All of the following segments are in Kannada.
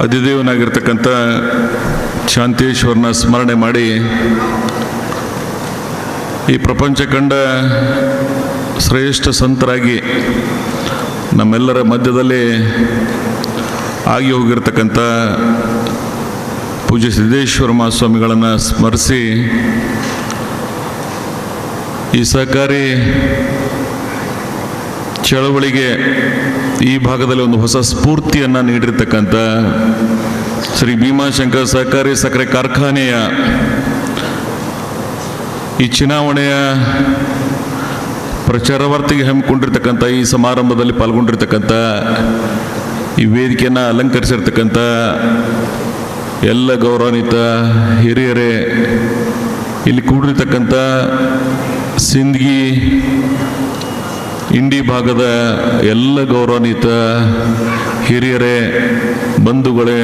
ಅಧಿದೇವನಾಗಿರ್ತಕ್ಕಂಥ ಶಾಂತೇಶ್ವರನ ಸ್ಮರಣೆ ಮಾಡಿ ಈ ಪ್ರಪಂಚ ಕಂಡ ಶ್ರೇಷ್ಠ ಸಂತರಾಗಿ ನಮ್ಮೆಲ್ಲರ ಮಧ್ಯದಲ್ಲಿ ಆಗಿ ಹೋಗಿರ್ತಕ್ಕಂಥ ಪೂಜ್ಯ ಸಿದ್ದೇಶ್ವರ ಮಹಾಸ್ವಾಮಿಗಳನ್ನು ಸ್ಮರಿಸಿ ಈ ಸಹಕಾರಿ ಚಳವಳಿಗೆ ಈ ಭಾಗದಲ್ಲಿ ಒಂದು ಹೊಸ ಸ್ಫೂರ್ತಿಯನ್ನು ನೀಡಿರ್ತಕ್ಕಂಥ ಶ್ರೀ ಭೀಮಾಶಂಕರ್ ಸಹಕಾರಿ ಸಕ್ಕರೆ ಕಾರ್ಖಾನೆಯ ಈ ಚುನಾವಣೆಯ ಪ್ರಚಾರವಾರ್ತೆಗೆ ಹಮ್ಮಿಕೊಂಡಿರ್ತಕ್ಕಂಥ ಈ ಸಮಾರಂಭದಲ್ಲಿ ಪಾಲ್ಗೊಂಡಿರ್ತಕ್ಕಂಥ ಈ ವೇದಿಕೆಯನ್ನು ಅಲಂಕರಿಸಿರ್ತಕ್ಕಂಥ ಎಲ್ಲ ಗೌರವಾನ್ವಿತ ಹಿರಿಯರೇ, ಇಲ್ಲಿ ಕೂಡಿರ್ತಕ್ಕಂಥ ಸಿಂದಗಿ ಇಂಡಿ ಭಾಗದ ಎಲ್ಲ ಗೌರವಾನ್ವಿತ ಹಿರಿಯರೇ, ಬಂಧುಗಳೇ,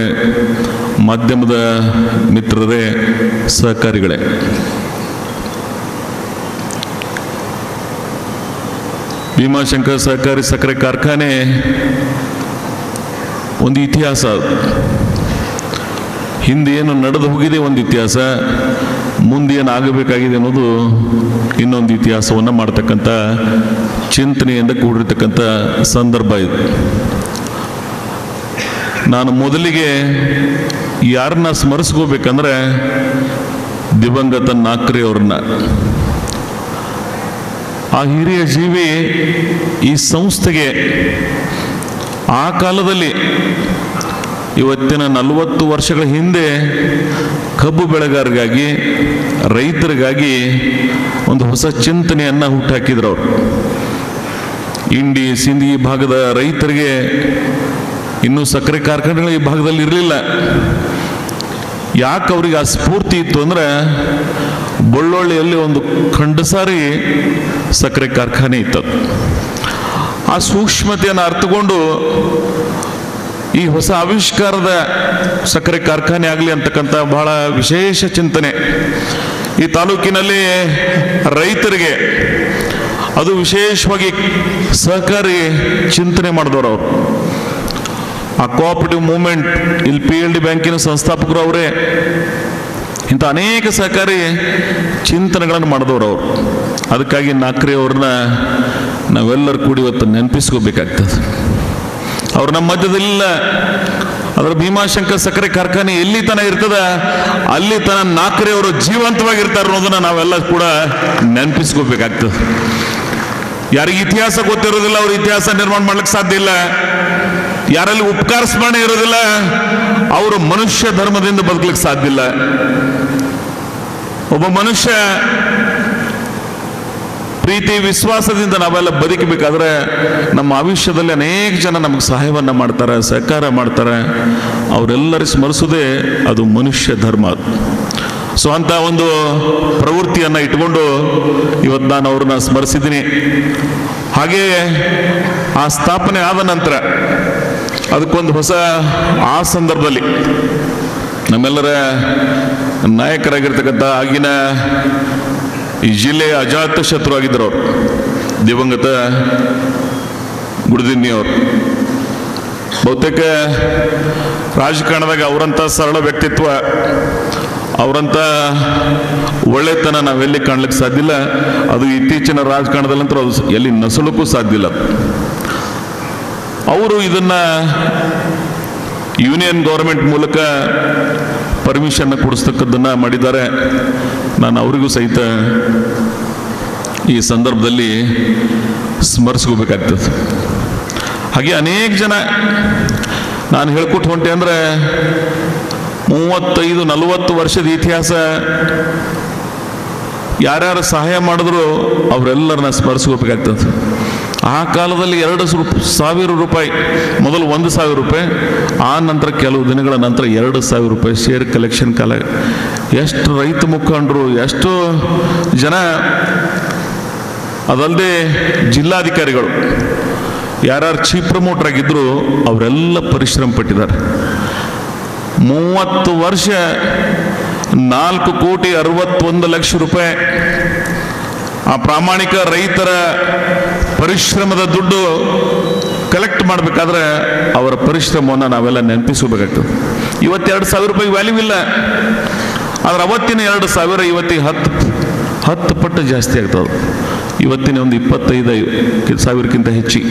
ಮಾಧ್ಯಮದ ಮಿತ್ರರೇ, ಸಹಕಾರಿಗಳೇ, ಭೀಮಾಶಂಕರ್ ಸಹಕಾರಿ ಸಕ್ಕರೆ ಕಾರ್ಖಾನೆ ಒಂದು ಇತಿಹಾಸ. ಹಿಂದೆ ಏನು ನಡೆದು ಹೋಗಿದೆ ಒಂದು ಇತಿಹಾಸ, ಮುಂದೆ ಏನು ಆಗಬೇಕಾಗಿದೆ ಅನ್ನೋದು ಇನ್ನೊಂದು ಇತಿಹಾಸವನ್ನು ಮಾಡ್ತಕ್ಕಂಥ ಚಿಂತನೆಯಿಂದ ಕೂಡಿರ್ತಕ್ಕಂಥ ಸಂದರ್ಭ ಇದು. ನಾನು ಮೊದಲಿಗೆ ಯಾರನ್ನ ಸ್ಮರಿಸ್ಕೋಬೇಕಂದ್ರೆ ದಿವಂಗತ ನಾಕ್ರೆ ಅವ್ರನ್ನ. ಆ ಹಿರಿಯ ಜೀವಿ ಈ ಸಂಸ್ಥೆಗೆ ಆ ಕಾಲದಲ್ಲಿ ಇವತ್ತಿನ 40 ವರ್ಷಗಳ ಹಿಂದೆ ಕಬ್ಬು ಬೆಳೆಗಾರರಿಗಾಗಿ, ರೈತರಿಗಾಗಿ ಒಂದು ಹೊಸ ಚಿಂತನೆಯನ್ನು ಹುಟ್ಟಾಕಿದ್ರು ಅವರು. ಇಂಡಿ ಸಿಂದಗಿ ಭಾಗದ ರೈತರಿಗೆ ಇನ್ನೂ ಸಕ್ಕರೆ ಕಾರ್ಖಾನೆಗಳು ಈ ಭಾಗದಲ್ಲಿ ಇರಲಿಲ್ಲ. ಯಾಕೆ ಅವ್ರಿಗೆ ಆ ಸ್ಫೂರ್ತಿ ಇತ್ತು ಅಂದರೆ, ಬಳ್ಳೊಳ್ಳಿಯಲ್ಲಿ ಒಂದು ಖಂಡಸಾರಿ ಸಕ್ಕರೆ ಕಾರ್ಖಾನೆ ಇತ್ತು. ಆ ಸೂಕ್ಷ್ಮತೆಯನ್ನು ಅರ್ಥಕೊಂಡು ಈ ಹೊಸ ಆವಿಷ್ಕಾರದ ಸಕ್ಕರೆ ಕಾರ್ಖಾನೆ ಆಗಲಿ ಅಂತಕ್ಕಂಥ ಬಹಳ ವಿಶೇಷ ಚಿಂತನೆ ಈ ತಾಲೂಕಿನಲ್ಲಿ ರೈತರಿಗೆ, ಅದು ವಿಶೇಷವಾಗಿ ಸಹಕಾರಿ ಚಿಂತನೆ ಮಾಡಿದವರು ಅವರು. ಆ ಕೋಆಪರೇಟಿವ್ ಮೂವ್ಮೆಂಟ್, ಇಲ್ಲಿ PLD ಬ್ಯಾಂಕಿನ ಸಂಸ್ಥಾಪಕರು ಅವರೇ. ಇಂಥ ಅನೇಕ ಸಹಕಾರಿ ಚಿಂತನೆಗಳನ್ನು ಮಾಡಿದವರು ಅವರು. ಅದಕ್ಕಾಗಿ ನಾಕ್ರೆ ಅವ್ರನ್ನ ನಾವೆಲ್ಲರೂ ಕೂಡಿ ಇವತ್ತು ನೆನಪಿಸ್ಕೋಬೇಕಾಗ್ತದೆ. ಅವ್ರು ನಮ್ಮ ಮಧ್ಯದಲ್ಲಿಲ್ಲ. ಅದರ ಭೀಮಾಶಂಕರ್ ಸಕ್ಕರೆ ಕಾರ್ಖಾನೆ ಎಲ್ಲಿ ತನ ಇರ್ತದ ಅಲ್ಲಿ ತನ ನಾಕ್ರೆ ಅವರು ಜೀವಂತವಾಗಿರ್ತಾರೆ ಅನ್ನೋದನ್ನ ನಾವೆಲ್ಲ ಕೂಡ ನೆನಪಿಸ್ಕೋಬೇಕಾಗ್ತದೆ. ಯಾರಿಗೆ ಇತಿಹಾಸ ಗೊತ್ತಿರೋದಿಲ್ಲ ಅವ್ರ ಇತಿಹಾಸ ನಿರ್ಮಾಣ ಮಾಡ್ಲಿಕ್ಕೆ ಸಾಧ್ಯ ಇಲ್ಲ. ಯಾರಲ್ಲಿ ಉಪಕಾರ ಸ್ಮರಣೆ ಇರೋದಿಲ್ಲ ಅವರು ಮನುಷ್ಯ ಧರ್ಮದಿಂದ ಬದುಕಲಿಕ್ಕೆ ಸಾಧ್ಯ ಇಲ್ಲ. ಒಬ್ಬ ಮನುಷ್ಯ ಪ್ರೀತಿ ವಿಶ್ವಾಸದಿಂದ ನಾವೆಲ್ಲ ಬದುಕಬೇಕಾದ್ರೆ ನಮ್ಮ ಆಯುಷ್ಯದಲ್ಲಿ ಅನೇಕ ಜನ ನಮಗೆ ಸಹಾಯವನ್ನು ಮಾಡ್ತಾರೆ, ಸಹಕಾರ ಮಾಡ್ತಾರೆ. ಅವರೆಲ್ಲರೂ ಸ್ಮರಿಸೋದೇ ಅದು ಮನುಷ್ಯ ಧರ್ಮ. ಸೊ ಅಂತ ಒಂದು ಪ್ರವೃತ್ತಿಯನ್ನು ಇಟ್ಕೊಂಡು ಇವತ್ತು ನಾನು ಅವ್ರನ್ನ ಸ್ಮರಿಸಿದ್ದೀನಿ. ಹಾಗೆ ಆ ಸ್ಥಾಪನೆ ಆದ ನಂತರ ಅದಕ್ಕೊಂದು ಹೊಸ, ಆ ಸಂದರ್ಭದಲ್ಲಿ ನಮ್ಮೆಲ್ಲರ ನಾಯಕರಾಗಿರ್ತಕ್ಕಂಥ ಆಗಿನ ಈ ಜಿಲ್ಲೆಯ ಅಜಾತ ಶತ್ರು ಆಗಿದ್ದರು ಅವರು, ದಿವಂಗತ ಗುಡದಿನ್ನಿ ಅವರು. ಬಹುತೇಕ ರಾಜಕಾರಣದಾಗ ಅವರಂಥ ಸರಳ ವ್ಯಕ್ತಿತ್ವ, ಅವರಂಥ ಒಳ್ಳೆತನ ನಾವೆಲ್ಲಿ ಕಾಣ್ಲಿಕ್ಕೆ ಸಾಧ್ಯ ಇಲ್ಲ. ಅದು ಇತ್ತೀಚಿನ ರಾಜಕಾರಣದಲ್ಲಂತೂ ಅದು ಎಲ್ಲಿ ನಸಲಕ್ಕೂ ಸಾಧ್ಯ ಇಲ್ಲ. ಅವರು ಇದನ್ನ ಯೂನಿಯನ್ ಗೌರ್ಮೆಂಟ್ ಮೂಲಕ ಪರ್ಮಿಷನ್ ಕೊಡಿಸ್ತಕ್ಕದ್ದನ್ನ ಮಾಡಿದ್ದಾರೆ. ನಾನು ಅವರಿಗೂ ಸಹಿತ ಈ ಸಂದರ್ಭದಲ್ಲಿ ಸ್ಮರಿಸ್ಕೋಬೇಕಾಗ್ತದೆ. ಹಾಗೆ ಅನೇಕ ಜನ ನಾನು ಹೇಳ್ಕೊಟ್ಟು ಹೊಂಟೆ ಅಂದರೆ 35-40 ವರ್ಷದ ಇತಿಹಾಸ, ಯಾರ್ಯಾರು ಸಹಾಯ ಮಾಡಿದ್ರು ಅವರೆಲ್ಲರನ್ನ ಸ್ಮರಿಸ್ಕೋಬೇಕಾಗ್ತದೆ. ಆ ಕಾಲದಲ್ಲಿ 2,000 ರೂಪಾಯಿ, ಮೊದಲು 1,000 ರೂಪಾಯಿ, ಆ ನಂತರ ಕೆಲವು ದಿನಗಳ ನಂತರ 2,000 ರೂಪಾಯಿ ಶೇರ್ ಕಲೆಕ್ಷನ್ ಕಾಲ. ಎಷ್ಟು ರೈತ ಮುಖಂಡರು, ಎಷ್ಟು ಜನ, ಅದಲ್ಲದೆ ಜಿಲ್ಲಾಧಿಕಾರಿಗಳು, ಯಾರ್ಯಾರು ಚೀಫ್ ಪ್ರಮೋಟರ್ ಆಗಿದ್ರು ಅವರೆಲ್ಲ ಪರಿಶ್ರಮ ಪಟ್ಟಿದ್ದಾರೆ. 30 ವರ್ಷ 4,61,00,000 ರೂಪಾಯಿ ಆ ಪ್ರಾಮಾಣಿಕ ರೈತರ ಪರಿಶ್ರಮದ ದುಡ್ಡು ಕಲೆಕ್ಟ್ ಮಾಡಬೇಕಾದ್ರೆ ಅವರ ಪರಿಶ್ರಮವನ್ನು ನಾವೆಲ್ಲ ನೆನಪಿಸಬೇಕಾಗ್ತದೆ. ಇವತ್ತು 2,000 ರೂಪಾಯಿ ವ್ಯಾಲ್ಯೂ ಇಲ್ಲ, ಆದ್ರೆ ಅವತ್ತಿನ 2,000 ಇವತ್ತಿಗೆ 10 ಪಟ್ಟು ಜಾಸ್ತಿ ಆಗ್ತದೆ. ಇವತ್ತಿನ ಒಂದು 25,000ಕ್ಕಿಂತ ಹೆಚ್ಚಿಗೆ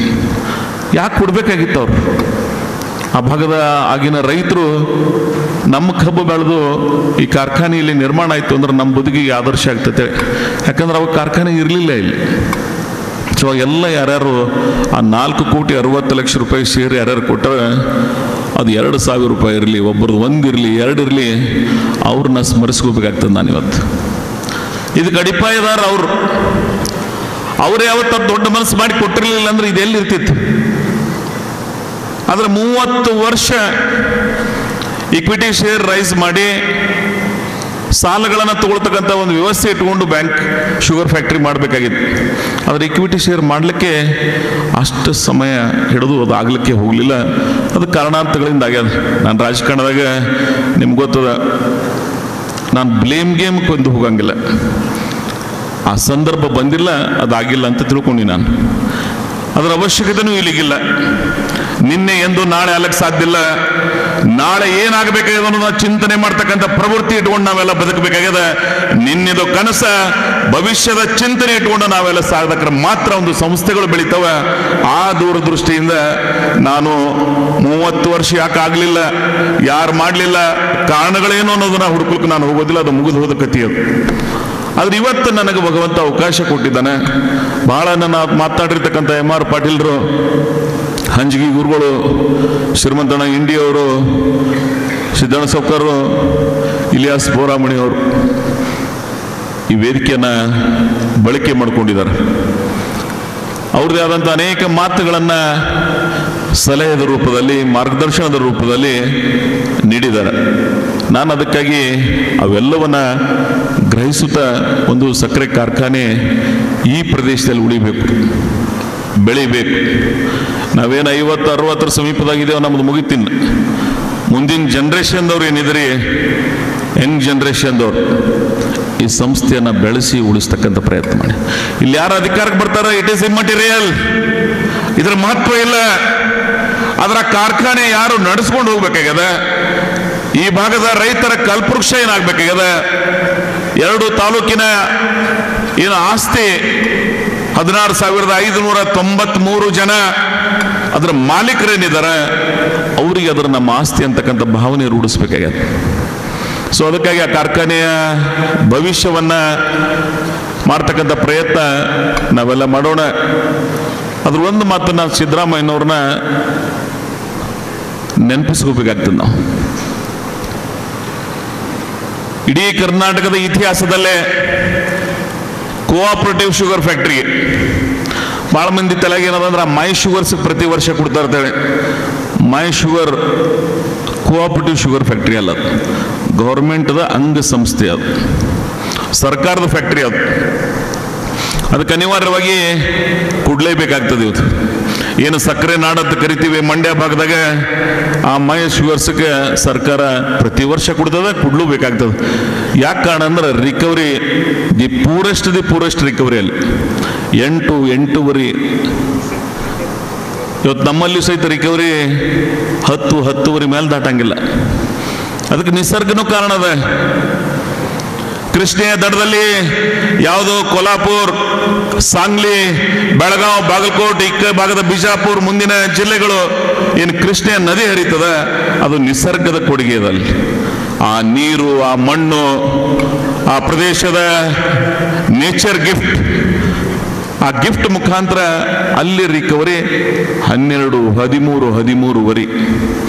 ಯಾಕೆ ಕೊಡಬೇಕಾಗಿತ್ತು ಅವರು? ಆ ಭಾಗದ ಆಗಿನ ರೈತರು ನಮ್ಮ ಕಬ್ಬು ಬೆಳೆದು ಈ ಕಾರ್ಖಾನೆಯಲ್ಲಿ ನಿರ್ಮಾಣ ಆಯಿತು ಅಂದ್ರೆ ನಮ್ಮ ಬದುಕಿಗೆ ಆದರ್ಶ ಆಗ್ತದೆ. ಯಾಕಂದ್ರೆ ಅವಾಗ ಕಾರ್ಖಾನೆ ಇರಲಿಲ್ಲ ಇಲ್ಲಿ. ಸೊ ಎಲ್ಲ ಯಾರ್ಯಾರು ಆ 4,60,00,000 ರೂಪಾಯಿ ಶೇರ್ ಯಾರ್ಯಾರು ಕೊಟ್ಟರೆ ಅದು 2,000 ರೂಪಾಯಿ ಇರಲಿ, ಒಬ್ಬರದು 1 ಇರಲಿ, 2 ಇರಲಿ, ಅವ್ರನ್ನ ಸ್ಮರಿಸ್ಕೋಬೇಕಾಗ್ತದೆ. ನಾನಿವತ್ತು ಇದಕ್ಕೆ ಅಡಿಪಾಯದಾರ ಅವ್ರು ಯಾವತ್ತ ದೊಡ್ಡ ಮನಸ್ಸು ಮಾಡಿ ಕೊಟ್ಟಿರಲಿಲ್ಲ ಅಂದ್ರೆ ಇದೆಲ್ಲಿರ್ತಿತ್ತು. ಆದ್ರೆ 30 ವರ್ಷ ಇಕ್ವಿಟಿ ಶೇರ್ ರೈಸ್ ಮಾಡಿ ಸಾಲಗಳನ್ನು ತಗೊಳ್ತಕ್ಕಂಥ ಒಂದು ವ್ಯವಸ್ಥೆ ಇಟ್ಕೊಂಡು ಬ್ಯಾಂಕ್ ಶುಗರ್ ಫ್ಯಾಕ್ಟ್ರಿ ಮಾಡಬೇಕಾಗಿತ್ತು. ಆದರೆ ಇಕ್ವಿಟಿ ಶೇರ್ ಮಾಡಲಿಕ್ಕೆ ಅಷ್ಟು ಸಮಯ ಹಿಡಿದು ಅದು ಆಗಲಿಕ್ಕೆ ಹೋಗಲಿಲ್ಲ. ಅದು ಕಾರಣಾಂತರಗಳಿಂದ ಆಗ್ಯದ. ನಾನು ರಾಜಕಾರಣದಾಗ ನಿಮ್ಗೆ ಗೊತ್ತದ, ನಾನು ಬ್ಲೇಮ್ ಗೇಮ್ಗೆ ಒಂದು ಹೋಗಂಗಿಲ್ಲ. ಆ ಸಂದರ್ಭ ಬಂದಿಲ್ಲ, ಅದಾಗಿಲ್ಲ ಅಂತ ತಿಳ್ಕೊಂಡು ನಾನು ಅದರ ಅವಶ್ಯಕತೆನೂ ಇಲ್ಲಿಗಿಲ್ಲ. ನಿನ್ನೆ ಎಂದು ನಾಳೆ ಆಗಕ್ಕೆ ಸಾಧ್ಯ ಇಲ್ಲ. ನಾಳೆ ಏನಾಗಬೇಕಾಗಿದೆ ಅನ್ನೋದನ್ನ ಚಿಂತನೆ ಮಾಡ್ತಕ್ಕಂಥ ಪ್ರವೃತ್ತಿ ಇಟ್ಕೊಂಡು ನಾವೆಲ್ಲ ಬದುಕಬೇಕಾಗಿದೆ. ನಿನ್ನೆದು ಕನಸ, ಭವಿಷ್ಯದ ಚಿಂತನೆ ಇಟ್ಕೊಂಡು ನಾವೆಲ್ಲ ಸಾಧಕರ ಮಾತ್ರ ಒಂದು ಸಂಸ್ಥೆಗಳು ಬೆಳಿತವೆ. ಆ ದೂರದೃಷ್ಟಿಯಿಂದ ನಾನು 30 ವರ್ಷ ಯಾಕೆ ಆಗಲಿಲ್ಲ, ಯಾರು ಮಾಡಲಿಲ್ಲ, ಕಾರಣಗಳೇನು ಅನ್ನೋದನ್ನ ಹುಡುಕಲಿಕ್ಕೆ ನಾನು ಹೋಗೋದಿಲ್ಲ. ಅದು ಮುಗಿದು ಹೋದ ಕಥೆಯದು. ಆದ್ರೆ ಇವತ್ತು ನನಗೆ ಭಗವಂತ ಅವಕಾಶ ಕೊಟ್ಟಿದ್ದಾನೆ. ಬಹಳ ನನ್ನ ಮಾತಾಡಿರ್ತಕ್ಕಂಥ MR ಪಾಟೀಲ್ರು, ಹಂಜಗಿ ಗುರುಗಳು, ಶ್ರೀಮಂತಣ್ಣ ಇಂಡಿಯವರು, ಸಿದ್ದಣ್ಣ ಸೌಕರ್ರು, ಇಲಿಯಾಸ್ ಬೋರಾಮಣಿಯವರು ಈ ವೇದಿಕೆಯನ್ನು ಬಳಕೆ ಮಾಡಿಕೊಂಡಿದ್ದಾರೆ. ಅವ್ರದ್ದೇ ಆದಂಥ ಅನೇಕ ಮಾತುಗಳನ್ನು ಸಲಹೆಯ ರೂಪದಲ್ಲಿ, ಮಾರ್ಗದರ್ಶನದ ರೂಪದಲ್ಲಿ ನೀಡಿದ್ದಾರೆ. ನಾನು ಅದಕ್ಕಾಗಿ ಅವೆಲ್ಲವನ್ನ ಗ್ರಹಿಸುತ್ತಾ ಒಂದು ಸಕ್ಕರೆ ಕಾರ್ಖಾನೆ ಈ ಪ್ರದೇಶದಲ್ಲಿ ಉಳಿಬೇಕು, ಬೆಳಿಬೇಕು. ನಾವೇನು 50-60 ಸಮೀಪದಾಗಿದ್ದೇವೆ, ನಮ್ಮದು ಮುಗಿತೀನಿ. ಮುಂದಿನ ಜನ್ರೇಷನ್ದವ್ರು ಏನಿದ್ರಿ, ಯಂಗ್ ಜನ್ರೇಷನ್ದವ್ರು ಈ ಸಂಸ್ಥೆಯನ್ನು ಬೆಳೆಸಿ ಉಳಿಸ್ತಕ್ಕಂಥ ಪ್ರಯತ್ನ ಮಾಡಿ. ಇಲ್ಲಿ ಯಾರು ಅಧಿಕಾರಕ್ಕೆ ಬರ್ತಾರೋ ಇಟ್ ಈಸ್ ಇಮ್ಮೆಟೀರಿಯಲ್, ಇದರ ಮಹತ್ವ ಇಲ್ಲ. ಅದರ ಕಾರ್ಖಾನೆ ಯಾರು ನಡೆಸ್ಕೊಂಡು ಹೋಗ್ಬೇಕಾಗ್ಯದ. ಈ ಭಾಗದ ರೈತರ ಕಲ್ಪವೃಕ್ಷ ಏನಾಗಬೇಕಾಗ್ಯದ. 2 ತಾಲೂಕಿನ ಏನು ಆಸ್ತಿ 16,593 ಜನ ಅದರ ಮಾಲೀಕರೇನಿದ್ದಾರೆ, ಅವರಿಗೆ ಅದರ ನಮ್ಮ ಆಸ್ತಿ ಅಂತಕ್ಕಂಥ ಭಾವನೆ ರೂಢಿಸ್ಬೇಕಾಗ್ಯದ. ಸೊ ಅದಕ್ಕಾಗಿ ಆ ಕಾರ್ಖಾನೆಯ ಭವಿಷ್ಯವನ್ನ ಮಾಡ್ತಕ್ಕಂಥ ಪ್ರಯತ್ನ ನಾವೆಲ್ಲ ಮಾಡೋಣ. ಅದ್ರ ಒಂದು ಮಾತನ್ನ ಸಿದ್ದರಾಮಯ್ಯನವ್ರನ್ನ ನೆನಪಿಸ್ಕೋಬೇಕಾಗ್ತದೆ. ನಾವು ಇಡೀ ಕರ್ನಾಟಕದ ಇತಿಹಾಸದಲ್ಲೇ ಕೋಆಪರೇಟಿವ್ ಶುಗರ್ ಫ್ಯಾಕ್ಟ್ರಿ ಭಾಳ ಮಂದಿ ತಲೆಗೆ ಏನದಂದ್ರೆ ಮೈ ಶುಗರ್ಸ್ ಪ್ರತಿ ವರ್ಷ ಕೊಡ್ತಾ ಇರ್ತೇವೆ. ಮೈ ಶುಗರ್ ಕೋಆಪರೇಟಿವ್ ಶುಗರ್ ಫ್ಯಾಕ್ಟ್ರಿ ಅಲ್ಲ, ಅದು ಗೌರ್ಮೆಂಟ್ದ ಅಂಗ ಸಂಸ್ಥೆ, ಅದು ಸರ್ಕಾರದ ಫ್ಯಾಕ್ಟ್ರಿ. ಅದಕ್ಕೆ ಅನಿವಾರ್ಯವಾಗಿ ಕೊಡ್ಲೇಬೇಕಾಗ್ತದೆ. ಇವತ್ತು ಏನು ಸಕ್ಕರೆ ನಾಡಂತ ಕರಿತೀವಿ ಮಂಡ್ಯ ಭಾಗದಾಗ, ಆ ಮೈ ಶುಗರ್ಸ್ಗೆ ಸರ್ಕಾರ ಪ್ರತಿ ವರ್ಷ ಕೊಡ್ಲೂ ಬೇಕಾಗ್ತದೆ. ಯಾಕೆ ಕಾರಣ ಅಂದ್ರೆ ರಿಕವರಿ, ದಿ ಪೂರೆಸ್ಟ್ ರಿಕವರಿ ಅಲ್ಲಿ 8-8.5 ಇವತ್ತು ನಮ್ಮಲ್ಲಿ ಸಹಿತ ರಿಕವರಿ 10-10.5 ಮೇಲೆ ದಾಟಂಗಿಲ್ಲ. ಅದಕ್ಕೆ ನಿಸರ್ಗನೂ ಕಾರಣ ಅದ. ಕೃಷ್ಣೆಯ ದಡದಲ್ಲಿ ಯಾವುದು ಕೊಲ್ಹಾಪುರ್, ಸಾಂಗ್ಲಿ, ಬೆಳಗಾವ್, ಬಾಗಲಕೋಟ್, ಇಕ್ಕ ಭಾಗದ ಬಿಜಾಪುರ, ಮುಂದಿನ ಜಿಲ್ಲೆಗಳು ಏನು ಕೃಷ್ಣೆಯ ನದಿ ಹರಿತದ, ಅದು ನಿಸರ್ಗದ ಕೊಡುಗೆ ಇದಲ್ಲಿ. ಆ ನೀರು, ಆ ಮಣ್ಣು, ಆ ಪ್ರದೇಶದ ನೇಚರ್ ಗಿಫ್ಟ್, ಆ ಗಿಫ್ಟ್ ಮುಖಾಂತರ ಅಲ್ಲಿ ರಿಕವರಿ 12-13 ವರಿ.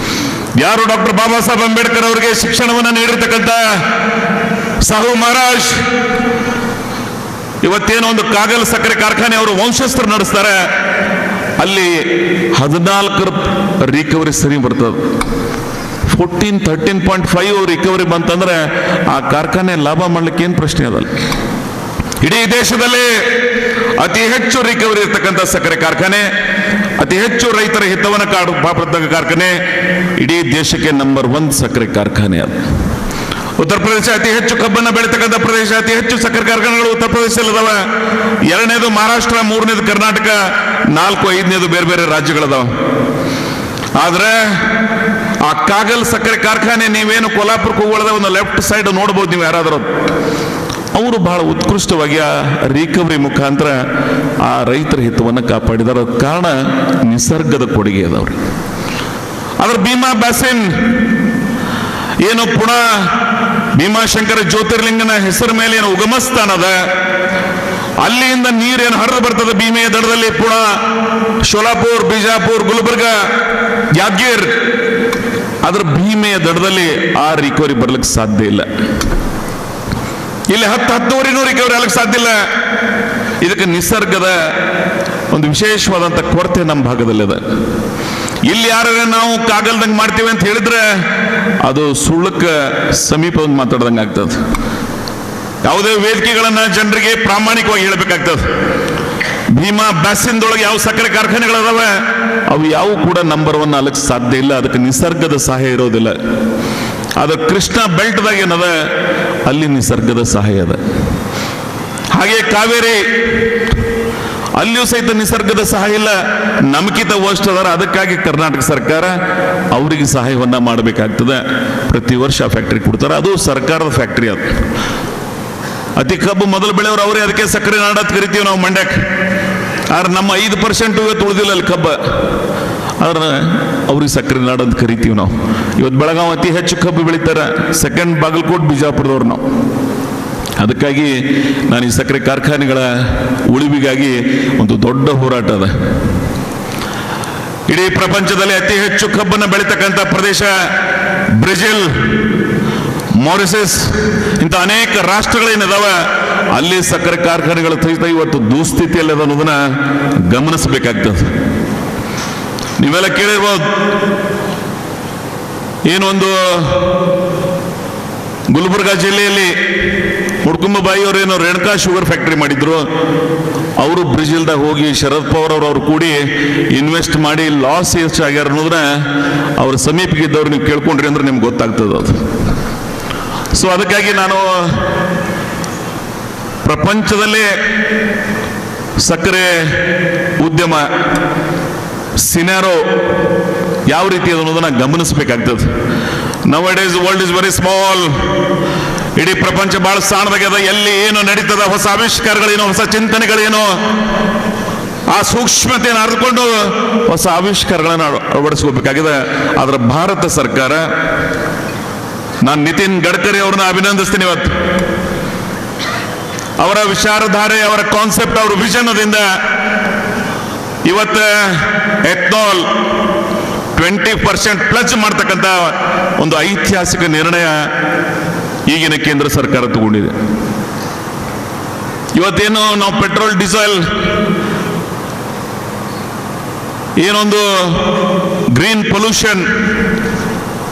ಯಾರು ಡಾಕ್ಟರ್ ಬಾಬಾ ಸಾಹೇಬ್ ಅಂಬೇಡ್ಕರ್ ಅವರಿಗೆ ಶಿಕ್ಷಣವನ್ನು ನೀಡಿರ್ತಕ್ಕಂಥ ಸಾಹು ಮಹಾರಾಜ್ ಇವತ್ತೇನೋ ಒಂದು ಕಾಗಲ್ ಸಕ್ಕರೆ ಕಾರ್ಖಾನೆ ಅವರು ವಂಶಸ್ಥರು ನಡೆಸ್ತಾರೆ. ಅಲ್ಲಿ 14 ರಿಕವರಿ ಸರಿ ಬರ್ತದೆ. 13.5 ರಿಕವರಿ ಬಂತಂದ್ರೆ ಆ ಕಾರ್ಖಾನೆ ಲಾಭ ಮಾಡ್ಲಿಕ್ಕೆ ಏನು ಪ್ರಶ್ನೆ ಅದಲ್ಲ. ಇಡೀ ದೇಶದಲ್ಲಿ ಅತಿ ಹೆಚ್ಚು ರಿಕವರಿ ಇರ್ತಕ್ಕಂಥ ಸಕ್ಕರೆ ಕಾರ್ಖಾನೆ, ಅತಿ ಹೆಚ್ಚು ರೈತರ ಹಿತವನ್ನು ಕಾಪಾಡತಕ್ಕ ಕಾರ್ಖಾನೆ, ಇಡೀ ದೇಶಕ್ಕೆ ನಂಬರ್ 1 ಸಕ್ಕರೆ ಕಾರ್ಖಾನೆ ಅದು. ಉತ್ತರ ಪ್ರದೇಶ ಅತಿ ಹೆಚ್ಚು ಕಬ್ಬನ್ನು ಬೆಳೀತಕ್ಕಂಥ ಪ್ರದೇಶ, ಅತಿ ಹೆಚ್ಚು ಸಕ್ಕರೆ ಕಾರ್ಖಾನೆಗಳು ಉತ್ತರ ಪ್ರದೇಶದಲ್ಲಿ ಅದಾವ. ಎರಡನೇದು ಮಹಾರಾಷ್ಟ್ರ, ಮೂರನೇದು ಕರ್ನಾಟಕ, 4, 5ನೇದು ಬೇರೆ ಬೇರೆ ರಾಜ್ಯಗಳದಾವ. ಆದ್ರೆ ಆ ಕಾಗಲ್ ಸಕ್ಕರೆ ಕಾರ್ಖಾನೆ ನೀವೇನು ಕೊಲ್ಲಾಪುರಕ್ಕೆ ಹೋಗೋದ ಒಂದು ಲೆಫ್ಟ್ ಸೈಡ್ ನೋಡ್ಬೋದು ನೀವು ಯಾರಾದರೂ. ಅವರು ಬಹಳ ಉತ್ಕೃಷ್ಟವಾಗಿ ಆ ರಿಕವರಿ ಮುಖಾಂತರ ಆ ರೈತರ ಹಿತವನ್ನು ಕಾಪಾಡಿದಾರ. ಕಾರಣ ನಿಸರ್ಗದ ಕೊಡುಗೆ ಅದಾವ್ರಿ. ಅದ್ರ ಭೀಮಾ ಬ್ಯಾಸಿನ್ ಏನು ಪುಣೆ ಭೀಮಾಶಂಕರ ಜ್ಯೋತಿರ್ಲಿಂಗನ ಹೆಸರ ಮೇಲೆ ಏನು ಉಗಮಸ್ಥಾನ ಅದ, ಅಲ್ಲಿಂದ ನೀರೇನು ಹರಿದು ಬರ್ತದೆ ಭೀಮೆಯ ದಡದಲ್ಲಿ, ಪುಣೆ, ಶೋಲಾಪುರ್, ಬಿಜಾಪುರ್, ಗುಲ್ಬರ್ಗ, ಯಾದಗಿರ್, ಅದ್ರ ಭೀಮೆಯ ದಡದಲ್ಲಿ ಆ ರಿಕವರಿ ಬರ್ಲಿಕ್ಕೆ ಸಾಧ್ಯ ಇಲ್ಲ. ಇಲ್ಲಿ 10-10.5 ರಿಕವರಿ ಆಗ್ಲಿಕ್ಕೆ ಸಾಧ್ಯ ಇಲ್ಲ. ಇದಕ್ಕೆ ನಿಸರ್ಗದ ಒಂದು ವಿಶೇಷವಾದಂಥ ಕೊರತೆ ನಮ್ಮ ಭಾಗದಲ್ಲಿದೆ. ಇಲ್ಲಿ ಯಾರ ನಾವು ಕಾಗಲ್ದಂಗೆ ಮಾಡ್ತೀವಿ ಅಂತ ಹೇಳಿದ್ರೆ ಅದು ಸುಳ್ಳಕ್ಕೆ ಸಮೀಪ ಮಾತಾಡ್ದಂಗೆ ಆಗ್ತದೆ. ಯಾವುದೇ ವೇದಿಕೆಗಳನ್ನ ಜನರಿಗೆ ಪ್ರಾಮಾಣಿಕವಾಗಿ ಹೇಳಬೇಕಾಗ್ತದೆ. ಭೀಮಾ ಬ್ಯಾಸಿನ್ದೊಳಗೆ ಯಾವ ಸಕ್ಕರೆ ಕಾರ್ಖಾನೆಗಳದಾವೆ ಅವು ಯಾವ ಕೂಡ ನಂಬರ್ 1 ಆಗಲಿಕ್ಕೆ ಸಾಧ್ಯ ಇಲ್ಲ. ಅದಕ್ಕೆ ನಿಸರ್ಗದ ಸಹಾಯ ಇರೋದಿಲ್ಲ. ಅದು ಕೃಷ್ಣ ಬೆಲ್ಟ್ದಾಗ ಏನದ ಅಲ್ಲಿ ನಿಸರ್ಗದ ಸಹಾಯ ಅದ. ಹಾಗೆ ಕಾವೇರಿ ಅಲ್ಲಿಯೂ ಸಹಿತ ನಿಸರ್ಗದ ಸಹಾಯ ಇಲ್ಲ, ನಮಗಿಂತ ವರ್ಸ್ಟ್ ಅದಾರ. ಅದಕ್ಕಾಗಿ ಕರ್ನಾಟಕ ಸರ್ಕಾರ ಅವರಿಗೆ ಸಹಾಯವನ್ನ ಮಾಡಬೇಕಾಗ್ತದೆ. ಪ್ರತಿ ವರ್ಷ ಫ್ಯಾಕ್ಟ್ರಿ ಕೊಡ್ತಾರೆ, ಅದು ಸರ್ಕಾರದ ಫ್ಯಾಕ್ಟ್ರಿ. ಅದು ಅತಿ ಕಬ್ಬು ಮೊದಲು ಬೆಳೆಯವರು ಅವರೇ, ಅದಕ್ಕೆ ಸಕ್ಕರೆ ನಾಡ ಅಂತ ಕರಿತೀವಿ ನಾವು ಮಂಡ್ಯಕ್ಕೆ. ಆದ್ರೆ ನಮ್ಮ 5% ಇವತ್ತು ಉಳಿದಿಲ್ಲ ಅಲ್ಲಿ ಕಬ್ಬ, ಆದ್ರೆ ಅವ್ರಿಗೆ ಸಕ್ಕರೆ ನಾಡ ಅಂತ ಕರಿತೀವಿ ನಾವು. ಇವತ್ತು ಬೆಳಗಾವಿ ಅತಿ ಹೆಚ್ಚು ಕಬ್ಬು ಬೆಳೀತಾರೆ, ಸೆಕೆಂಡ್ ಬಾಗಲಕೋಟ್, ಬಿಜಾಪುರದವ್ರು ನಾವು. ಅದಕ್ಕಾಗಿ ನಾನು ಈ ಸಕ್ಕರೆ ಕಾರ್ಖಾನೆಗಳ ಉಳಿವಿಗಾಗಿ ಒಂದು ದೊಡ್ಡ ಹೋರಾಟ ಅದ. ಇಡೀ ಪ್ರಪಂಚದಲ್ಲಿ ಅತಿ ಹೆಚ್ಚು ಕಬ್ಬನ್ನು ಬೆಳೀತಕ್ಕಂಥ ಪ್ರದೇಶ ಬ್ರೆಜಿಲ್, ಮಾರಿಷಸ್, ಇಂಥ ಅನೇಕ ರಾಷ್ಟ್ರಗಳೇನಿದಾವ ಅಲ್ಲಿ ಸಕ್ಕರೆ ಕಾರ್ಖಾನೆಗಳ ಸಹಿತ ಇವತ್ತು ದುಸ್ಥಿತಿಯಲ್ಲಿ ಅದ ಅನ್ನೋದನ್ನ ಗಮನಿಸಬೇಕಾಗ್ತದೆ. ನೀವೆಲ್ಲ ಕೇಳಿರ್ಬೋದು, ಏನೊಂದು ಗುಲ್ಬರ್ಗ ಜಿಲ್ಲೆಯಲ್ಲಿ ಮುಡ್ಕುಂಬಬಾಯಿ ಅವರೇನೋ ರೇಣುಕಾ ಶುಗರ್ ಫ್ಯಾಕ್ಟರಿ ಮಾಡಿದ್ರು. ಅವರು ಬ್ರೆಜಿಲ್ದಾಗ ಹೋಗಿ ಶರದ್ ಪವಾರ್ ಅವರು ಕೂಡಿ ಇನ್ವೆಸ್ಟ್ ಮಾಡಿ ಲಾಸ್ ಎಷ್ಟು ಆಗ್ಯಾರ ಅನ್ನೋದನ್ನ ಅವ್ರ ಸಮೀಪಕ್ಕೆ ಇದ್ದವ್ರು ನೀವು ಕೇಳ್ಕೊಂಡ್ರಿ ಅಂದ್ರೆ ನಿಮ್ಗೆ ಗೊತ್ತಾಗ್ತದೆ ಅದು. ಸೊ ಅದಕ್ಕಾಗಿ ನಾನು ಪ್ರಪಂಚದಲ್ಲೇ ಸಕ್ಕರೆ ಉದ್ಯಮ ಸಿನಾರೋ ಯಾವ ರೀತಿ ಅದು ಅನ್ನೋದನ್ನ ಗಮನಿಸಬೇಕಾಗ್ತದೆ. Nowadays world is very small. ಇಡೀ ಪ್ರಪಂಚ ಬಹಳ ಸಣ್ಣದಾಗ್ಯದ. ಎಲ್ಲಿ ಏನು ನಡೀತದ, ಹೊಸ ಆವಿಷ್ಕಾರಗಳೇನೋ, ಹೊಸ ಚಿಂತನೆಗಳೇನೋ, ಆ ಸೂಕ್ಷ್ಮತೆಯನ್ನು ಅರಿತುಕೊಂಡು ಹೊಸ ಆವಿಷ್ಕಾರಗಳನ್ನು ಅಳವಡಿಸ್ಕೋಬೇಕಾಗಿದೆ. ಆದ್ರೆ ಭಾರತ ಸರ್ಕಾರ, ನಾನು ನಿತಿನ್ ಗಡ್ಕರಿ ಅವ್ರನ್ನ ಅಭಿನಂದಿಸ್ತೀನಿ. ಇವತ್ತು ಅವರ ವಿಚಾರಧಾರೆ, ಅವರ ಕಾನ್ಸೆಪ್ಟ್, ಅವರ ವಿಷನದಿಂದ ಇವತ್ತು ಎಥನಾಲ್ 20% ಪ್ಲಸ್ ಮಾಡ್ತಕ್ಕಂಥ ಒಂದು ಐತಿಹಾಸಿಕ ನಿರ್ಣಯ ಈಗಿನ ಕೇಂದ್ರ ಸರ್ಕಾರ ತಗೊಂಡಿದೆ. ಇವತ್ತೇನು ನಾವು ಪೆಟ್ರೋಲ್, ಡೀಸೆಲ್ ಏನೊಂದು ಗ್ರೀನ್ ಪೊಲ್ಯೂಷನ್,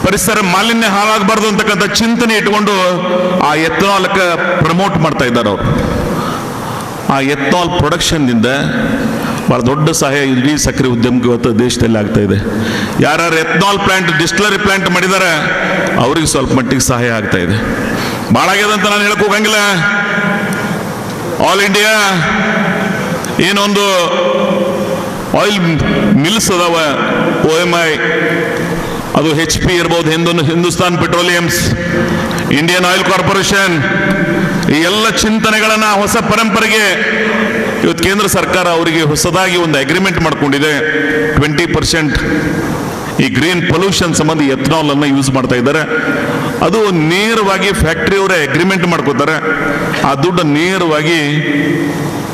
ಪರಿಸರ ಮಾಲಿನ್ಯ ಹಾಳಾಗಬಾರ್ದು ಅಂತಕ್ಕಂಥ ಚಿಂತನೆ ಇಟ್ಕೊಂಡು ಆ ಎಥನಾಲ್ಗೆ ಪ್ರಮೋಟ್ ಮಾಡ್ತಾ ಇದ್ದಾರೆ ಅವರು. ಆ ಎಥನಾಲ್ ಪ್ರೊಡಕ್ಷನ್ನಿಂದ ಬಹಳ ದೊಡ್ಡ ಸಹಾಯ ಇಡೀ ಸಕ್ಕರೆ ಉದ್ಯಮಕ್ಕೆ ಇವತ್ತು ದೇಶದಲ್ಲಿ ಆಗ್ತಾ ಇದೆ. ಯಾರ್ಯಾರು ಎಥನಾಲ್ ಪ್ಲಾಂಟ್, ಡಿಸ್ಟಿಲರಿ ಪ್ಲಾಂಟ್ ಮಾಡಿದ್ದಾರೆ ಅವ್ರಿಗೆ ಸ್ವಲ್ಪ ಮಟ್ಟಿಗೆ ಸಹಾಯ ಆಗ್ತಾ ಇದೆ. ಭಾಳ ಆಗ್ಯದ ಅಂತ ನಾನು ಹೇಳಕ್ ಹೋಗಂಗಿಲ್ಲ. ಆಲ್ ಇಂಡಿಯಾ ಏನೊಂದು ಆಯಿಲ್ ಮಿಲ್ಸ್ ಅದಾವ, OMI, ಅದು HP ಇರ್ಬೋದು, ಹಿಂದೂಸ್ತಾನ್ ಪೆಟ್ರೋಲಿಯಮ್ಸ್, ಇಂಡಿಯನ್ ಆಯಿಲ್ ಕಾರ್ಪೊರೇಷನ್, ಈ ಎಲ್ಲ ಚಿಂತನೆಗಳನ್ನ ಹೊಸ ಪರಂಪರೆಗೆ ಇವತ್ತು ಕೇಂದ್ರ ಸರ್ಕಾರ ಅವರಿಗೆ ಹೊಸದಾಗಿ ಒಂದು ಅಗ್ರಿಮೆಂಟ್ ಮಾಡ್ಕೊಂಡಿದೆ. 20% ಈ ಗ್ರೀನ್ ಪೊಲ್ಯೂಷನ್ ಸಂಬಂಧ ಎಥನಾಲ್ ಅನ್ನ ಯೂಸ್ ಮಾಡ್ತಾ ಇದ್ದಾರೆ. ಅದು ನೇರವಾಗಿ ಫ್ಯಾಕ್ಟರಿ ಅವರೇ ಅಗ್ರಿಮೆಂಟ್ ಮಾಡ್ಕೋತಾರೆ. ಆ ದುಡ್ಡು ನೇರವಾಗಿ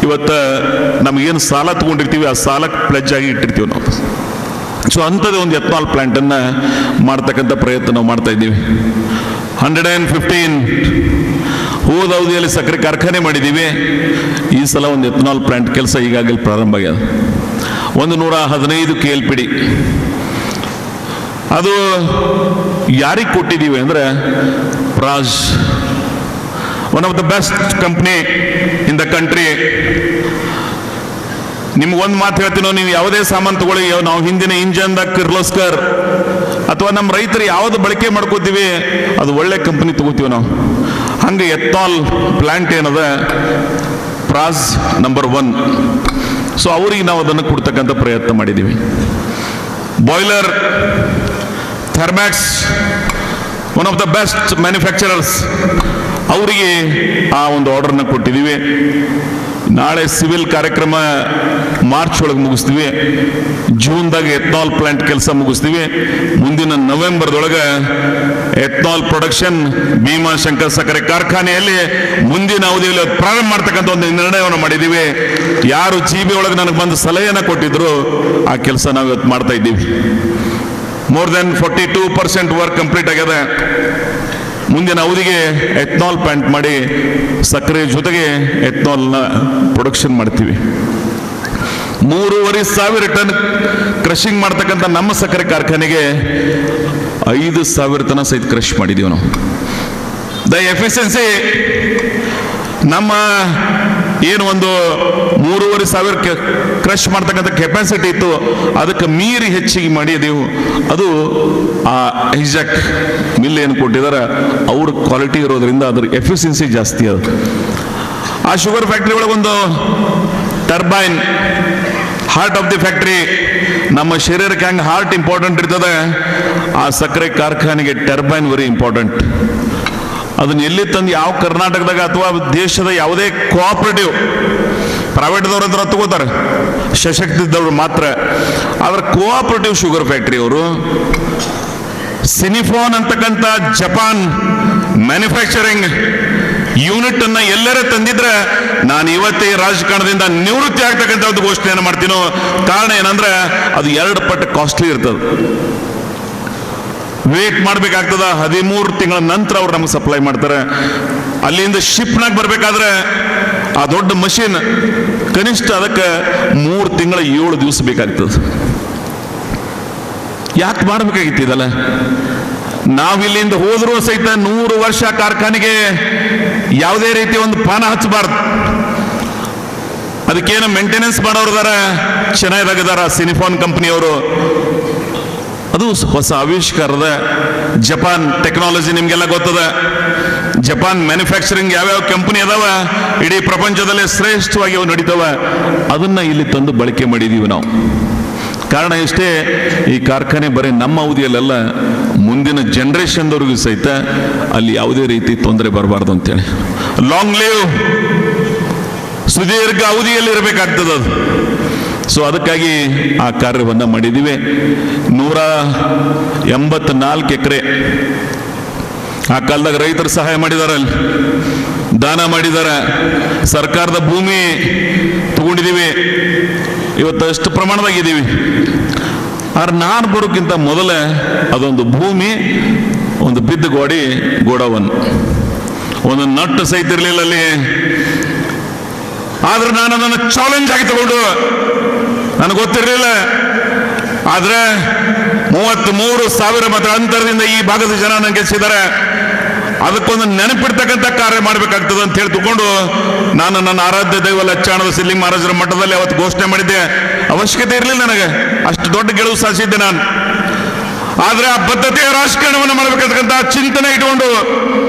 ಇವತ್ತು ನಮಗೇನು ಸಾಲ ತಗೊಂಡಿರ್ತೀವಿ ಆ ಸಾಲಕ್ಕೆ ಪ್ಲೆಜ್ ಆಗಿ ಇಟ್ಟಿರ್ತೀವಿ ನಾವು. ಸೊ ಅಂಥದ್ದೇ ಒಂದು ಎಥನಾಲ್ ಪ್ಲಾಂಟ್ ಅನ್ನ ಮಾಡ್ತಕ್ಕಂಥ ಪ್ರಯತ್ನ ನಾವು ಮಾಡ್ತಾ ಇದ್ದೀವಿ. 115 ಹೋದ ಅವಧಿಯಲ್ಲಿ ಸಕ್ಕರೆ ಕಾರ್ಖಾನೆ ಮಾಡಿದ್ದೀವಿ. ಈ ಸಲ ಒಂದು ಎಥನಾಲ್ ಪ್ಲಾಂಟ್ ಕೆಲಸ ಈಗಾಗಲೇ ಪ್ರಾರಂಭ ಆಗ್ಯದ. 115 KLPD. ಅದು ಯಾರಿಗೆ ಕೊಟ್ಟಿದ್ದೀವಿ ಅಂದರೆ Praj, one of the best company in the country. ನಿಮ್ಗೊಂದು ಮಾತು ಹೇಳ್ತೀನೋ, ನೀವು ಯಾವುದೇ ಸಾಮಾನು ತಗೊಳ್ಳಿ, ನಾವು ಹಿಂದಿನ ಇಂಜನ್ದಾಗ ಕಿರ್ಲೋಸ್ಕರ್ ಅಥವಾ ನಮ್ಮ ರೈತರು ಯಾವುದು ಬಳಕೆ ಮಾಡ್ಕೋತೀವಿ ಅದು ಒಳ್ಳೆ ಕಂಪನಿ ತಗೋತೀವಿ ನಾವು. ಹಂಗೆ ಎಥನಾಲ್ ಪ್ಲಾಂಟ್ ಏನದ ಪ್ರಾಸ್ ನಂಬರ್ 1. ಸೊ ಅವ್ರಿಗೆ ನಾವು ಅದನ್ನು ಕೊಡ್ತಕ್ಕಂಥ ಪ್ರಯತ್ನ ಮಾಡಿದ್ದೀವಿ. Boiler Thermax one of the best manufacturers, ಅವರಿಗೆ ಆ ಒಂದು ಆರ್ಡರ್ನ ಕೊಟ್ಟಿದ್ದೀವಿ. ನಾಳೆ ಸಿವಿಲ್ ಕಾರ್ಯಕ್ರಮ ಮಾರ್ಚ್ ಒಳಗೆ ಮುಗಿಸ್ತೀವಿ. ಜೂನ್ದಾಗ ಎಥನಾಲ್ ಪ್ಲಾಂಟ್ ಕೆಲಸ ಮುಗಿಸ್ತೀವಿ. ಮುಂದಿನ ನವೆಂಬರ್ದೊಳಗೆ ಎಥನಾಲ್ ಪ್ರೊಡಕ್ಷನ್ ಭೀಮಾಶಂಕರ್ ಸಕ್ಕರೆ ಕಾರ್ಖಾನೆಯಲ್ಲಿ ಮುಂದಿನ ಅವಧಿಯಲ್ಲಿ ಪ್ರಾರಂಭ ಮಾಡ್ತಕ್ಕಂಥ ಒಂದು ನಿರ್ಣಯವನ್ನು ಮಾಡಿದ್ದೀವಿ. ಯಾರು GB ಒಳಗೆ ನನಗೆ ಬಂದು ಸಲಹೆಯನ್ನು ಕೊಟ್ಟಿದ್ರು ಆ ಕೆಲಸ ನಾವು ಇವತ್ತು ಮಾಡ್ತಾ ಇದ್ದೀವಿ. ಮೋರ್ ದೆನ್ 42% ವರ್ಕ್ ಕಂಪ್ಲೀಟ್ ಆಗ್ಯದ. ಮುಂದಿನ ಅವಧಿಗೆ ಎಥನಾಲ್ ಪ್ಲಾಂಟ್ ಮಾಡಿ ಸಕ್ಕರೆ ಜೊತೆಗೆ ಎಥನಾಲ್ನ ಪ್ರೊಡಕ್ಷನ್ ಮಾಡ್ತೀವಿ. 3,500 ಟನ್ ಕ್ರಷಿಂಗ್ ಮಾಡ್ತಕ್ಕಂಥ ನಮ್ಮ ಸಕ್ಕರೆ ಕಾರ್ಖಾನೆಗೆ 5,000 ಟನ್ ಸಹಿತ ಕ್ರಷ್ ಮಾಡಿದ್ದೀವಿ ನಾವು. ದ ಎಫಿಷಿಯನ್ಸಿ ನಮ್ಮ ಏನು ಒಂದು 3,500 ಕ್ರಷ್ ಮಾಡ್ತಕ್ಕಂಥ ಕೆಪಾಸಿಟಿ ಇತ್ತು, ಅದಕ್ಕೆ ಮೀರಿ ಹೆಚ್ಚಿಗೆ ಮಾಡಿದೆವು. ಅದು ಆ ಐಜಾಕ್ ಮಿಲ್ ಏನು ಕೊಟ್ಟಿದ್ದಾರೆ ಅವ್ರ ಕ್ವಾಲಿಟಿ ಇರೋದ್ರಿಂದ ಅದ್ರ ಎಫಿಷಿಯನ್ಸಿ ಜಾಸ್ತಿ. ಅದು ಆ ಶುಗರ್ ಫ್ಯಾಕ್ಟ್ರಿ ಒಳಗೆ ಒಂದು turbine, heart of the factory, ನಮ್ಮ ಶರೀರಕ್ಕೆ ಹೆಂಗೆ ಹಾರ್ಟ್ ಇಂಪಾರ್ಟೆಂಟ್ ಇರ್ತದೆ, ಆ ಸಕ್ಕರೆ ಕಾರ್ಖಾನೆಗೆ ಟರ್ಬೈನ್ ವೆರಿ ಇಂಪಾರ್ಟೆಂಟ್. ಅದನ್ನ ಎಲ್ಲಿ ತಂದು ಯಾವ ಕರ್ನಾಟಕದಾಗ ಅಥವಾ ದೇಶದ ಯಾವುದೇ ಕೋಆಪರೇಟಿವ್ ಪ್ರೈವೇಟ್ದವ್ರ ಹತ್ರ ತಗೋತಾರೆ, ಸಶಕ್ತಿದ್ದವ್ರು ಮಾತ್ರ. ಆದ್ರೆ ಕೋಆಪರೇಟಿವ್ ಶುಗರ್ ಫ್ಯಾಕ್ಟ್ರಿ ಅವರು ಸಿನಿಫಾನ್ ಅಂತಕ್ಕಂಥ ಜಪಾನ್ ಮ್ಯಾನುಫ್ಯಾಕ್ಚರಿಂಗ್ ಯೂನಿಟ್ ಅನ್ನ ಎಲ್ಲರೇ ತಂದಿದ್ರೆ ನಾನು ಇವತ್ತೇ ರಾಜಕಾರಣದಿಂದ ನಿವೃತ್ತಿ ಆಗ್ತಕ್ಕಂಥ ಒಂದು ಘೋಷಣೆಯನ್ನು ಮಾಡ್ತೀನೋ. ಕಾರಣ ಏನಂದ್ರೆ ಅದು 2 ಪಟ್ಟು ಕಾಸ್ಟ್ಲಿ ಇರ್ತದೆ. ವೇಟ್ ಮಾಡಬೇಕಾಗ್ತದ. 13 ತಿಂಗಳ ನಂತರ ಅವ್ರು ನಮಗೆ ಸಪ್ಲೈ ಮಾಡ್ತಾರೆ. ಅಲ್ಲಿಂದ ಶಿಪ್ನಾಗ ಬರಬೇಕಾದ್ರೆ ಆ ದೊಡ್ಡ ಮಷೀನ್ ಕನಿಷ್ಠ ಅದಕ್ಕೆ 3 ತಿಂಗಳ 7 ದಿವಸ ಬೇಕಾಗ್ತದೆ. ಯಾಕೆ ಮಾಡಬೇಕಾಗಿತ್ತು ಇದಲ್ಲ? ನಾವಿಲ್ಲಿಂದ ಹೋದ್ರೂ ಸಹಿತ 100 ವರ್ಷ ಕಾರ್ಖಾನೆಗೆ ಯಾವುದೇ ರೀತಿ ಒಂದು ಪಾನ ಹಚ್ಚಬಾರ್ದು. ಅದಕ್ಕೇನು ಮೇಂಟೆನೆನ್ಸ್ ಮಾಡೋರಿದಾರ, ಚೆನ್ನೈದಾಗಿದಾರ ಸಿನಿಫಾನ್ ಕಂಪನಿಯವರು. ಅದು ಹೊಸ ಆವಿಷ್ಕಾರದ ಜಪಾನ್ ಟೆಕ್ನಾಲಜಿ ನಿಮ್ಗೆಲ್ಲ ಗೊತ್ತದ. ಜಪಾನ್ ಮ್ಯಾನುಫ್ಯಾಕ್ಚರಿಂಗ್ ಯಾವ್ಯಾವ ಕಂಪನಿ ಅದಾವ ಇಡೀ ಪ್ರಪಂಚದಲ್ಲೇ ಶ್ರೇಷ್ಠವಾಗಿ ಅವು ನಡೀತಾವ. ಅದನ್ನ ಇಲ್ಲಿ ತಂದು ಬಳಕೆ ಮಾಡಿದೀವಿ ನಾವು. ಕಾರಣ ಇಷ್ಟೇ, ಈ ಕಾರ್ಖಾನೆ ಬರೀ ನಮ್ಮ ಅವಧಿಯಲ್ಲೆಲ್ಲ, ಮುಂದಿನ ಜನರೇಷನ್ದವ್ರಿಗೂ ಸಹಿತ ಅಲ್ಲಿ ಯಾವುದೇ ರೀತಿ ತೊಂದರೆ ಬರಬಾರ್ದು ಅಂತೇಳಿ. ಲಾಂಗ್ ಲಿವ್, ಸುದೀರ್ಘ ಅವಧಿಯಲ್ಲಿ ಇರಬೇಕಾಗ್ತದ ಅದು. ಸೊ ಅದಕ್ಕಾಗಿ ಆ ಕಾರ್ಯವನ್ನು ಮಾಡಿದ್ದೀವಿ. 184 ಎಕರೆ ಆ ಕಾಲದಾಗ ರೈತರು ಸಹಾಯ ಮಾಡಿದಾರ, ದಾನ ಮಾಡಿದಾರ, ಸರ್ಕಾರದ ಭೂಮಿ ತಗೊಂಡಿದ್ದೀವಿ. ಇವತ್ತು ಅಷ್ಟು ಪ್ರಮಾಣದಾಗಿದ್ದೀವಿ. ಆದ್ರೆ ನಾನು ಬರೋಕ್ಕಿಂತ ಮೊದಲ ಅದೊಂದು ಭೂಮಿ, ಒಂದು ಬಿದ್ದ ಗೋಡಿ, ಗೋಡವನ್, ಒಂದು ನಟ್ಟು ಸಹಿತ ಇರಲಿಲ್ಲ ಅಲ್ಲಿ. ಆದ್ರೆ ನಾನು ಅದನ್ನು ಚಾಲೆಂಜ್ ಆಗಿ ತಗೊಂಡು, ನನಗೆ ಗೊತ್ತಿರಲಿಲ್ಲ. ಆದ್ರೆ 33,000 ಮತ ಅಂತರದಿಂದ ಈ ಭಾಗದ ಜನ ನನಗೆ ಗೆಲ್ಲಿಸಿದ್ದಾರೆ. ಅದಕ್ಕೊಂದು ನೆನಪಿಡ್ತಕ್ಕಂಥ ಕಾರ್ಯ ಮಾಡಬೇಕಾಗ್ತದೆ ಅಂತ ಹೇಳಿ ತಗೊಂಡು ನಾನು ನನ್ನ ಆರಾಧ್ಯ ದೈವ ಲಚ್ಚಾಣದ ಸಿಲ್ಲಿಂಗ ಮಹಾರಾಜರ ಮಠದಲ್ಲಿ ಅವತ್ತು ಘೋಷಣೆ ಮಾಡಿದ್ದೆ. ಅವಶ್ಯಕತೆ ಇರಲಿಲ್ಲ ನನಗೆ, ಅಷ್ಟು ದೊಡ್ಡ ಗೆಲುವು ಸಾಧಿಸಿದ್ದೆ ನಾನು. ಆದ್ರೆ ಆ ಬದ್ಧತೆಯ ರಾಜಕಾರಣವನ್ನು ಮಾಡಬೇಕಂತಕ್ಕಂಥ ಚಿಂತನೆ ಇಟ್ಕೊಂಡು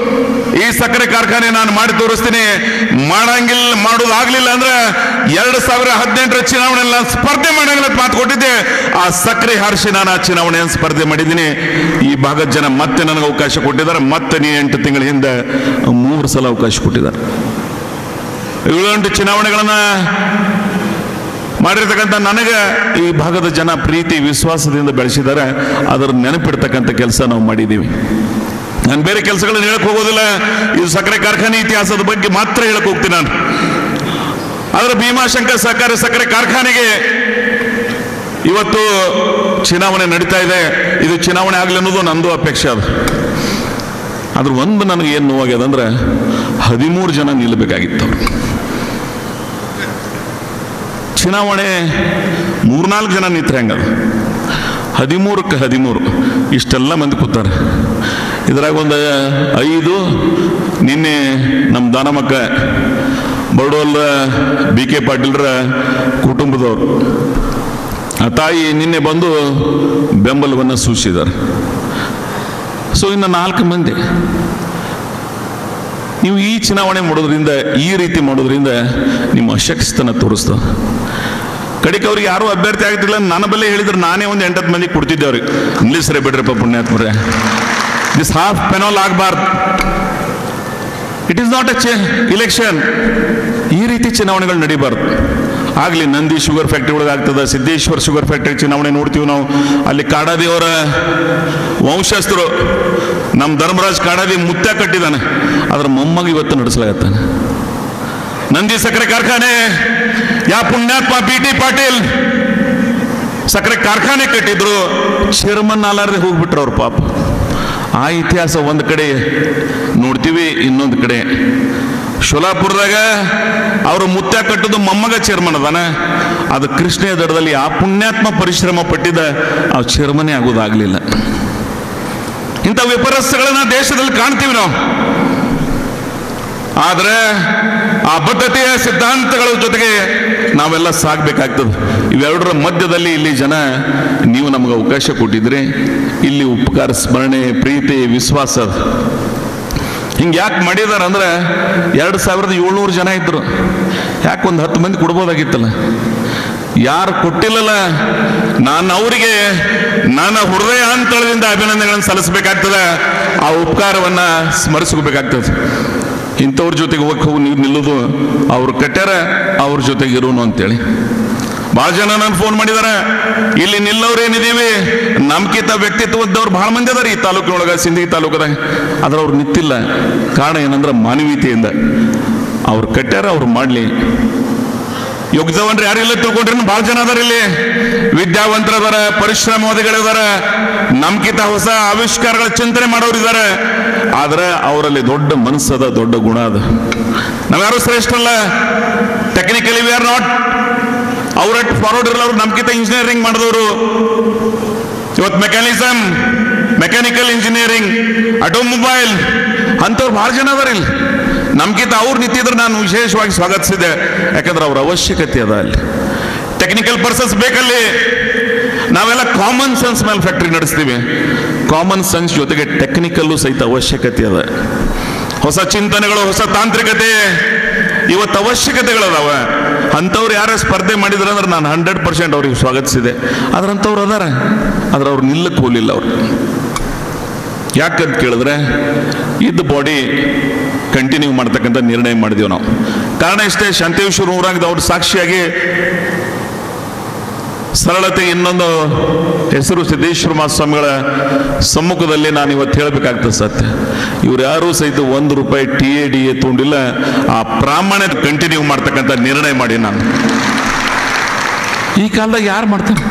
ಈ ಸಕ್ಕರೆ ಕಾರ್ಖಾನೆ ನಾನು ಮಾಡಿ ತೋರಿಸ್ತೀನಿ. ಮಾಡೋದಾಗ್ಲಿಲ್ಲ ಅಂದ್ರೆ 2018 ಚುನಾವಣೆಯಲ್ಲಿ ನಾನು ಸ್ಪರ್ಧೆ ಮಾಡಂಗಿಲ್ಲ ಮಾತು ಕೊಟ್ಟಿದ್ದೆ. ಆ ಸಕ್ಕರೆ ಹಾರಿಸಿ ನಾನು ಆ ಚುನಾವಣೆಯನ್ನು ಸ್ಪರ್ಧೆ ಮಾಡಿದ್ದೀನಿ. ಈ ಭಾಗದ ಜನ ಮತ್ತೆ ನನಗೆ ಅವಕಾಶ ಕೊಟ್ಟಿದ್ದಾರೆ. ಮತ್ತೆ 8 ತಿಂಗಳ ಹಿಂದೆ 3 ಸಲ ಅವಕಾಶ ಕೊಟ್ಟಿದ್ದಾರೆ. 7-8 ಚುನಾವಣೆಗಳನ್ನ ಮಾಡಿರ್ತಕ್ಕಂಥ ನನಗೆ ಈ ಭಾಗದ ಜನ ಪ್ರೀತಿ ವಿಶ್ವಾಸದಿಂದ ಬೆಳೆಸಿದ್ದಾರೆ. ಅದರ ನೆನಪಿಡ್ತಕ್ಕಂಥ ಕೆಲಸ ನಾವು ಮಾಡಿದ್ದೀವಿ. ನಾನು ಬೇರೆ ಕೆಲಸಗಳನ್ನ ಹೇಳಕ್ ಹೋಗೋದಿಲ್ಲ. ಇದು ಸಕ್ಕರೆ ಕಾರ್ಖಾನೆ ಇತಿಹಾಸದ ಬಗ್ಗೆ ಮಾತ್ರ ಹೇಳಕ್ ಹೋಗ್ತೀನಿ ನಾನು. ಆದ್ರೆ ಭೀಮಾಶಂಕರ್ ಸಹಕಾರಿ ಸಕ್ಕರೆ ಕಾರ್ಖಾನೆಗೆ ಇವತ್ತು ಚುನಾವಣೆ ನಡೀತಾ ಇದೆ. ಇದು ಚುನಾವಣೆ ಆಗಲಿ ಅನ್ನೋದು ನಂದು ಅಪೇಕ್ಷೆ. ಆದ್ರೆ ಒಂದು ನನಗೆ ಏನು ನೋವಾಗ್ಯದ ಅಂದ್ರೆ 13 ಜನ ನಿಲ್ಲಬೇಕಾಗಿತ್ತು. ಚುನಾವಣೆ 3-4 ಜನ ನಿಂತ್ರೆ ಹೆಂಗದು? 13ಕ್ಕೆ 13 ಇಷ್ಟೆಲ್ಲ ಮಂದಿ ಕೂತಾರೆ. ಇದ್ರಾಗ ಒಂದು 5 ನಿನ್ನೆ ನಮ್ಮ ದಾನಮಕ್ಕ ಬಡೋಲ್ BK ಪಾಟೀಲ್ರ ಕುಟುಂಬದವರು, ಆ ತಾಯಿ ನಿನ್ನೆ ಬಂದು ಬೆಂಬಲವನ್ನು ಸೂಚಿಸಿದ್ದಾರೆ. ಸೊ ಇನ್ನು 4 ಮಂದಿ ನೀವು ಈ ಚುನಾವಣೆ ಮಾಡೋದ್ರಿಂದ, ಈ ರೀತಿ ಮಾಡೋದ್ರಿಂದ ನಿಮ್ಮ ಅಶಕ್ತನ ತೋರಿಸ್ತದೆ. ಕಡೆಗೆ ಅವ್ರಿಗೆ ಯಾರೂ ಅಭ್ಯರ್ಥಿ ಆಗ್ತಿಲ್ಲ. ನನ್ನ ಬಲ್ಲೆ ಹೇಳಿದ್ರೆ ನಾನೇ ಒಂದು 8-10 ಮಂದಿ ಕೊಡ್ತಿದ್ದೆ ಅವ್ರಿಗೆ. ನಿಲ್ಲಿಸ್ರೆ ಬಿಡ್ರಪ್ಪ ಪುಣ್ಯಾತ್ಮರೇ, ದಿಸ್ ಹಾಫ್ ಪೆನಾಲ್ ಆಗಬಾರ್ದು. It is not A election. ಈ ರೀತಿ ಚುನಾವಣೆಗಳು ನಡೀಬಾರ್ದು. ಆಗಲಿ ನಂದಿ ಶುಗರ್ ಫ್ಯಾಕ್ಟ್ರಿ ಒಳಗೆ ಆಗ್ತದೆ, ಸಿದ್ದೇಶ್ವರ ಶುಗರ್ ಫ್ಯಾಕ್ಟ್ರಿ ಚುನಾವಣೆ ನೋಡ್ತೀವಿ ನಾವು. ಅಲ್ಲಿ ಕಾಡಾದಿಯವರ ವಂಶಸ್ಥರು ನಮ್ಮ ಧರ್ಮರಾಜ್ ಕಾಡಾದಿ ಮುತ್ತ ಕಟ್ಟಿದ್ದಾನೆ, ಅದರ ಮೊಮ್ಮಗ ಇವತ್ತು ನಡೆಸಲಾಗತ್ತಾನೆ. ನಂದಿ ಸಕ್ಕರೆ ಕಾರ್ಖಾನೆ ಯಾ ಪುಣ್ಯಾತ್ಮ BT ಪಾಟೀಲ್ ಸಕ್ಕರೆ ಕಾರ್ಖಾನೆ ಕಟ್ಟಿದ್ರು, ಚೇರ್ಮನ್ ಆಲಾರದೆ ಹೋಗ್ಬಿಟ್ರು ಅವ್ರು ಪಾಪ. ಆ ಇತಿಹಾಸ ಒಂದು ಕಡೆ ನೋಡ್ತೀವಿ, ಇನ್ನೊಂದು ಕಡೆ ಶೋಲಾಪುರದಾಗ ಅವರು ಮುತ್ತ ಕಟ್ಟದು ಮೊಮ್ಮಗ ಚೇರ್ಮನ್ ಅದಾನ. ಅದು ಕೃಷ್ಣೆಯ ದಡದಲ್ಲಿ ಆ ಪುಣ್ಯಾತ್ಮ ಪರಿಶ್ರಮ ಪಟ್ಟಿದ್ದ ಆ ಚೇರ್ಮನೇ ಆಗೋದಾಗ್ಲಿಲ್ಲ. ಇಂಥ ವಿಪರ್ಯಾಸಗಳನ್ನ ದೇಶದಲ್ಲಿ ಕಾಣ್ತೀವಿ ನಾವು. ಆದರೆ ಆ ಬದ್ಧತೆಯ ಸಿದ್ಧಾಂತಗಳ ಜೊತೆಗೆ ನಾವೆಲ್ಲ ಸಾಗಬೇಕಾಗ್ತದೆ. ಇವೆರಡರ ಮಧ್ಯದಲ್ಲಿ ಇಲ್ಲಿ ಜನ ನೀವು ನಮಗೆ ಅವಕಾಶ ಕೊಟ್ಟಿದ್ರಿ. ಇಲ್ಲಿ ಉಪಕಾರ, ಸ್ಮರಣೆ, ಪ್ರೀತಿ, ವಿಶ್ವಾಸ ಹಿಂಗೆ ಯಾಕೆ ಮಾಡಿದಾರೆ ಅಂದ್ರೆ 2700 ಜನ ಇದ್ರು. ಯಾಕೆ ಒಂದು 10 ಮಂದಿ ಕೊಡ್ಬೋದಾಗಿತ್ತಲ್ಲ? ಯಾರು ಕೊಟ್ಟಿಲ್ಲಲ್ಲ, ನಾನು ಅವರಿಗೆ ನನ್ನ ಹೃದಯಾಂತರದಿಂದ ಅಭಿನಂದನೆಗಳನ್ನು ಸಲ್ಲಿಸಬೇಕಾಗ್ತದೆ. ಆ ಉಪಕಾರವನ್ನು ಸ್ಮರಿಸ್ಕೋಬೇಕಾಗ್ತದೆ. ಇಂಥವ್ರ ಜೊತೆಗೆ ಹೋಗಿ ನೀವು ನಿಲ್ಲೋದು, ಅವ್ರು ಕಟ್ಟ್ಯಾರ, ಅವ್ರ ಜೊತೆಗೆ ಇರೋನು ಅಂತೇಳಿ. ಭಾಳ ಜನ ನಾನು ಫೋನ್ ಮಾಡಿದಾರೆ, ಇಲ್ಲಿ ನಿಲ್ಲವ್ರು ಏನಿದೀವಿ ನಮ್ಕಿಂತ ವ್ಯಕ್ತಿತ್ವದವ್ರು ಭಾಳ ಮಂದಿ ಅದಾರ ಈ ತಾಲೂಕಿನೊಳಗೆ, ಸಿಂದಗಿ ತಾಲೂಕದಾಗ. ಆದ್ರೆ ಅವ್ರು ನಿಂತಿಲ್ಲ. ಕಾರಣ ಏನಂದ್ರೆ ಮಾನವೀಯತೆಯಿಂದ. ಅವ್ರು ಕಟ್ಟ್ಯಾರ, ಅವ್ರು ಮಾಡಲಿ. ಯೋಗ್ಯವಂದ್ರೆ ಯಾರಿಲ್ಲ ತಿಳ್ಕೊಂಡ್ರೆ ಭಾಳ ಜನ ಅದಾರ ಇಲ್ಲಿ. ವಿದ್ಯಾವಂತರದಾರ, ಪರಿಶ್ರಮವಾದಿಗಳಿದಾರ, ನಮ್ಕಿಂತ ಹೊಸ ಆವಿಷ್ಕಾರಗಳ ಚಿಂತನೆ ಮಾಡೋರು ಇದ್ದಾರೆ. ಆದ್ರೆ ಅವರಲ್ಲಿ ದೊಡ್ಡ ಮನಸ್ಸದ, ದೊಡ್ಡ ಗುಣ ಅದ. ನಾವ್ಯಾರು ಶ್ರೇಷ್ಠ ಅಲ್ಲ. Technically we are not. ಅವ್ರಟ್ ಫಾರ್ವರ್ಡ್ ಇರಲ್ಲ. ಅವ್ರು ನಮ್ಕಿಂತ ಇಂಜಿನಿಯರಿಂಗ್ ಮಾಡಿದವರು. ಇವತ್ತು ಮೆಕ್ಯಾನಿಕಲ್ ಇಂಜಿನಿಯರಿಂಗ್, ಆಟೋಮೊಬೈಲ್ ಅಂಥವ್ರು ಭಾಳ ಜನ ಅದಾರ ಇಲ್ಲಿ. ನಮ್ಗಿಂತ ಅವ್ರು ನಿಂತಿದ್ರೆ ನಾನು ವಿಶೇಷವಾಗಿ ಸ್ವಾಗತಿಸಿದೆ. ಯಾಕಂದ್ರೆ ಅವ್ರ ಅವಶ್ಯಕತೆ ಅದ ಅಲ್ಲಿ. ಟೆಕ್ನಿಕಲ್ ಪರ್ಸನ್ಸ್ ಬೇಕಲ್ಲಿ. ನಾವೆಲ್ಲ ಕಾಮನ್ ಸೆನ್ಸ್ ಮೇಲೆ ಫ್ಯಾಕ್ಟ್ರಿ ನಡೆಸ್ತೀವಿ. ಕಾಮನ್ ಸೆನ್ಸ್ ಜೊತೆಗೆ ಟೆಕ್ನಿಕಲ್ಲು ಸಹಿತ ಅವಶ್ಯಕತೆ ಅದ. ಹೊಸ ಚಿಂತನೆಗಳು, ಹೊಸ ತಾಂತ್ರಿಕತೆ ಇವತ್ತು ಅವಶ್ಯಕತೆಗಳದಾವ. ಅಂಥವ್ರು ಯಾರ ಸ್ಪರ್ಧೆ ಮಾಡಿದ್ರೆ ಅಂದ್ರೆ ನಾನು 100% ಅವ್ರಿಗೆ ಸ್ವಾಗತಿಸಿದೆ. ಅದ್ರಂಥವ್ರು ಅದಾರ, ಆದ್ರೆ ಅವ್ರು ನಿಲ್ಲಕ್ಕೆ ಹೋಗಲಿಲ್ಲ. ಅವ್ರು ಯಾಕಂತ ಕೇಳಿದ್ರೆ ಇದ್ದ ಬಾಡಿ ಕಂಟಿನ್ಯೂ ಮಾಡ್ತಕ್ಕಂಥ ನಿರ್ಣಯ ಮಾಡಿದೀವಿ ನಾವು. ಕಾರಣ ಇಷ್ಟೇ, ಶಾಂತೇಶ್ವರ ಊರಾಗದ ಅವ್ರ ಸಾಕ್ಷಿಯಾಗಿ ಸರಳತೆ ಇನ್ನೊಂದು ಹೆಸರು ಸಿದ್ದೇಶ್ವರ ಮಹಾಸ್ವಾಮಿಗಳ ಸಮ್ಮುಖದಲ್ಲಿ ನಾನು ಇವತ್ತು ಹೇಳಬೇಕಾಗ್ತದೆ ಸತ್ಯ. ಇವ್ರು ಯಾರೂ ಸಹಿತ ₹1 TADA ತಗೊಂಡಿಲ್ಲ. ಆ ಪ್ರಾಮಾಣಿಕ ಕಂಟಿನ್ಯೂ ಮಾಡ್ತಕ್ಕಂಥ ನಿರ್ಣಯ ಮಾಡಿ ನಾನು. ಈ ಕಾಲದಾಗ ಯಾರು ಮಾಡ್ತಾರೆ?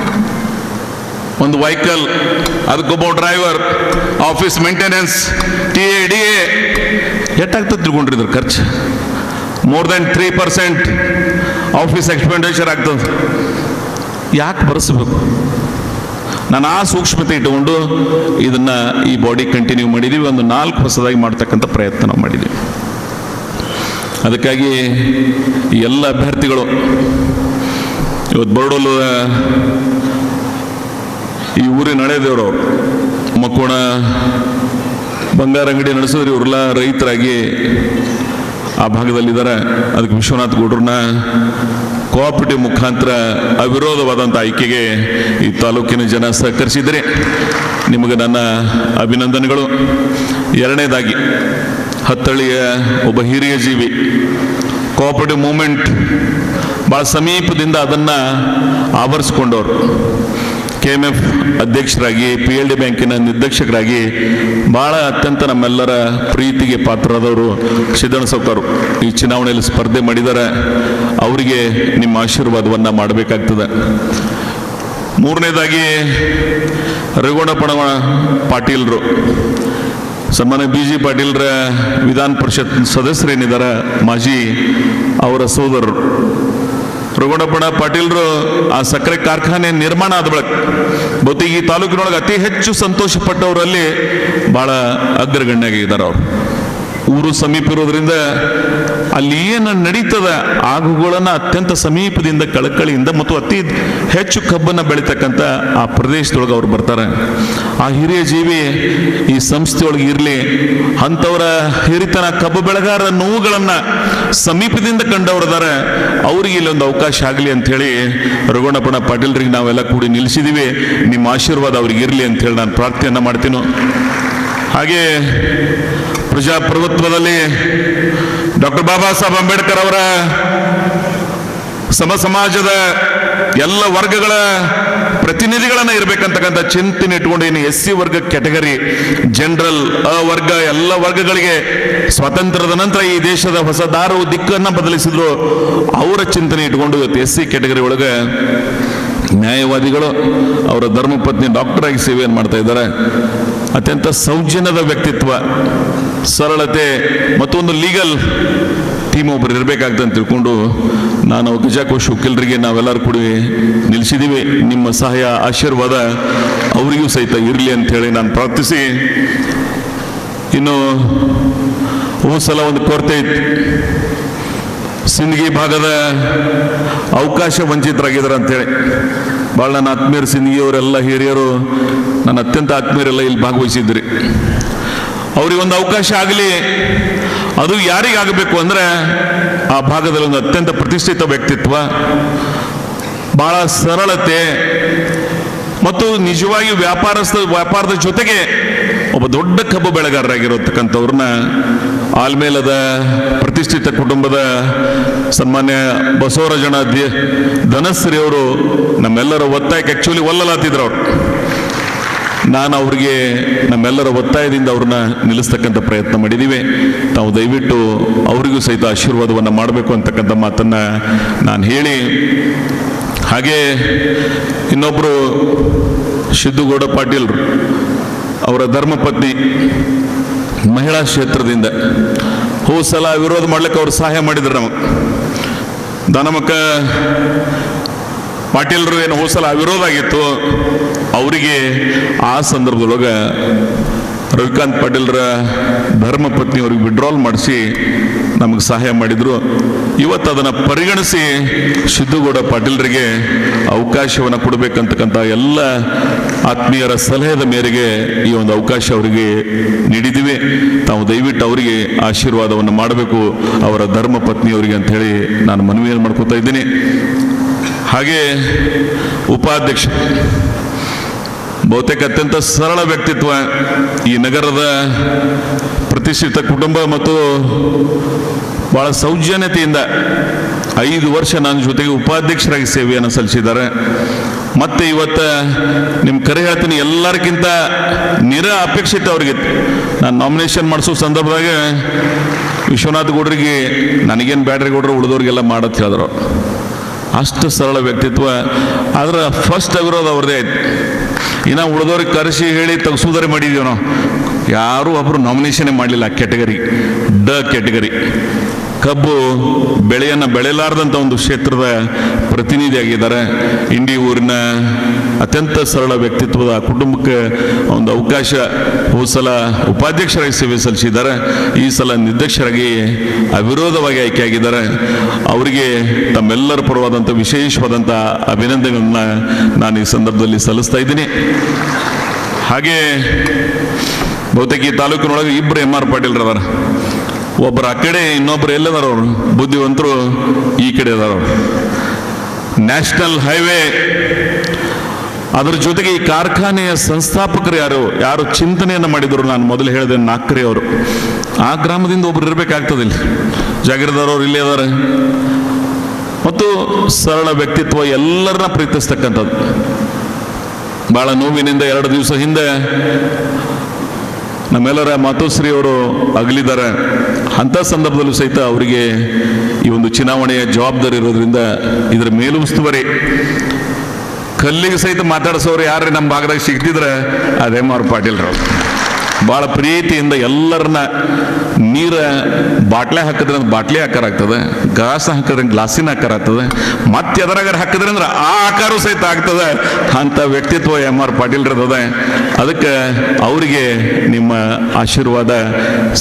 ಒಂದು ವೆಹಿಕಲ್, ಅದಕ್ಕೊಬ್ಬ ಡ್ರೈವರ್, ಆಫೀಸ್ ಮೇಂಟೆನೆನ್ಸ್, TADA ಎಷ್ಟಾಗ್ತದೆ ತಿಳ್ಕೊಂಡಿದ್ರು ಖರ್ಚು? more than 3% ಆಫೀಸ್ ಎಕ್ಸ್ಪೆಂಡಿಚರ್ ಆಗ್ತದೆ. ಯಾಕೆ ಬರೆಸಬೇಕು? ನಾನು ಆ ಸೂಕ್ಷ್ಮತೆ ಇಟ್ಟುಕೊಂಡು ಇದನ್ನ ಈ ಬಾಡಿ ಕಂಟಿನ್ಯೂ ಮಾಡಿದ್ದೀವಿ. ಒಂದು 4 ಹೊಸದಾಗಿ ಮಾಡ್ತಕ್ಕಂಥ ಪ್ರಯತ್ನ ನಾವು ಮಾಡಿದ್ದೀವಿ. ಅದಕ್ಕಾಗಿ ಎಲ್ಲ ಅಭ್ಯರ್ಥಿಗಳು ಇವತ್ತು ಬರಡೋಲು ಈ ಊರಿನ ನಡೆದೇವ್ರು, ಅವರು ಮಕ್ಕೋಣ ಬಂಗಾರ ಅಂಗಡಿ ನಡೆಸಿದ್ರು. ಇವರೆಲ್ಲ ರೈತರಾಗಿ ಆ ಭಾಗದಲ್ಲಿದ್ದಾರೆ. ಅದಕ್ಕೆ ವಿಶ್ವನಾಥ್ ಗೌಡ್ರನ್ನ ಕೋಆಪರೇಟಿವ್ ಮುಖಾಂತರ ಅವಿರೋಧವಾದಂಥ ಆಯ್ಕೆಗೆ ಈ ತಾಲೂಕಿನ ಜನ ಸಹಕರಿಸಿದರೆ ನಿಮಗೆ ನನ್ನ ಅಭಿನಂದನೆಗಳು. ಎರಡನೇದಾಗಿ ಹತ್ತಳ್ಳಿಯ ಒಬ್ಬ ಹಿರಿಯ ಜೀವಿ, ಕೋಆಪರೇಟಿವ್ ಮೂವ್ಮೆಂಟ್ ಭಾಳ ಸಮೀಪದಿಂದ ಅದನ್ನು ಆವರಿಸ್ಕೊಂಡವರು, KMF ಅಧ್ಯಕ್ಷರಾಗಿ, PLD ಬ್ಯಾಂಕಿನ ನಿರ್ದೇಶಕರಾಗಿ ಭಾಳ ಅತ್ಯಂತ ನಮ್ಮೆಲ್ಲರ ಪ್ರೀತಿಗೆ ಪಾತ್ರರಾದವರು ಸಿದ್ದಣ್ಣ ಸಾವ್ಕಾರು ಈ ಚುನಾವಣೆಯಲ್ಲಿ ಸ್ಪರ್ಧೆ ಮಾಡಿದ್ದಾರೆ. ಅವರಿಗೆ ನಿಮ್ಮ ಆಶೀರ್ವಾದವನ್ನು ಮಾಡಬೇಕಾಗ್ತದೆ. ಮೂರನೇದಾಗಿ ರಘುಗೌಡ ಪಾಟೀಲ್ರು, ಸನ್ಮಾನ್ಯ BG ಪಾಟೀಲ್ರ ವಿಧಾನ ಪರಿಷತ್ ಸದಸ್ಯರೇನಿದ್ದಾರೆ, ಮಾಜಿ ಅವರ ಸೋದರರು ರಘುಗೌಡ ಪಾಟೀಲ್ರು ಆ ಸಕ್ಕರೆ ಕಾರ್ಖಾನೆ ನಿರ್ಮಾಣ ಆದ ಬಳಿಕ ಬಹುತೇಕ ಈ ತಾಲೂಕಿನೊಳಗೆ ಅತಿ ಹೆಚ್ಚು ಸಂತೋಷ ಪಟ್ಟವರಲ್ಲಿ ಬಹಳ ಅಗ್ರಗಣ್ಯಾಗಿದ್ದಾರೆ. ಅವರು ಊರು ಸಮೀಪ ಇರೋದ್ರಿಂದ ಅಲ್ಲಿ ಏನು ನಡೀತದ ಆಗುಗಳನ್ನು ಅತ್ಯಂತ ಸಮೀಪದಿಂದ ಕಳಕಳಿಯಿಂದ ಮತ್ತು ಅತಿ ಹೆಚ್ಚು ಕಬ್ಬನ್ನು ಬೆಳೀತಕ್ಕಂಥ ಆ ಪ್ರದೇಶದೊಳಗೆ ಅವ್ರು ಬರ್ತಾರೆ. ಆ ಹಿರಿಯ ಜೀವಿ ಈ ಸಂಸ್ಥೆಯೊಳಗೆ ಇರಲಿ, ಅಂಥವರ ಹಿರಿತನ ಕಬ್ಬು ಬೆಳೆಗಾರರ ನೋವುಗಳನ್ನು ಸಮೀಪದಿಂದ ಕಂಡವರದಾರೆ, ಅವರಿಗೆ ಇಲ್ಲೊಂದು ಅವಕಾಶ ಆಗಲಿ ಅಂಥೇಳಿ ರಘುವಣ್ಣಪ್ಪನ ಪಾಟೀಲ್ರಿಗೆ ನಾವೆಲ್ಲ ಕೂಡಿ ನಿಲ್ಲಿಸಿದ್ದೀವಿ. ನಿಮ್ಮ ಆಶೀರ್ವಾದ ಅವ್ರಿಗೆ ಇರಲಿ ಅಂಥೇಳಿ ನಾನು ಪ್ರಾರ್ಥನೆಯನ್ನು ಮಾಡ್ತೀನಿ. ಹಾಗೆ ಪ್ರಜಾಪ್ರಭುತ್ವದಲ್ಲಿ ಡಾಕ್ಟರ್ ಬಾಬಾ ಸಾಹೇಬ್ ಅಂಬೇಡ್ಕರ್ ಅವರ ಸಮಾಜದ ಎಲ್ಲ ವರ್ಗಗಳ ಪ್ರತಿನಿಧಿಗಳನ್ನ ಇರಬೇಕಂತಕ್ಕಂಥ ಚಿಂತನೆ ಇಟ್ಕೊಂಡು ಏನು SC ವರ್ಗ ಕ್ಯಾಟಗರಿ, ಜನರಲ್, ವರ್ಗ, ಎಲ್ಲ ವರ್ಗಗಳಿಗೆ ಸ್ವಾತಂತ್ರ್ಯದ ನಂತರ ಈ ದೇಶದ ಹೊಸ ದಿಕ್ಕನ್ನು ಬದಲಿಸಿದ್ರು. ಅವರ ಚಿಂತನೆ ಇಟ್ಕೊಂಡು ಇವತ್ತು SC ಕ್ಯಾಟಗರಿ ಒಳಗೆ ನ್ಯಾಯವಾದಿಗಳು ಅವರ ಧರ್ಮಪತ್ನಿ ಡಾಕ್ಟರ್ ಆಗಿ ಸೇವೆಯನ್ನು ಮಾಡ್ತಾ ಇದ್ದಾರೆ. ಅತ್ಯಂತ ಸೌಜನ್ಯದ ವ್ಯಕ್ತಿತ್ವ, ಸರಳತೆ ಮತ್ತು ಒಂದು ಲೀಗಲ್ ಟೀಮ್ ಒಬ್ಬರು ಇರಬೇಕಾಗ್ತದೆ ಅಂತ ತಿಳ್ಕೊಂಡು ನಾನು ಗಜಾಕೋಶ್ ವಕೀಲರಿಗೆ ನಾವೆಲ್ಲರೂ ಕೂಡಿ ನಿಲ್ಲಿಸಿದ್ದೀವಿ. ನಿಮ್ಮ ಸಹಾಯ ಆಶೀರ್ವಾದ ಅವರಿಗೂ ಸಹಿತ ಇರಲಿ ಅಂಥೇಳಿ ನಾನು ಪ್ರಾರ್ಥಿಸಿ, ಇನ್ನು ಸಲ ಒಂದು ಕೊರತೆ ಇತ್ತು. ಸಿಂದಗಿ ಭಾಗದ ಅವಕಾಶ ವಂಚಿತರಾಗಿದ್ದಾರೆ ಅಂತೇಳಿ ಭಾಳ ನನ್ನ ಆತ್ಮೀಯರು, ಸಿಂದಗಿಯವರೆಲ್ಲ ಹಿರಿಯರು, ನನ್ನ ಅತ್ಯಂತ ಆತ್ಮೀಯರೆಲ್ಲ ಇಲ್ಲಿ ಭಾಗವಹಿಸಿದ್ರಿ. ಅವರಿಗೊಂದು ಅವಕಾಶ ಆಗಲಿ, ಅದು ಯಾರಿಗಾಗಬೇಕು ಅಂದರೆ ಆ ಭಾಗದಲ್ಲಿ ಒಂದು ಅತ್ಯಂತ ಪ್ರತಿಷ್ಠಿತ ವ್ಯಕ್ತಿತ್ವ, ಬಹಳ ಸರಳತೆ ಮತ್ತು ನಿಜವಾಗಿ ವ್ಯಾಪಾರದ ಜೊತೆಗೆ ಒಬ್ಬ ದೊಡ್ಡ ಕಬ್ಬು ಬೆಳೆಗಾರರಾಗಿರತಕ್ಕಂಥವ್ರನ್ನ ಆಲ್ಮೇಲದ ಪ್ರತಿಷ್ಠಿತ ಕುಟುಂಬದ ಸನ್ಮಾನ್ಯ ಬಸವರಾಜಣ್ಣ ಧನಶ್ರೀ ಅವರು ನಮ್ಮೆಲ್ಲರ ಒತ್ತಾಯಕ್ಕೆ ಆ್ಯಕ್ಚುಲಿ ಒಲ್ಲಲಾತಿದ್ರು ಅವರು. ನಾನು ಅವ್ರಿಗೆ ನಮ್ಮೆಲ್ಲರ ಒತ್ತಾಯದಿಂದ ಅವ್ರನ್ನ ನಿಲ್ಲಿಸ್ತಕ್ಕಂಥ ಪ್ರಯತ್ನ ಮಾಡಿದ್ದೀವಿ. ತಾವು ದಯವಿಟ್ಟು ಅವರಿಗೂ ಸಹಿತ ಆಶೀರ್ವಾದವನ್ನು ಮಾಡಬೇಕು ಅಂತಕ್ಕಂಥ ಮಾತನ್ನು ನಾನು ಹೇಳಿ, ಹಾಗೆ ಇನ್ನೊಬ್ಬರು ಸಿದ್ದುಗೌಡ ಪಾಟೀಲ್ ಅವರ ಧರ್ಮಪತ್ನಿ ಮಹಿಳಾ ಕ್ಷೇತ್ರದಿಂದ ಸಲ ವಿರೋಧ ಮಾಡ್ಲಿಕ್ಕೆ ಅವ್ರು ಸಹಾಯ ಮಾಡಿದ್ರು. ನಮಗೆ ದಾನಮಕ್ಕ ಪಾಟೀಲ್ರು ಏನು ಸಲ ಅವಿರೋಧ ಆಗಿತ್ತು, ಅವರಿಗೆ ಆ ಸಂದರ್ಭದೊಳಗೆ ರವಿಕಾಂತ್ ಪಾಟೀಲ್ರ ಧರ್ಮಪತ್ನಿ ಅವ್ರಿಗೆ ವಿಡ್ರಾಲ್ ಮಾಡಿಸಿ ನಮಗೆ ಸಹಾಯ ಮಾಡಿದ್ರು. ಇವತ್ತು ಅದನ್ನು ಪರಿಗಣಿಸಿ ಸಿದ್ದುಗೌಡ ಪಾಟೀಲ್ರಿಗೆ ಅವಕಾಶವನ್ನು ಕೊಡಬೇಕಂತಕ್ಕಂಥ ಎಲ್ಲ ಆತ್ಮೀಯರ ಸಲಹೆಯ ಮೇರೆಗೆ ಈ ಒಂದು ಅವಕಾಶ ಅವರಿಗೆ ನೀಡಿದ್ದೀವಿ. ತಾವು ದಯವಿಟ್ಟು ಅವರಿಗೆ ಆಶೀರ್ವಾದವನ್ನು ಮಾಡಬೇಕು, ಅವರ ಧರ್ಮಪತ್ನಿಯವರಿಗೆ ಅಂಥೇಳಿ ನಾನು ಮನವಿಯನ್ನು ಮಾಡ್ಕೋತಾ ಇದ್ದೀನಿ. ಹಾಗೆ ಉಪಾಧ್ಯಕ್ಷ ಬಹುತೇಕ ಅತ್ಯಂತ ಸರಳ ವ್ಯಕ್ತಿತ್ವ, ಈ ನಗರದ ಪ್ರತಿಷ್ಠಿತ ಕುಟುಂಬ ಮತ್ತು ಬಹಳ ಸೌಜನ್ಯತೆಯಿಂದ 5 ವರ್ಷ ನನ್ನ ಜೊತೆಗೆ ಉಪಾಧ್ಯಕ್ಷರಾಗಿ ಸೇವೆಯನ್ನು ಸಲ್ಲಿಸಿದ್ದಾರೆ. ಮತ್ತೆ ಇವತ್ತು ನಿಮ್ಮ ಕರೆ ಹೇಳ್ತೀನಿ, ಎಲ್ಲರಿಗಿಂತ ಅಪೇಕ್ಷಿತ ಅವ್ರಿಗೆ ನಾನು ನಾಮಿನೇಷನ್ ಮಾಡಿಸೋ ಸಂದರ್ಭದಾಗ ವಿಶ್ವನಾಥ್ ಗೌಡ್ರಿಗೆ ನನಗೇನು ಬ್ಯಾಡ್ರಿ ಗೌಡ್ರು ಉಳಿದವ್ರಿಗೆಲ್ಲ ಮಾಡತ್ ಹೇಳಿದ್ರು. ಅಷ್ಟು ಸರಳ ವ್ಯಕ್ತಿತ್ವ. ಆದ್ರೆ ಫಸ್ಟ್ ಅವಿರೋಧ ಅವ್ರದ್ದೇ ಆಯ್ತು. ಇನ್ನು ಉಳಿದವ್ರಿಗೆ ಕರೆಸಿ ಹೇಳಿ ತೆಗೆಸೋದರೆ ಮಾಡಿದೀವಿ ನಾವು. ಯಾರೂ ಒಬ್ಬರು ನಾಮಿನೇಷನ್ನೇ ಮಾಡಲಿಲ್ಲ. ಕ್ಯಾಟಗರಿ ಕ್ಯಾಟಗರಿ ಕಬ್ಬು ಬೆಳೆಯನ್ನು ಬೆಳೆಯಲಾರದಂಥ ಒಂದು ಕ್ಷೇತ್ರದ ಪ್ರತಿನಿಧಿಯಾಗಿದ್ದಾರೆ. ಇಂಡಿ ಊರಿನ ಅತ್ಯಂತ ಸರಳ ವ್ಯಕ್ತಿತ್ವದ ಕುಟುಂಬಕ್ಕೆ ಒಂದು ಅವಕಾಶ ಸಲ ಉಪಾಧ್ಯಕ್ಷರಾಗಿ ಸೇವೆ ಸಲ್ಲಿಸಿದ್ದಾರೆ. ಈ ಸಲ ನಿರ್ದೇಶಕರಾಗಿ ಅವಿರೋಧವಾಗಿ ಆಯ್ಕೆಯಾಗಿದ್ದಾರೆ. ಅವರಿಗೆ ತಮ್ಮೆಲ್ಲರ ಪರವಾದಂಥ ವಿಶೇಷವಾದಂಥ ಅಭಿನಂದನೆಗಳನ್ನು ನಾನು ಈ ಸಂದರ್ಭದಲ್ಲಿ ಸಲ್ಲಿಸ್ತಾ ಇದ್ದೀನಿ. ಹಾಗೆ ಬಹುತೇಕ ಈ ತಾಲೂಕಿನೊಳಗೆ 2 MR ಪಾಟೀಲ್ರದಾರ. ಒಬ್ಬರು ಆ ಕಡೆ, ಇನ್ನೊಬ್ಬರು ಎಲ್ಲದಾರ ಅವರು ಬುದ್ಧಿವಂತರು ಈ ಕಡೆ ಅದಾರ ಅವರು. ನ್ಯಾಷನಲ್ ಹೈವೇ, ಅದರ ಜೊತೆಗೆ ಈ ಕಾರ್ಖಾನೆಯ ಸಂಸ್ಥಾಪಕರು ಯಾರು ಚಿಂತನೆಯನ್ನು ಮಾಡಿದರು, ನಾನು ಮೊದಲು ಹೇಳಿದೆ ನಾಕ್ರಿ ಅವರು. ಆ ಗ್ರಾಮದಿಂದ ಒಬ್ರು ಇರಬೇಕಾಗ್ತದೆ. ಇಲ್ಲಿ ಜಾಗೀರ್ದಾರ್ ಅವರು ಇಲ್ಲೇ ಅದಾರೆ. ಮತ್ತು ಸರಳ ವ್ಯಕ್ತಿತ್ವ, ಎಲ್ಲರನ್ನ ಪ್ರೀತಿಸ್ತಕ್ಕಂಥದ್ದು. ಬಹಳ ನೋವಿನಿಂದ 2 ದಿವಸ ಹಿಂದೆ ನಮ್ಮೆಲ್ಲರ ಮಾತೋಶ್ರೀ ಅವರು ಅಗಲಿದ್ದಾರೆ. ಅಂಥ ಸಂದರ್ಭದಲ್ಲೂ ಸಹಿತ ಅವರಿಗೆ ಈ ಒಂದು ಚುನಾವಣೆಯ ಜವಾಬ್ದಾರಿ ಇರೋದ್ರಿಂದ ಇದರ ಮೇಲುಸ್ತುವಾರಿ ಕಲ್ಲಿಗೆ ಸಹಿತ ಮಾತಾಡಿಸೋರು ಯಾರೇ ನಮ್ಮ ಭಾಗದಾಗ ಸಿಗ್ತಿದ್ರೆ ಅದೇ MR ಪಾಟೀಲ್ರವ್ರು. ಭಾಳ ಪ್ರೀತಿಯಿಂದ ಎಲ್ಲರನ್ನ ನೀರ ಬಾಟ್ಲೆ ಹಾಕಿದ್ರೆ ಬಾಟ್ಲಿ ಆಕಾರ ಆಗ್ತದೆ, ಗ್ಲಾಸ್ ಹಾಕಿದ್ರೆ ಗ್ಲಾಸಿನ ಆಕಾರ ಆಗ್ತದೆ, ಮತ್ತೆ ಎದರಾಗಾರ ಹಾಕಿದ್ರೆ ಅಂದ್ರೆ ಆ ಆಕಾರ ಸಹಿತ ಆಗ್ತದೆ ಅಂತ ವ್ಯಕ್ತಿತ್ವ ಎಂ ಆರ್ ಪಾಟೀಲ್ರದದೆ. ಅದಕ್ಕೆ ಅವರಿಗೆ ನಿಮ್ಮ ಆಶೀರ್ವಾದ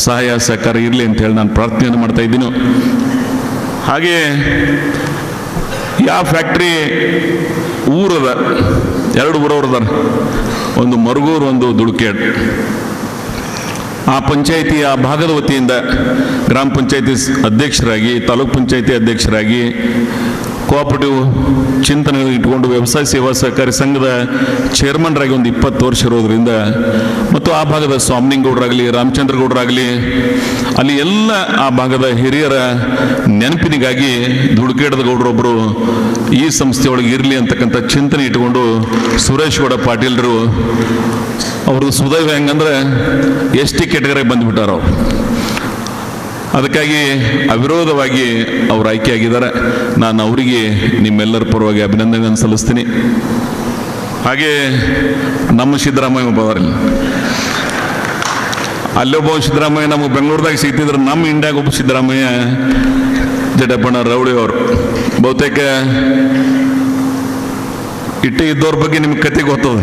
ಸಹಾಯ ಸಹಕಾರ ಇರಲಿ ಅಂತ ಹೇಳಿ ನಾನು ಪ್ರಾರ್ಥನೆಯನ್ನು ಮಾಡ್ತಾ ಇದ್ದೀನಿ. ಹಾಗೆ ಯಾವ ಫ್ಯಾಕ್ಟ್ರಿ ಊರದ 2 ಊರವ್ರದಾರ, ಒಂದು ಮರುಗೂರು, ಒಂದು ದುಡುಕೇಡ್. ಆ ಪಂಚಾಯಿತಿ ಆ ಭಾಗದ ವತಿಯಿಂದ ಗ್ರಾಮ ಪಂಚಾಯಿತಿ ಅಧ್ಯಕ್ಷರಾಗಿ, ತಾಲೂಕ್ ಪಂಚಾಯಿತಿ ಅಧ್ಯಕ್ಷರಾಗಿ, ಕೋಆಪರೇಟಿವ್ ಚಿಂತನೆ ಇಟ್ಕೊಂಡು ವ್ಯವಸಾಯ ಸೇವಾ ಸಹಕಾರಿ ಸಂಘದ ಚೇರ್ಮನ್ರಾಗಿ ಒಂದು 20 ವರ್ಷ ಇರೋದ್ರಿಂದ, ಮತ್ತು ಆ ಭಾಗದ ಸ್ವಾಮಿನಿಗೌಡರಾಗಲಿ, ರಾಮಚಂದ್ರಗೌಡರಾಗಲಿ, ಅಲ್ಲಿ ಎಲ್ಲ ಆ ಭಾಗದ ಹಿರಿಯರ ನೆನಪಿನಿಗಾಗಿ ದುಡುಕೇಡದ ಗೌಡರೊಬ್ಬರು ಈ ಸಂಸ್ಥೆಯೊಳಗೆ ಇರಲಿ ಅಂತಕ್ಕಂಥ ಚಿಂತನೆ ಇಟ್ಕೊಂಡು ಸುರೇಶ್ ಗೌಡ ಪಾಟೀಲ್ರು ಅವ್ರದ್ದು ಸುದೈವ ಹೆಂಗಂದ್ರೆ ST ಕೆಟಗರಿಗೆ ಬಂದುಬಿಟ್ಟಾರ ಅವರು. ಅದಕ್ಕಾಗಿ ಅವಿರೋಧವಾಗಿ ಅವರು ಆಯ್ಕೆಯಾಗಿದ್ದಾರೆ. ನಾನು ಅವರಿಗೆ ನಿಮ್ಮೆಲ್ಲರ ಪರವಾಗಿ ಅಭಿನಂದನೆಯನ್ನು ಸಲ್ಲಿಸ್ತೀನಿ. ಹಾಗೆ ನಮ್ಮ ಸಿದ್ದರಾಮಯ್ಯ ಒಬ್ಬರಲ್ಲಿ, ಅಲ್ಲೊಬ್ಬ ಸಿದ್ದರಾಮಯ್ಯ ನಮಗೆ ಬೆಂಗಳೂರದಾಗ ಸಿಗ್ತಿದ್ರು, ನಮ್ಮ ಇಂಡಿಯಾಗ ಒಬ್ಬ ಸಿದ್ದರಾಮಯ್ಯ ಜಡಪ್ಪಣ್ಣ ರೌಡಿ ಅವರು. ಬಹುತೇಕ ಇಟ್ಟೆ ಇದ್ದವ್ರ ಬಗ್ಗೆ ನಿಮ್ಗೆ ಕತೆ ಗೊತ್ತದ,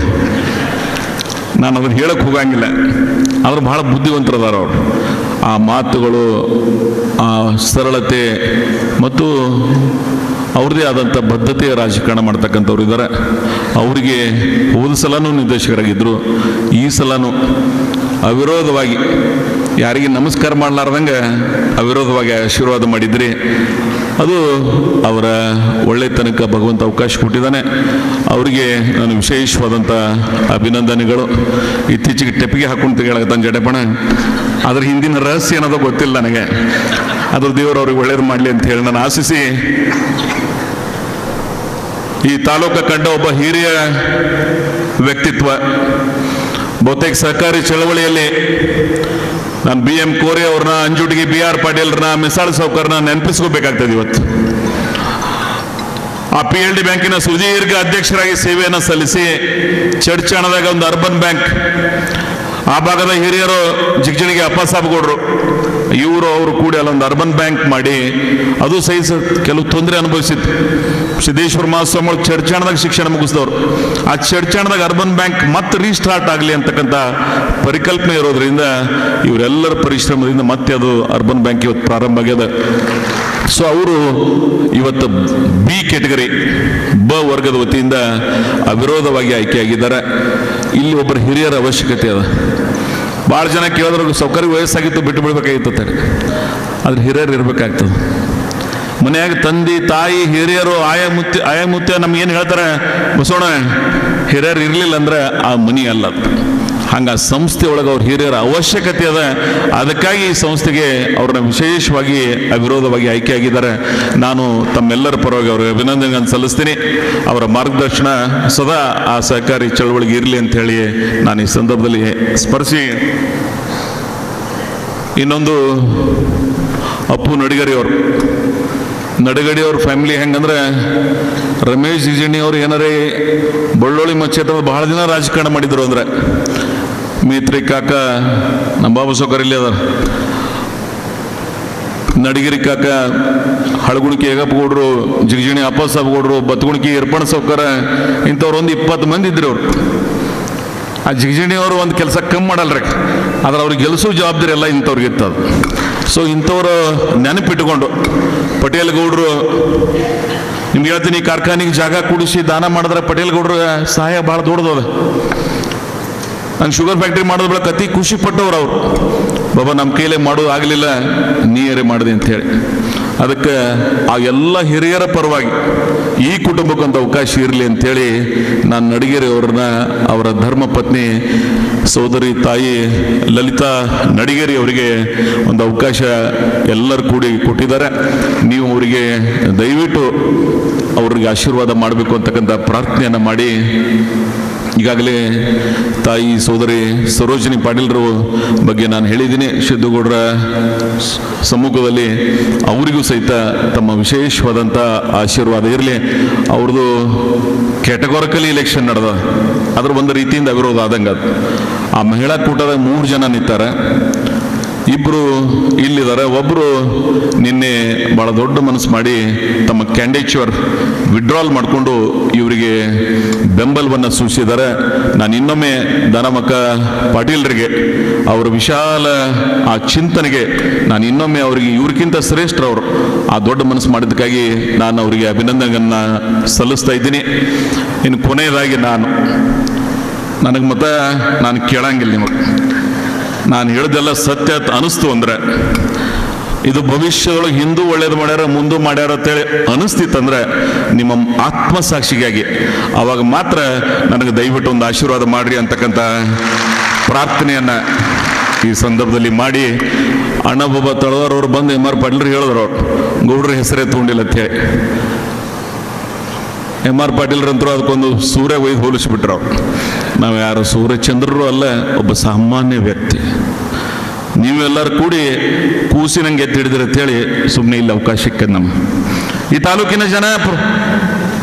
ನಾನು ಅದನ್ನು ಹೇಳಕ್ಕೆ ಹೋಗಂಗಿಲ್ಲ. ಆದ್ರೆ ಭಾಳ ಬುದ್ಧಿವಂತರದಾರ ಅವರು. ಆ ಮಾತುಗಳು, ಆ ಸರಳತೆ ಮತ್ತು ಅವ್ರದ್ದೇ ಆದಂಥ ಬದ್ಧತೆಯ ರಾಜಕಾರಣ ಮಾಡ್ತಕ್ಕಂಥವ್ರು ಇದ್ದಾರೆ. ಅವರಿಗೆ ಹೋದ ಸಲನೂ ನಿರ್ದೇಶಕರಾಗಿದ್ದರು, ಈ ಸಲನೂ ಅವಿರೋಧವಾಗಿ ಯಾರಿಗೆ ನಮಸ್ಕಾರ ಮಾಡಲಾರ್ದಂಗೆ ಅವಿರೋಧವಾಗಿ ಆಶೀರ್ವಾದ ಮಾಡಿದ್ರಿ. ಅದು ಅವರ ಒಳ್ಳೆತನಕ ಭಗವಂತ ಅವಕಾಶ ಕೊಟ್ಟಿದ್ದಾನೆ. ಅವರಿಗೆ ನಾನು ವಿಶೇಷವಾದಂಥ ಅಭಿನಂದನೆಗಳು. ಇತ್ತೀಚೆಗೆ ಟೆಪ್ಪಿಗೆ ಹಾಕೊಂಡು ತೆಗೆಯಲಾಗತ್ತಾನೆ ಜಡಪಣ, ಅದ್ರ ಹಿಂದಿನ ರಹಸ್ಯ ಏನದೋ ಗೊತ್ತಿಲ್ಲ ನನಗೆ. ಅದ್ರ ದೇವರು ಅವ್ರಿಗೆ ಒಳ್ಳೇದು ಮಾಡಲಿ ಅಂತ ಹೇಳಿ ನಾನು ಆಶಿಸಿ, ಈ ತಾಲೂಕು ಕಂಡ ಒಬ್ಬ ಹಿರಿಯ ವ್ಯಕ್ತಿತ್ವ, ಬಹುತೇಕ ಸಹಕಾರಿ ಚಳವಳಿಯಲ್ಲಿ ನಾನು BM ಕೋರೆ ಅವ್ರನ್ನ, ಅಂಜುಟಿಗೆ BR ಪಾಟೀಲ್ರನ್ನ, ಮಿಸಾಳ ಸೌಕರ್ನ ನೆನಪಿಸ್ಕೋಬೇಕಾಗ್ತದೆ ಇವತ್ತು. ಆ PLD ಬ್ಯಾಂಕಿನ ಸುದೀರ್ಘ ಅಧ್ಯಕ್ಷರಾಗಿ ಸೇವೆಯನ್ನು ಸಲ್ಲಿಸಿ ಚಡ್ಚಾಣದಾಗ ಒಂದು ಅರ್ಬನ್ ಬ್ಯಾಂಕ್, ಆ ಭಾಗದ ಹಿರಿಯರು ಜಿಗಜಿಣಿಗೆ ಅಪ್ಪಸಾಬ್ಗೌಡರು ಅವರು ಕೂಡಿ ಅಲ್ಲೊಂದು ಅರ್ಬನ್ ಬ್ಯಾಂಕ್ ಮಾಡಿ ಅದು ಸಹಿತ ಕೆಲವು ತೊಂದರೆ ಅನುಭವಿಸಿತ್ತು. ಸಿದ್ದೇಶ್ವರ ಮಹಾಸ್ವಾಮಿ ಚಡ್ಚಾಣದಾಗ ಶಿಕ್ಷಣ ಮುಗಿಸಿದವರು. ಆ ಚಡ್ಚಾಣದಾಗ ಅರ್ಬನ್ ಬ್ಯಾಂಕ್ ಮತ್ತೆ ರೀಸ್ಟಾರ್ಟ್ ಆಗಲಿ ಅಂತಕ್ಕಂಥ ಪರಿಕಲ್ಪನೆ ಇರೋದ್ರಿಂದ ಇವರೆಲ್ಲರ ಪರಿಶ್ರಮದಿಂದ ಮತ್ತೆ ಅದು ಅರ್ಬನ್ ಬ್ಯಾಂಕ್ ಇವತ್ತು ಪ್ರಾರಂಭ ಆಗ್ಯದ. ಸೊ ಅವರು ಇವತ್ತು B ಕೆಟಗರಿ, ಬ ವರ್ಗದ ವತಿಯಿಂದ ಅವಿರೋಧವಾಗಿ ಆಯ್ಕೆಯಾಗಿದ್ದಾರೆ. ಇಲ್ಲಿ ಒಬ್ಬರು ಹಿರಿಯರ ಅವಶ್ಯಕತೆ ಅದ. ಭಾಳ ಜನ ಕೇಳಿದ್ರು ಸೌಕರ್ಯ ವಯಸ್ಸಾಗಿತ್ತು ಬಿಟ್ಟು ಬಿಡ್ಬೇಕಾಗಿತ್ತು, ಆದ್ರೆ ಹಿರಿಯರು ಇರ್ಬೇಕಾಗ್ತದೆ. ಮನೆಯಾಗ ತಂದೆ ತಾಯಿ ಹಿರಿಯರು ಆಯ ಮುತ್ಯ ನಮ್ಗೆ ಏನು ಹೇಳ್ತಾರೆ, ಬಸವಣ್ಣ ಹಿರಿಯರು ಇರಲಿಲ್ಲ ಅಂದ್ರೆ ಆ ಮನಿ ಅಲ್ಲ. ಹಂಗ ಸಂಸ್ಥೆ ಒಳಗೆ ಅವ್ರ ಹಿರಿಯರ ಅವಶ್ಯಕತೆ ಅದ. ಅದಕ್ಕಾಗಿ ಈ ಸಂಸ್ಥೆಗೆ ಅವ್ರನ್ನ ವಿಶೇಷವಾಗಿ ಅವಿರೋಧವಾಗಿ ಆಯ್ಕೆಯಾಗಿದ್ದಾರೆ. ನಾನು ತಮ್ಮೆಲ್ಲರ ಪರವಾಗಿ ಅವ್ರಿಗೆ ಅಭಿನಂದನೆಗಳನ್ನು ಸಲ್ಲಿಸ್ತೀನಿ. ಅವರ ಮಾರ್ಗದರ್ಶನ ಸದಾ ಆ ಸಹಕಾರಿ ಚಳವಳಿಗೆ ಇರಲಿ ಅಂತ ಹೇಳಿ ನಾನು ಈ ಸಂದರ್ಭದಲ್ಲಿ ಸ್ಮರಿಸಿ, ಇನ್ನೊಂದು ಅಪ್ಪು ನಡಗಡಿಯವ್ರ ಫ್ಯಾಮಿಲಿ ಹೆಂಗಂದ್ರೆ, ರಮೇಶ್ ಜಿಗಜಿಣಿ ಅವ್ರು ಏನಾರೇ ಬಳ್ಳೊಳ್ಳಿ ಮಚ್ಚೇಟದ ಬಹಳ ದಿನ ರಾಜಕಾರಣ ಮಾಡಿದ್ರು ಅಂದ್ರೆ, ಮೇತ್ರಿ ಕಾಕ ನಮ್ಮ ಬಾಬಾ ಸೌಕರ್ಯಲ್ಲಿ ಅದಾರ, ನಡಗಿರಿ ಕಾಕ, ಹಳಗುಣಿಕೆ ಹೇಗಪ್ಪಗೌಡ್ರು, ಜಿಗಜಿಣಿ ಅಪ್ಪಸಾಬ್ಗೌಡ್ರು, ಬತ್ಗುಣಿಕೆ ಇರ್ಪಣ ಸೌಕರ, ಇಂಥವ್ರು ಒಂದು 20 ಮಂದಿ ಇದ್ರು ಅವರು. ಆ ಜಿಗಜಿಣಿ ಅವರು ಒಂದು ಕೆಲಸ ಕಮ್ಮಿ ಮಾಡಲ್ರಿ, ಆದ್ರೆ ಅವ್ರಿಗೆ ಗೆಲ್ಲಿಸೋ ಜವಾಬ್ದಾರಿ ಎಲ್ಲ ಇಂಥವ್ರಿಗೆ ಇರ್ತದೆ. ಸೊ ಇಂಥವ್ರು ನೆನಪಿಟ್ಟುಕೊಂಡು ಪಟೇಲ್ ಗೌಡ್ರು, ನಿಮ್ಗೆ ಹೇಳ್ತೀನಿ, ಕಾರ್ಖಾನೆಗೆ ಜಾಗ ಕೂಡಿಸಿ ದಾನ ಮಾಡಿದ್ರೆ ಪಟೇಲ್ ಗೌಡ್ರ ಸಹಾಯ ಭಾಳ ದೊಡ್ಡದದ. ನಂಗೆ ಶುಗರ್ ಫ್ಯಾಕ್ಟ್ರಿ ಮಾಡೋದ್ ಬೆಳಕ ಅತಿ ಖುಷಿ ಪಟ್ಟವ್ರು ಅವರು. ಬಾಬಾ ನಮ್ಮ ಕೈಲೇ ಮಾಡೋದು ಆಗಲಿಲ್ಲ, ನೀರೇ ಮಾಡಿದೆ ಅಂಥೇಳಿ. ಅದಕ್ಕೆ ಆ ಎಲ್ಲ ಹಿರಿಯರ ಪರವಾಗಿ ಈ ಕುಟುಂಬಕ್ಕೊಂದು ಅವಕಾಶ ಇರಲಿ ಅಂಥೇಳಿ ನಾನು ನಡಗೇರಿ ಅವ್ರನ್ನ, ಅವರ ಧರ್ಮ ಪತ್ನಿ ಸೋದರಿ ತಾಯಿ ಲಲಿತಾ ನಡಗೇರಿ ಅವರಿಗೆ ಒಂದು ಅವಕಾಶ ಎಲ್ಲರೂ ಕೂಡಿ ಕೊಟ್ಟಿದ್ದಾರೆ. ನೀವು ಅವರಿಗೆ ದಯವಿಟ್ಟು ಅವ್ರಿಗೆ ಆಶೀರ್ವಾದ ಮಾಡಬೇಕು ಅಂತಕ್ಕಂಥ ಪ್ರಾರ್ಥನೆಯನ್ನು ಮಾಡಿ, ಈಗಾಗಲೇ ತಾಯಿ ಸೋದರಿ ಸರೋಜಿನಿ ಪಾಟೀಲ್ರ ಬಗ್ಗೆ ನಾನು ಹೇಳಿದ್ದೀನಿ. ಸಿದ್ದೇಗೌಡರ ಸಮ್ಮುಖದಲ್ಲಿ ಅವರಿಗೂ ಸಹಿತ ತಮ್ಮ ವಿಶೇಷವಾದಂಥ ಆಶೀರ್ವಾದ ಇರಲಿ. ಅವ್ರದ್ದು ಕ್ಯಾಟಗೋರಿಕಲಿ ಇಲೆಕ್ಷನ್ ನಡೆದ, ಅದ್ರ ಒಂದು ರೀತಿಯಿಂದ ಅವಿರೋಧ ಆದಂಗೆ ಅದು. ಆ ಮಹಿಳಾ ಕೂಟದಾಗ 3 ಜನ ನಿಂತಾರೆ, 2 ಇಲ್ಲಿದ್ದಾರೆ. ಒಬ್ಬರು ನಿನ್ನೆ ಭಾಳ ದೊಡ್ಡ ಮನಸ್ಸು ಮಾಡಿ ತಮ್ಮ ಕ್ಯಾಂಡಿಡೇಚರ್ ವಿಡ್ರಾಲ್ ಮಾಡಿಕೊಂಡು ಇವರಿಗೆ ಬೆಂಬಲವನ್ನು ಸೂಚಿಸಿದ್ದಾರೆ. ನಾನು ಇನ್ನೊಮ್ಮೆ ದಾನಮಕ್ಕ ಪಾಟೀಲ್ರಿಗೆ ಅವರ ವಿಶಾಲ ಆ ಚಿಂತನೆಗೆ ನಾನು ಇನ್ನೊಮ್ಮೆ ಅವರಿಗೆ ಇವ್ರಿಗಿಂತ ಶ್ರೇಷ್ಠರವರು ಆ ದೊಡ್ಡ ಮನಸ್ಸು ಮಾಡಿದ್ದಕ್ಕಾಗಿ ನಾನು ಅವರಿಗೆ ಅಭಿನಂದನೆಯನ್ನು ಸಲ್ಲಿಸ್ತಾ ಇದ್ದೀನಿ. ಇನ್ನು ಕೊನೆಯದಾಗಿ ನನಗೆ ಮತ ನಾನು ಕೇಳಂಗಿಲ್ಲ, ನಿಮಗೆ ನಾನು ಹೇಳ್ದೆಲ್ಲ ಸತ್ಯ ಅನಿಸ್ತು ಅಂದ್ರೆ, ಇದು ಭವಿಷ್ಯದೊಳಗೆ ಹಿಂದೂ ಒಳ್ಳೇದು ಮಾಡ್ಯಾರ ಮುಂದೂ ಮಾಡ್ಯಾರ ಅಂತೇಳಿ ಅನಿಸ್ತಿತ್ತಂದ್ರೆ ನಿಮ್ಮ ಆತ್ಮಸಾಕ್ಷಿಗಾಗಿ ಅವಾಗ ಮಾತ್ರ ನನಗೆ ದಯವಿಟ್ಟು ಒಂದು ಆಶೀರ್ವಾದ ಮಾಡ್ರಿ ಅಂತಕ್ಕಂಥ ಪ್ರಾರ್ಥನೆಯನ್ನು ಈ ಸಂದರ್ಭದಲ್ಲಿ ಮಾಡಿ, ಅಣ್ಣಬೊಬ್ಬ ತಳವಾರವ್ರು ಬಂದು ಎಮ್ ಆರ್ ಪಾಟೀಲ್ರು ಹೇಳಿದ್ರು, ಅವ್ರು ಗೌಡ್ರ ಹೆಸರೇ ತಗೊಂಡಿಲ್ಲ ಅಂತೇಳಿ. ಎಮ್ ಆರ್ ಪಾಟೀಲ್ರಂತರೂ ಅದಕ್ಕೊಂದು ಸೂರ್ಯ ಒಯ್ದು ಹೋಲಿಸಿಬಿಟ್ರು ಅವ್ರು. ನಾವು ಯಾರು ಸೂರ್ಯಚಂದ್ರರು ಅಲ್ಲ, ಒಬ್ಬ ಸಾಮಾನ್ಯ ವ್ಯಕ್ತಿ. ನೀವೆಲ್ಲರೂ ಕೂಡಿ ಕೂಸಿನಂಗೆ ಎತ್ತಿ ಹಿಡಿದ್ರಿ ಅಂತೇಳಿ ಸುಮ್ಮನೆ ಇಲ್ಲಿ ಅವಕಾಶ ಸಿಕ್ಕದ ನಮ್ಮ ಈ ತಾಲೂಕಿನ ಜನ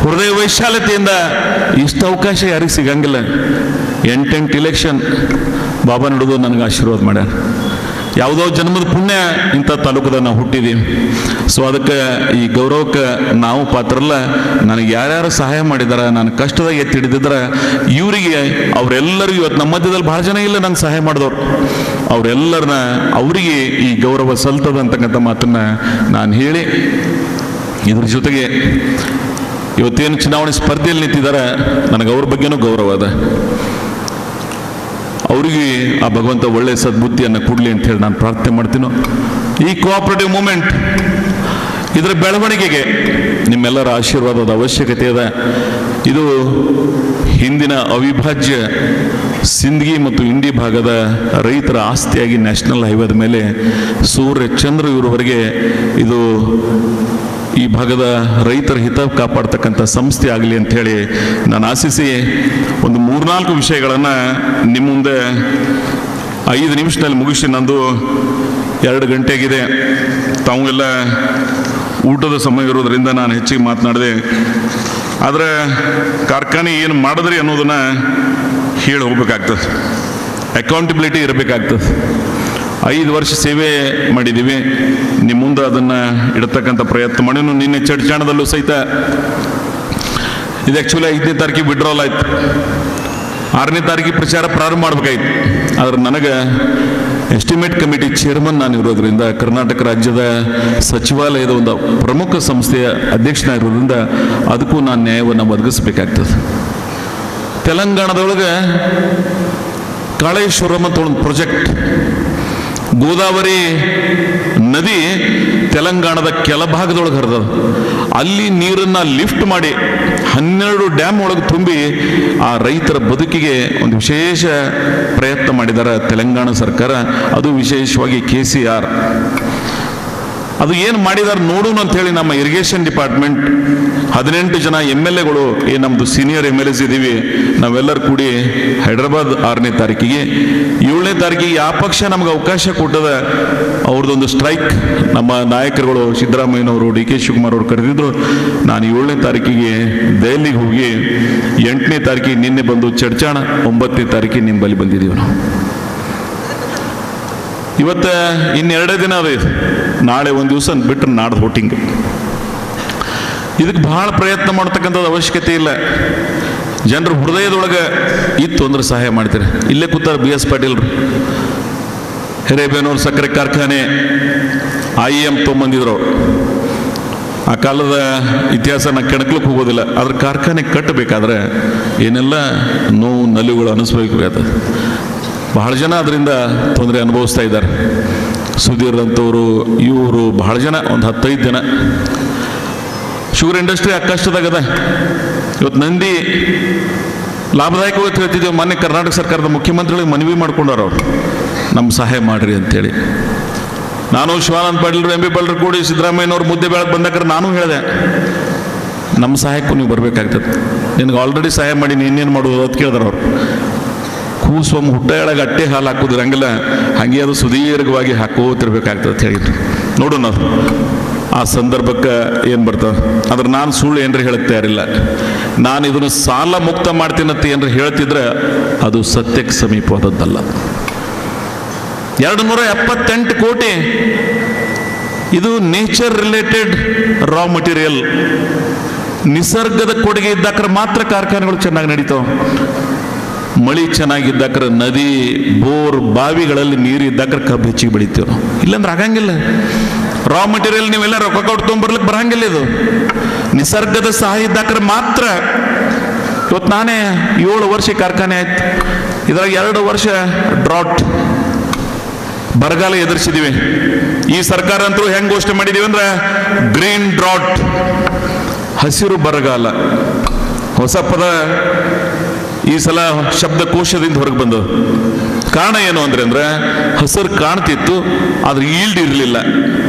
ಹೃದಯ ವೈಶಾಲ್ಯತೆಯಿಂದ ಇಷ್ಟು ಅವಕಾಶ ಯಾರಿಗೆ ಸಿಗಂಗಿಲ್ಲ. 8 ಇಲೆಕ್ಷನ್ ಬಾಬಾ ನಡೆದು ನನಗೆ ಆಶೀರ್ವಾದ ಮಾಡ್ಯಾರ. ಯಾವುದೋ ಜನ್ಮದ ಪುಣ್ಯ ಇಂಥ ತಾಲೂಕದಾಗ ನಾವು ಹುಟ್ಟಿದ್ದೀವಿ. ಸೊ ಅದಕ್ಕೆ ಈ ಗೌರವಕ್ಕೆ ನಾವು ಪಾತ್ರಲ್ಲ. ನನಗೆ ಯಾರ್ಯಾರು ಸಹಾಯ ಮಾಡಿದಾರ, ನಾನು ಕಷ್ಟದಾಗ ಎತ್ತಿ ಹಿಡಿದಿದ್ರೆ ಇವರಿಗೆ ಅವರೆಲ್ಲರಿಗೂ ಇವತ್ತು ನಮ್ಮ ಮಧ್ಯದಲ್ಲಿ ಭಾಳ ಜನ ಇಲ್ಲ ನಂಗೆ ಸಹಾಯ ಮಾಡಿದವ್ರು, ಅವರೆಲ್ಲರನ್ನ ಅವರಿಗೆ ಈ ಗೌರವ ಸಲ್ತದ ಅಂತಕ್ಕಂಥ ಮಾತನ್ನು ನಾನು ಹೇಳಿ, ಇದ್ರ ಜೊತೆಗೆ ಇವತ್ತೇನು ಚುನಾವಣೆ ಸ್ಪರ್ಧೆಯಲ್ಲಿ ನಿಂತಿದ್ದಾರೆ ನನಗೆ ಅವ್ರ ಬಗ್ಗೆನೂ ಗೌರವ ಅದ. ಅವರಿಗೆ ಆ ಭಗವಂತ ಒಳ್ಳೆಯ ಸದ್ಬುದ್ಧಿಯನ್ನು ಕೊಡಲಿ ಅಂತ ಹೇಳಿ ನಾನು ಪ್ರಾರ್ಥನೆ ಮಾಡ್ತೀನೋ. ಈ ಕೋಆಪರೇಟಿವ್ ಮೂಮೆಂಟ್ ಇದರ ಬೆಳವಣಿಗೆಗೆ ನಿಮ್ಮೆಲ್ಲರ ಆಶೀರ್ವಾದದ ಅವಶ್ಯಕತೆ ಇದೆ. ಇದು ಹಿಂದಿನ ಅವಿಭಾಜ್ಯ ಸಿಂದಗಿ ಮತ್ತು ಇಂಡಿ ಭಾಗದ ರೈತರ ಆಸ್ತಿಯಾಗಿ ನ್ಯಾಷನಲ್ ಹೈವೇದ ಮೇಲೆ ಸೂರ್ಯ ಚಂದ್ರ ಇವರವರೆಗೆ ಇದು ಈ ಭಾಗದ ರೈತರ ಹಿತ ಕಾಪಾಡ್ತಕ್ಕಂಥ ಸಂಸ್ಥೆ ಆಗಲಿ ಅಂಥೇಳಿ ನಾನು ಆಶಿಸಿ ಒಂದು 3-4 ವಿಷಯಗಳನ್ನು ನಿಮ್ಮ ಮುಂದೆ 5 ನಿಮಿಷದಲ್ಲಿ ಮುಗಿಸಿ, ನಂದು 2 ಗಂಟೆಗಿದೆ. ತಾವು ಎಲ್ಲ ಊಟದ ಸಮಯ ಇರೋದರಿಂದ ನಾನು ಹೆಚ್ಚಿಗೆ ಮಾತನಾಡಿದೆ. ಆದರೆ ಕಾರ್ಖಾನೆ ಏನು ಮಾಡಿದ್ರಿ ಅನ್ನೋದನ್ನು ಹೇಳಿ ಹೋಗ್ಬೇಕಾಗ್ತದೆ, ಅಕೌಂಟಬಿಲಿಟಿ ಇರಬೇಕಾಗ್ತದೆ. 5 ವರ್ಷ ಸೇವೆ ಮಾಡಿದ್ದೀವಿ, ನಿಮ್ಮ ಮುಂದೆ ಅದನ್ನು ಇಡತಕ್ಕಂಥ ಪ್ರಯತ್ನ ಮಾಡಿ. ನಿನ್ನೆ ಚಡ್ಚಾಣದಲ್ಲೂ ಸಹಿತ ಇದು ಆ್ಯಕ್ಚುಲಿ 5ನೇ ತಾರೀಕಿಗೆ ವಿಡ್ರಾಲ್ ಆಯ್ತು, 6ನೇ ತಾರೀಕಿಗೆ ಪ್ರಚಾರ ಪ್ರಾರಂಭ ಮಾಡ್ಬೇಕಾಯ್ತು. ಆದ್ರೆ ನನಗೆ ಎಸ್ಟಿಮೇಟ್ ಕಮಿಟಿ ಚೇರ್ಮನ್ ನಾನು ಇರೋದ್ರಿಂದ, ಕರ್ನಾಟಕ ರಾಜ್ಯದ ಸಚಿವಾಲಯದ ಒಂದು ಪ್ರಮುಖ ಸಂಸ್ಥೆಯ ಅಧ್ಯಕ್ಷನಾಗಿರೋದ್ರಿಂದ ಅದಕ್ಕೂ ನಾನು ನ್ಯಾಯವನ್ನು ಒದಗಿಸ್ಬೇಕಾಗ್ತದೆ. ತೆಲಂಗಾಣದೊಳಗೆ ಕಾಳೇಶ್ವರಂ ಅಂತ ಒಂದು ಪ್ರಾಜೆಕ್ಟ್, ಗೋದಾವರಿ ನದಿ ತೆಲಂಗಾಣದ ಕೆಲ ಭಾಗದೊಳಗೆ ಹರಿದ, ಅಲ್ಲಿ ನೀರನ್ನು ಲಿಫ್ಟ್ ಮಾಡಿ 12 ಡ್ಯಾಮ್ ಒಳಗೆ ತುಂಬಿ ಆ ರೈತರ ಬದುಕಿಗೆ ಒಂದು ವಿಶೇಷ ಪ್ರಯತ್ನ ಮಾಡಿದ್ದಾರೆ ತೆಲಂಗಾಣ ಸರ್ಕಾರ. ಅದು ವಿಶೇಷವಾಗಿ KCR ಅದು ಏನು ಮಾಡಿದಾರೆ ನೋಡೋಣ ಅಂಥೇಳಿ ನಮ್ಮ ಇರಿಗೇಷನ್ ಡಿಪಾರ್ಟ್ಮೆಂಟ್ 18 ಜನ MLAಗಳು, ನಮ್ಮದು ಸೀನಿಯರ್ MLAs ಇದ್ದೀವಿ, ನಾವೆಲ್ಲರೂ ಕೂಡಿ ಹೈದರಾಬಾದ್ 6ನೇ ತಾರೀಕಿಗೆ, 7ನೇ ತಾರೀಕಿಗೆ ಆ ಪಕ್ಷ ನಮ್ಗೆ ಅವಕಾಶ ಕೊಟ್ಟದ ಅವ್ರದ್ದೊಂದು ಸ್ಟ್ರೈಕ್ ನಮ್ಮ ನಾಯಕರುಗಳು ಸಿದ್ದರಾಮಯ್ಯನವರು, DK ಶಿವಕುಮಾರ್ ಅವರು ಕರೆದಿದ್ರು. ನಾನು 7ನೇ ತಾರೀಕಿಗೆ ದೆಹಲಿಗೆ ಹೋಗಿ 8ನೇ ತಾರೀಕಿಗೆ ನಿನ್ನೆ ಬಂದು ಚಡ್ಚಾಣ, 9ನೇ ತಾರೀಕಿಗೆ ನಿಮ್ಮ ಬಳಿ ಬಂದಿದ್ದೀವಿ ನಾವು. ಇವತ್ತು ಇನ್ನು2 ದಿನ ಅದೇ, ನಾಳೆ ಒಂದು ದಿವಸ ಬಿಟ್ಟರೆ ನಾಡ್ದು ವೋಟಿಂಗ್. ಇದಕ್ಕೆ ಬಹಳ ಪ್ರಯತ್ನ ಮಾಡ್ತಕ್ಕಂಥದ್ದು ಅವಶ್ಯಕತೆ ಇಲ್ಲ. ಜನರು ಹೃದಯದೊಳಗೆ ಇತ್ತು ಅಂದ್ರೆ ಸಹಾಯ ಮಾಡ್ತಾರೆ. ಇಲ್ಲೇ ಕೂತಾರೆ BS ಪಾಟೀಲ್ರು, ಹಿರೇಬೇನೂರು ಸಕ್ಕರೆ ಕಾರ್ಖಾನೆ IEM ತೊಗೊಂಬಂದಿದ್ರು. ಆ ಕಾಲದ ಇತಿಹಾಸನ ಕೆಣಕ್ಲಿಕ್ಕೆ ಹೋಗೋದಿಲ್ಲ, ಅದ್ರ ಕಾರ್ಖಾನೆ ಕಟ್ಟಬೇಕಾದ್ರೆ ಏನೆಲ್ಲ ನೋವು ನಲಿಗಳು ಅನಿಸ್ಬೇಕಾಗ್ತದೆ. ಬಹಳ ಜನ ಅದರಿಂದ ತೊಂದರೆ ಅನುಭವಿಸ್ತಾ ಇದ್ದಾರೆ. ಸುಧೀರ್ ಅಂತವರು, ಇವರು ಬಹಳ ಜನ, ಒಂದು 15 ಜನ. ಶುಗರ್ ಇಂಡಸ್ಟ್ರಿ ಕಷ್ಟದಾಗದ. ಇವತ್ತು ನಂದಿ ಲಾಭದಾಯಕವಾಗಿ ಹೇಳ್ತಿದ್ದೇವೆ. ಮೊನ್ನೆ ಕರ್ನಾಟಕ ಸರ್ಕಾರದ ಮುಖ್ಯಮಂತ್ರಿಗಳಿಗೆ ಮನವಿ ಮಾಡ್ಕೊಂಡಾರ ಅವ್ರು, ನಮ್ಮ ಸಹಾಯ ಮಾಡಿರಿ ಅಂತೇಳಿ. ನಾನು ಶಿವಾನಂದ ಪಾಟೀಲ್ರು, MB ಪಾಟೀಲ್ರು ಕೂಡಿ ಸಿದ್ದರಾಮಯ್ಯನವ್ರು ಮುದ್ದೆ ಬೆಳಗ್ಗೆ ಬಂದಾಕ್ರೆ ನಾನು ಹೇಳಿದೆ, ನಮ್ಮ ಸಹಾಯಕ್ಕೂ ನೀವು ಬರಬೇಕಾಗ್ತದೆ. ನಿನಗೆ ಆಲ್ರೆಡಿ ಸಹಾಯ ಮಾಡಿ ಇನ್ನೇನು ಮಾಡೋದು ಅಂತ ಕೇಳಿದಾರೆ ಅವ್ರು. ಕೂಸೊಮ್ಮೆ ಹುಟ್ಟೆಯೊಳಗೆ ಅಟ್ಟೆ ಹಾಲು ಹಾಕೋದಿರಂಗಿಲ್ಲ, ಹಾಗೆ ಅದು ಸುದೀರ್ಘವಾಗಿ ಹಾಕೋತಿರ್ಬೇಕಾಗ್ತದೆ ಅಂತ ಹೇಳಿದ್ರು. ನೋಡೋಣ ಅದು ಆ ಸಂದರ್ಭಕ್ಕೆ ಏನು ಬರ್ತದೆ. ಆದ್ರೆ ನಾನು ಸುಳ್ಳು ಏನ್ರಿ ಹೇಳಕ್ ತಯಾರಿಲ್ಲ. ನಾನು ಇದನ್ನು ಸಾಲ ಮುಕ್ತ ಮಾಡ್ತೀನಂತ ಏನ್ರಿ ಹೇಳ್ತಿದ್ರೆ ಅದು ಸತ್ಯಕ್ಕೆ ಸಮೀಪವಾದದ್ದಲ್ಲ. 278 ಕೋಟಿ ಇದು ನೇಚರ್ ರಿಲೇಟೆಡ್ ರಾ ಮಟೀರಿಯಲ್. ನಿಸರ್ಗದ ಕೊಡುಗೆ ಇದ್ದಾಕ್ರೆ ಮಾತ್ರ ಕಾರ್ಖಾನೆಗಳು ಚೆನ್ನಾಗಿ ನಡೀತಾವೆ. ಮಳಿ ಚೆನ್ನಾಗಿದ್ದಾಕ್ರೆ ನದಿ, ಬೋರ್, ಬಾವಿಗಳಲ್ಲಿ ನೀರು ಇದ್ದಾಕ್ರೆ ಕಬ್ಬು ಹೆಚ್ಚಿಗೆ ಬೆಳಿತೀವಿ ನಾವು. ಇಲ್ಲಾಂದ್ರೆ ಆಗಂಗಿಲ್ಲ. ರಾ ಮಟೀರಿಯಲ್ ನೀವೆಲ್ಲ ರೊಕ್ಕ ಕೊಟ್ಟು ತೊಗೊಂಬರ್ಲಿಕ್ಕೆ ಬರಂಗಿಲ್ಲ. ಇದು ನಿಸರ್ಗದ ಸಹಾಯ ಇದ್ದಾಕ್ರೆ ಮಾತ್ರ. ಇವತ್ತು ನಾನೇ 7 ವರ್ಷ ಕಾರ್ಖಾನೆ ಆಯ್ತು. ಇದ್ರಾಗ 2 ವರ್ಷ ಡ್ರಾಟ್, ಬರಗಾಲ ಎದುರಿಸಿದೀವಿ. ಈ ಸರ್ಕಾರ ಅಂತೂ ಹೆಂಗ್ ಘೋಷಣೆ ಮಾಡಿದೀವಿ ಅಂದ್ರೆ ಗ್ರೀನ್ ಡ್ರಾಟ್, ಹಸಿರು ಬರಗಾಲ. ಹೊಸ ಪದ ಈ ಸಲ ಶಬ್ದಕೋಶದಿಂದ ಹೊರಗೆ ಬಂದವು. ಕಾರಣ ಏನು ಅಂದ್ರೆ ಹಸಿರು ಕಾಣ್ತಿತ್ತು, ಆದ್ರೆ ಈಲ್ಡ್ ಇರಲಿಲ್ಲ.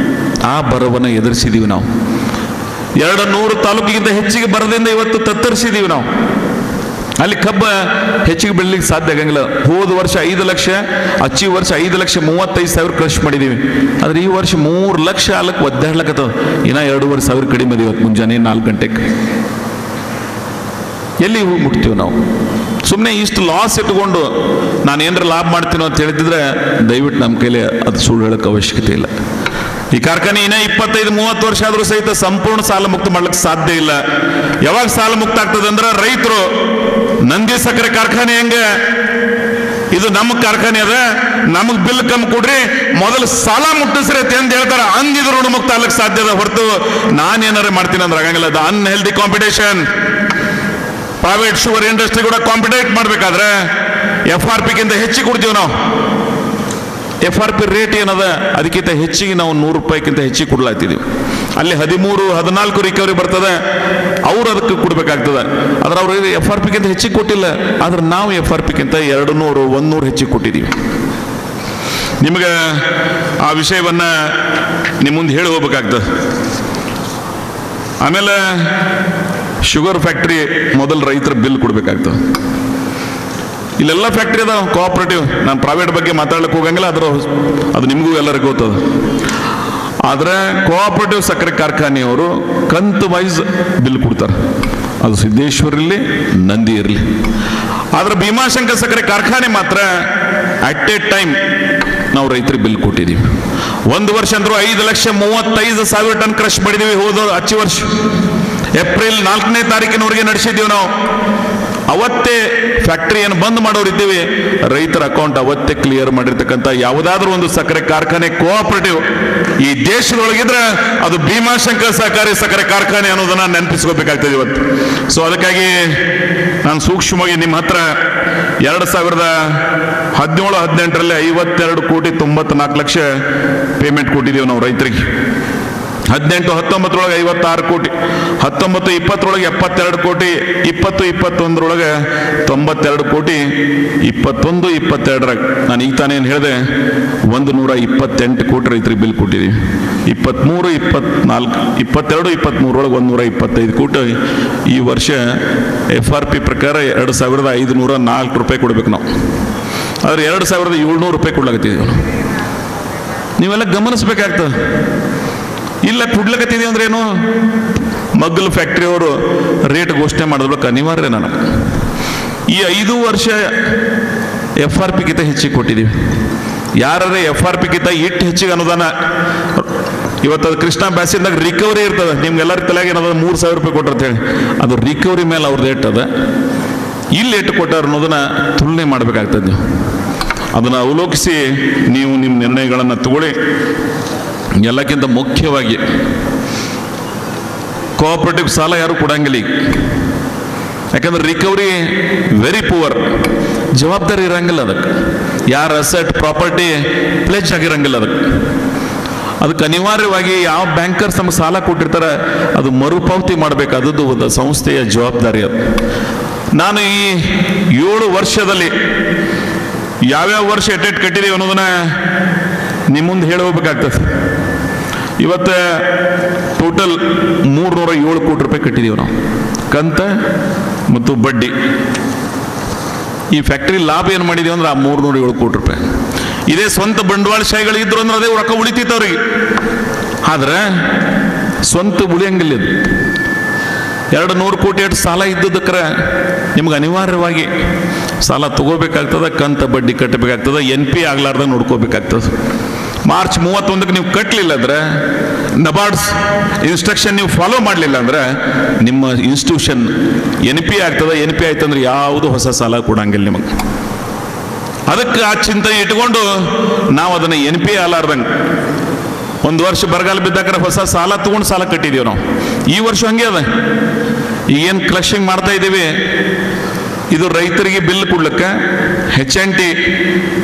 ಆ ಬರವನ್ನು ಎದುರಿಸಿದೀವಿ ನಾವು. 200 ತಾಲೂಕಿಗಿಂತ ಹೆಚ್ಚಿಗೆ ಬರದಿಂದ ಇವತ್ತು ತತ್ತರಿಸಿದೀವಿ ನಾವು. ಅಲ್ಲಿ ಕಬ್ಬ ಹೆಚ್ಚಿಗೆ ಬೆಳಿಲಿಕ್ಕೆ ಸಾಧ್ಯ ಆಗಂಗಿಲ್ಲ. ಹೋದ ವರ್ಷ 5 ಲಕ್ಷ, ಅಚ್ಚಿ ವರ್ಷ 5,35,000 ಕೃಷಿ ಮಾಡಿದೀವಿ. ಆದ್ರೆ ಈ ವರ್ಷ 3 ಲಕ್ಷ ಆಲಕ್ಕೆ ಒದ್ದಾಡ್ಲಕ್ಕತ್ತದ. ಇನ್ನ 2,500 ಕಡಿಮೆ ಅದ ಇವತ್ತು ಮುಂಜಾನೆ 4 ಗಂಟೆಗೆ. ಎಲ್ಲಿ ಮುಟ್ತೀವಿ ನಾವು? ಸುಮ್ಮನೆ ಇಷ್ಟು ಲಾಸ್ ಇಟ್ಕೊಂಡು ನಾನು ಏನಾರ ಲಾಭ ಮಾಡ್ತೀನೋ ಅಂತ ಹೇಳ್ತಿದ್ರೆ ದಯವಿಟ್ಟು ನಮ್ಮ ಕೈಲಿ ಅದು ಸುಳ್ಳು ಹೇಳೋಕ್ಕೆ ಅವಶ್ಯಕತೆ ಇಲ್ಲ. ಈ ಕಾರ್ಖಾನೆ ಇನ್ನ 25-30 ವರ್ಷ ಆದ್ರೂ ಸಹಿತ ಸಂಪೂರ್ಣ ಸಾಲ ಮುಕ್ತ ಮಾಡ್ಲಿಕ್ಕೆ ಸಾಧ್ಯ ಇಲ್ಲ. ಯಾವಾಗ ಸಾಲ ಮುಕ್ತ ಆಗ್ತದೆ ಅಂದ್ರೆ ರೈತರು ನಂದಿ ಸಕ್ಕರೆ ಕಾರ್ಖಾನೆ ಹೆಂಗೆ ಇದು ನಮ್ಮ ಕಾರ್ಖಾನೆ ಅದ, ನಮಗ್ ಬಿಲ್ ಕಮ್ಮಿ ಕೊಡ್ರಿ, ಮೊದಲು ಸಾಲ ಮುಟ್ಟಿಸ್ರಿ ಅಂತ ಹೇಳ್ತಾರೆ. ಅಂದಿದ್ರು ಋಣ ಮುಕ್ತ ಆಗ್ಲಿಕ್ಕೆ ಸಾಧ್ಯ ಅದ ಹೊರತು ನಾನೇನಾರ ಮಾಡ್ತೀನಿ ಅಂದ್ರೆ ಆಗಂಗಿಲ್ಲ. ಅದು unhealthy competition. Private sugar industry ಕೂಡ ಕಾಂಪಿಟೇಟ್ ಮಾಡಬೇಕಾದ್ರೆ FRP ಗಿಂತ ಹೆಚ್ಚಿಗೆ ಕೊಡ್ತೀವಿ ನಾವು. FRP ರೇಟ್ ಏನದ ಅದಕ್ಕಿಂತ ಹೆಚ್ಚಿಗೆ ನಾವು 100 ರೂಪಾಯಿಗಿಂತ ಹೆಚ್ಚಿಗೆ ಕೊಡ್ಲಾಗ್ತಿದ್ದೀವಿ. ಅಲ್ಲಿ 13-14 ರಿಕವರಿ ಬರ್ತದೆ, ಅವ್ರು ಅದಕ್ಕೆ ಕೊಡ್ಬೇಕಾಗ್ತದೆ. ಆದ್ರೆ ಅವ್ರು FRP ಗಿಂತ ಹೆಚ್ಚಿಗೆ ಕೊಟ್ಟಿಲ್ಲ. ಆದ್ರೆ ನಾವು FRP ಗಿಂತ 200-100 ಹೆಚ್ಚಿಗೆ ಕೊಟ್ಟಿದ್ದೀವಿ. ನಿಮಗೆ ಆ ವಿಷಯವನ್ನ ನಿಮ್ಮ ಮುಂದೆ ಹೇಳಿ ಹೋಗ್ಬೇಕಾಗ್ತದೆ. ಆಮೇಲೆ ಶುಗರ್ ಫ್ಯಾಕ್ಟ್ರಿ ಮೊದಲು ರೈತರ ಬಿಲ್ ಕೊಡ್ಬೇಕಾಗ್ತದೆ. ಇಲ್ಲೆಲ್ಲ ಫ್ಯಾಕ್ಟ್ರಿ ಅದ ಕೋಆಪರೇಟಿವ್. ನಾನು ಪ್ರೈವೇಟ್ ಬಗ್ಗೆ ಮಾತಾಡ್ಲಿಕ್ಕೆ ಹೋಗಂಗಿಲ್ಲ, ಅದು ನಿಮಗೂ ಎಲ್ಲರಿಗೂ ಗೊತ್ತದ. ಆದರೆ ಕೋಆಪರೇಟಿವ್ ಸಕ್ಕರೆ ಕಾರ್ಖಾನೆಯವರು ಕಂತು ವೈಸ್ ಬಿಲ್ ಕೊಡ್ತಾರೆ. ಅದು ಸಿದ್ದೇಶ್ವರ ಇರಲಿ, ನಂದಿ ಇರಲಿ. ಆದ್ರೆ ಭೀಮಾಶಂಕರ್ ಸಕ್ಕರೆ ಕಾರ್ಖಾನೆ ಮಾತ್ರ ಅಟ್ ಎ ಟೈಮ್ ನಾವು ರೈತರಿಗೆ ಬಿಲ್ ಕೊಟ್ಟಿದ್ದೀವಿ. 1 ವರ್ಷ ಅಂದ್ರೂ 5,35,000 ಟನ್ ಕ್ರಶ್ ಮಾಡಿದೀವಿ. ಹೋದ ಅಚ್ಚಿ ವರ್ಷ ಏಪ್ರಿಲ್ 4ನೇ ತಾರೀಕಿನವರೆಗೆ ನಡೆಸಿದ್ದೀವಿ ನಾವು. ಅವತ್ತೇ ಫ್ಯಾಕ್ಟರಿಯನ್ನು ಬಂದ್ ಮಾಡೋರಿದ್ದೀವಿ. ರೈತರ ಅಕೌಂಟ್ ಅವತ್ತೇ ಕ್ಲಿಯರ್ ಮಾಡಿರ್ತಕ್ಕಂಥ ಯಾವುದಾದ್ರೂ ಒಂದು ಸಕ್ಕರೆ ಕಾರ್ಖಾನೆ ಕೋಆಪರೇಟಿವ್ ಈ ದೇಶದೊಳಗಿದ್ರೆ ಅದು ಭೀಮಾಶಂಕರ್ ಸಹಕಾರಿ ಸಕ್ಕರೆ ಕಾರ್ಖಾನೆ ಅನ್ನೋದನ್ನ ನೆನಪಿಸ್ಕೋಬೇಕಾಗ್ತದೆ ಇವತ್ತು. ಸೊ ಅದಕ್ಕಾಗಿ ನಾನು ಸೂಕ್ಷ್ಮವಾಗಿ ನಿಮ್ಮ ಹತ್ರ 2017-18ರಲ್ಲಿ 52,94 ಲಕ್ಷ ಪೇಮೆಂಟ್ ಕೊಟ್ಟಿದ್ದೀವಿ ನಾವು ರೈತರಿಗೆ. 18-19 56 ಕೋಟಿ, 19-20 72 ಕೋಟಿ, 20-21 92 ಕೋಟಿ, 21-22 ನಾನು ಈಗ ತಾನೇ ಏನು ಹೇಳಿದೆ 128 ಕೋಟಿ ರೈತರಿಗೆ ಬಿಲ್ ಕೊಟ್ಟಿದ್ದೀವಿ. 22-23 125 ಕೋಟಿ. ಈ ವರ್ಷ FRP ಪ್ರಕಾರ 2,504 ರೂಪಾಯಿ ಕೊಡ್ಬೇಕು ನಾವು. ಆದ್ರೆ 2,700 ರೂಪಾಯಿ ಕೊಡ್ಲಾಗತ್ತಿದ್ದೀವಿ. ನೀವೆಲ್ಲ ಗಮನಿಸ್ಬೇಕಾಗ್ತದೆ. ಇಲ್ಲ ಕೊಡ್ಲಕತ್ತಿದೀವಿ ಅಂದ್ರೆ ಏನು? ಮಗ್ಗಲ್ ಫ್ಯಾಕ್ಟ್ರಿ ಅವರು ರೇಟ್ ಘೋಷಣೆ ಮಾಡೋದಕ್ಕೆ ಅನಿವಾರ್ಯ. ನನಗೆ ಈ 5 ವರ್ಷ FRP ಗಿಂತ ಹೆಚ್ಚಿಗೆ ಕೊಟ್ಟಿದ್ದೀವಿ. ಯಾರೇ FRP ಗಿಂತ ಇಟ್ಟು ಹೆಚ್ಚಿಗೆ ಅನುದಾನ ಇವತ್ತು ಅದು ಕೃಷ್ಣಾ ಬ್ಯಾಸಿನ್ದಾಗ ರಿಕವರಿ ಇರ್ತದೆ. ನಿಮ್ಗೆಲ್ಲರ ತಲೆಗೆ ಏನದ 3,000 ರೂಪಾಯಿ ಕೊಟ್ಟರು ಅಂತ ಹೇಳಿ, ಅದು ರಿಕವರಿ ಮೇಲೆ ಅವ್ರದ್ದು ರೇಟ್ ಅದ. ಇಲ್ಲಿ ಎಷ್ಟು ಕೊಟ್ಟಾರ ಅನ್ನೋದನ್ನ ತುಲನೆ ಮಾಡಬೇಕಾಗ್ತದೆ. ನೀವು ಅದನ್ನು ಅವಲೋಕಿಸಿ ನೀವು ನಿಮ್ಮ ನಿರ್ಣಯಗಳನ್ನು ತಗೊಳ್ಳಿ. ಎಲ್ಲಕ್ಕಿಂತ ಮುಖ್ಯವಾಗಿ ಕೋಆಪರೇಟಿವ್ ಸಾಲ ಯಾರು ಕೊಡಂಗಿಲ್ಲ ಈಗ. ಯಾಕಂದ್ರೆ ರಿಕವರಿ ವೆರಿ ಪುವರ್, ಜವಾಬ್ದಾರಿ ಇರಂಗಿಲ್ಲ ಅದಕ್ಕೆ. ಯಾರ ಅಸೆಟ್ ಪ್ರಾಪರ್ಟಿ ಪ್ಲೇಜ್ ಆಗಿರಂಗಿಲ್ಲ ಅದಕ್ಕೆ ಅನಿವಾರ್ಯವಾಗಿ ಯಾವ ಬ್ಯಾಂಕರ್ಸ್ ನಮಗೆ ಸಾಲ ಕೊಟ್ಟಿರ್ತಾರೆ ಅದು ಮರುಪಾವತಿ ಮಾಡಬೇಕಾದದ್ದು ಒಂದು ಸಂಸ್ಥೆಯ ಜವಾಬ್ದಾರಿ. ಅದು ನಾನು ಈ 7 ವರ್ಷದಲ್ಲಿ ಯಾವ್ಯಾವ ವರ್ಷ ಎಟ್ಟೆಟ್ಟು ಕಟ್ಟಿದೀವಿ ಅನ್ನೋದನ್ನ ನಿಮ್ಮ ಮುಂದೆ ಹೇಳಿ ಹೋಗ್ಬೇಕಾಗ್ತದೆ. ಇವತ್ತು ಟೋಟಲ್ 307 ಕೋಟಿ ರೂಪಾಯಿ ಕಟ್ಟಿದೀವಿ ನಾವು, ಕಂತ ಮತ್ತು ಬಡ್ಡಿ. ಈ ಫ್ಯಾಕ್ಟರಿ ಲಾಭ ಏನು ಮಾಡಿದೀವಿ ಅಂದ್ರೆ ಆ 307 ಕೋಟಿ ರೂಪಾಯಿ. ಇದೇ ಸ್ವಂತ ಬಂಡವಾಳಶಾಹಿಗಳು ಇದ್ರು ಅಂದ್ರೆ ಅದೇ ರೊಕ್ಕ ಉಳಿತಿತ್ತು ಅವ್ರಿಗೆ. ಆದ್ರೆ ಸ್ವಂತ ಉಳಿಯಂಗಿಲ್ಲ ಇದು. 200 ಕೋಟಿ ಅಷ್ಟು ಸಾಲ ಇದ್ದದಕ್ರೆ ನಿಮ್ಗೆ ಅನಿವಾರ್ಯವಾಗಿ ಸಾಲ ತಗೋಬೇಕಾಗ್ತದೆ, ಕಂತ ಬಡ್ಡಿ ಕಟ್ಟಬೇಕಾಗ್ತದೆ, NP ಆಗ್ಲಾರ್ದಂಗೆ ನೋಡ್ಕೋಬೇಕಾಗ್ತದೆ. ಮಾರ್ಚ್ 31ಕ್ಕೆ ನೀವು ಕಟ್ಟಲಿಲ್ಲ ಅಂದ್ರೆ, ನಬಾರ್ಡ್ಸ್ ಇನ್ಸ್ಟ್ರಕ್ಷನ್ ನೀವು ಫಾಲೋ ಮಾಡಲಿಲ್ಲ ಅಂದ್ರೆ ನಿಮ್ಮ ಇನ್ಸ್ಟಿಟ್ಯೂಷನ್ NP ಆಗ್ತದೆ. NP ಆಯ್ತಂದ್ರೆ ಯಾವುದು ಹೊಸ ಸಾಲ ಕೊಡಂಗಿಲ್ಲ ನಿಮಗೆ. ಅದಕ್ಕೆ ಆ ಚಿಂತೆ ಇಟ್ಕೊಂಡು ನಾವು ಅದನ್ನು NP ಆಗಲಾರ್ದಂಗೆ, ಒಂದು ವರ್ಷ ಬರಗಾಲ ಬಿದ್ದಾಕ್ರೆ ಹೊಸ ಸಾಲ ತಗೊಂಡು ಸಾಲ ಕಟ್ಟಿದ್ದೀವಿ ನಾವು. ಈ ವರ್ಷ ಹಂಗೆ ಅದ. ಈಗೇನು ಕ್ಲಶಿಂಗ್ ಮಾಡ್ತಾ ಇದ್ದೀವಿ, ಇದು ರೈತರಿಗೆ ಬಿಲ್ ಕೊಡ್ಲಿಕ್ಕೆ HNT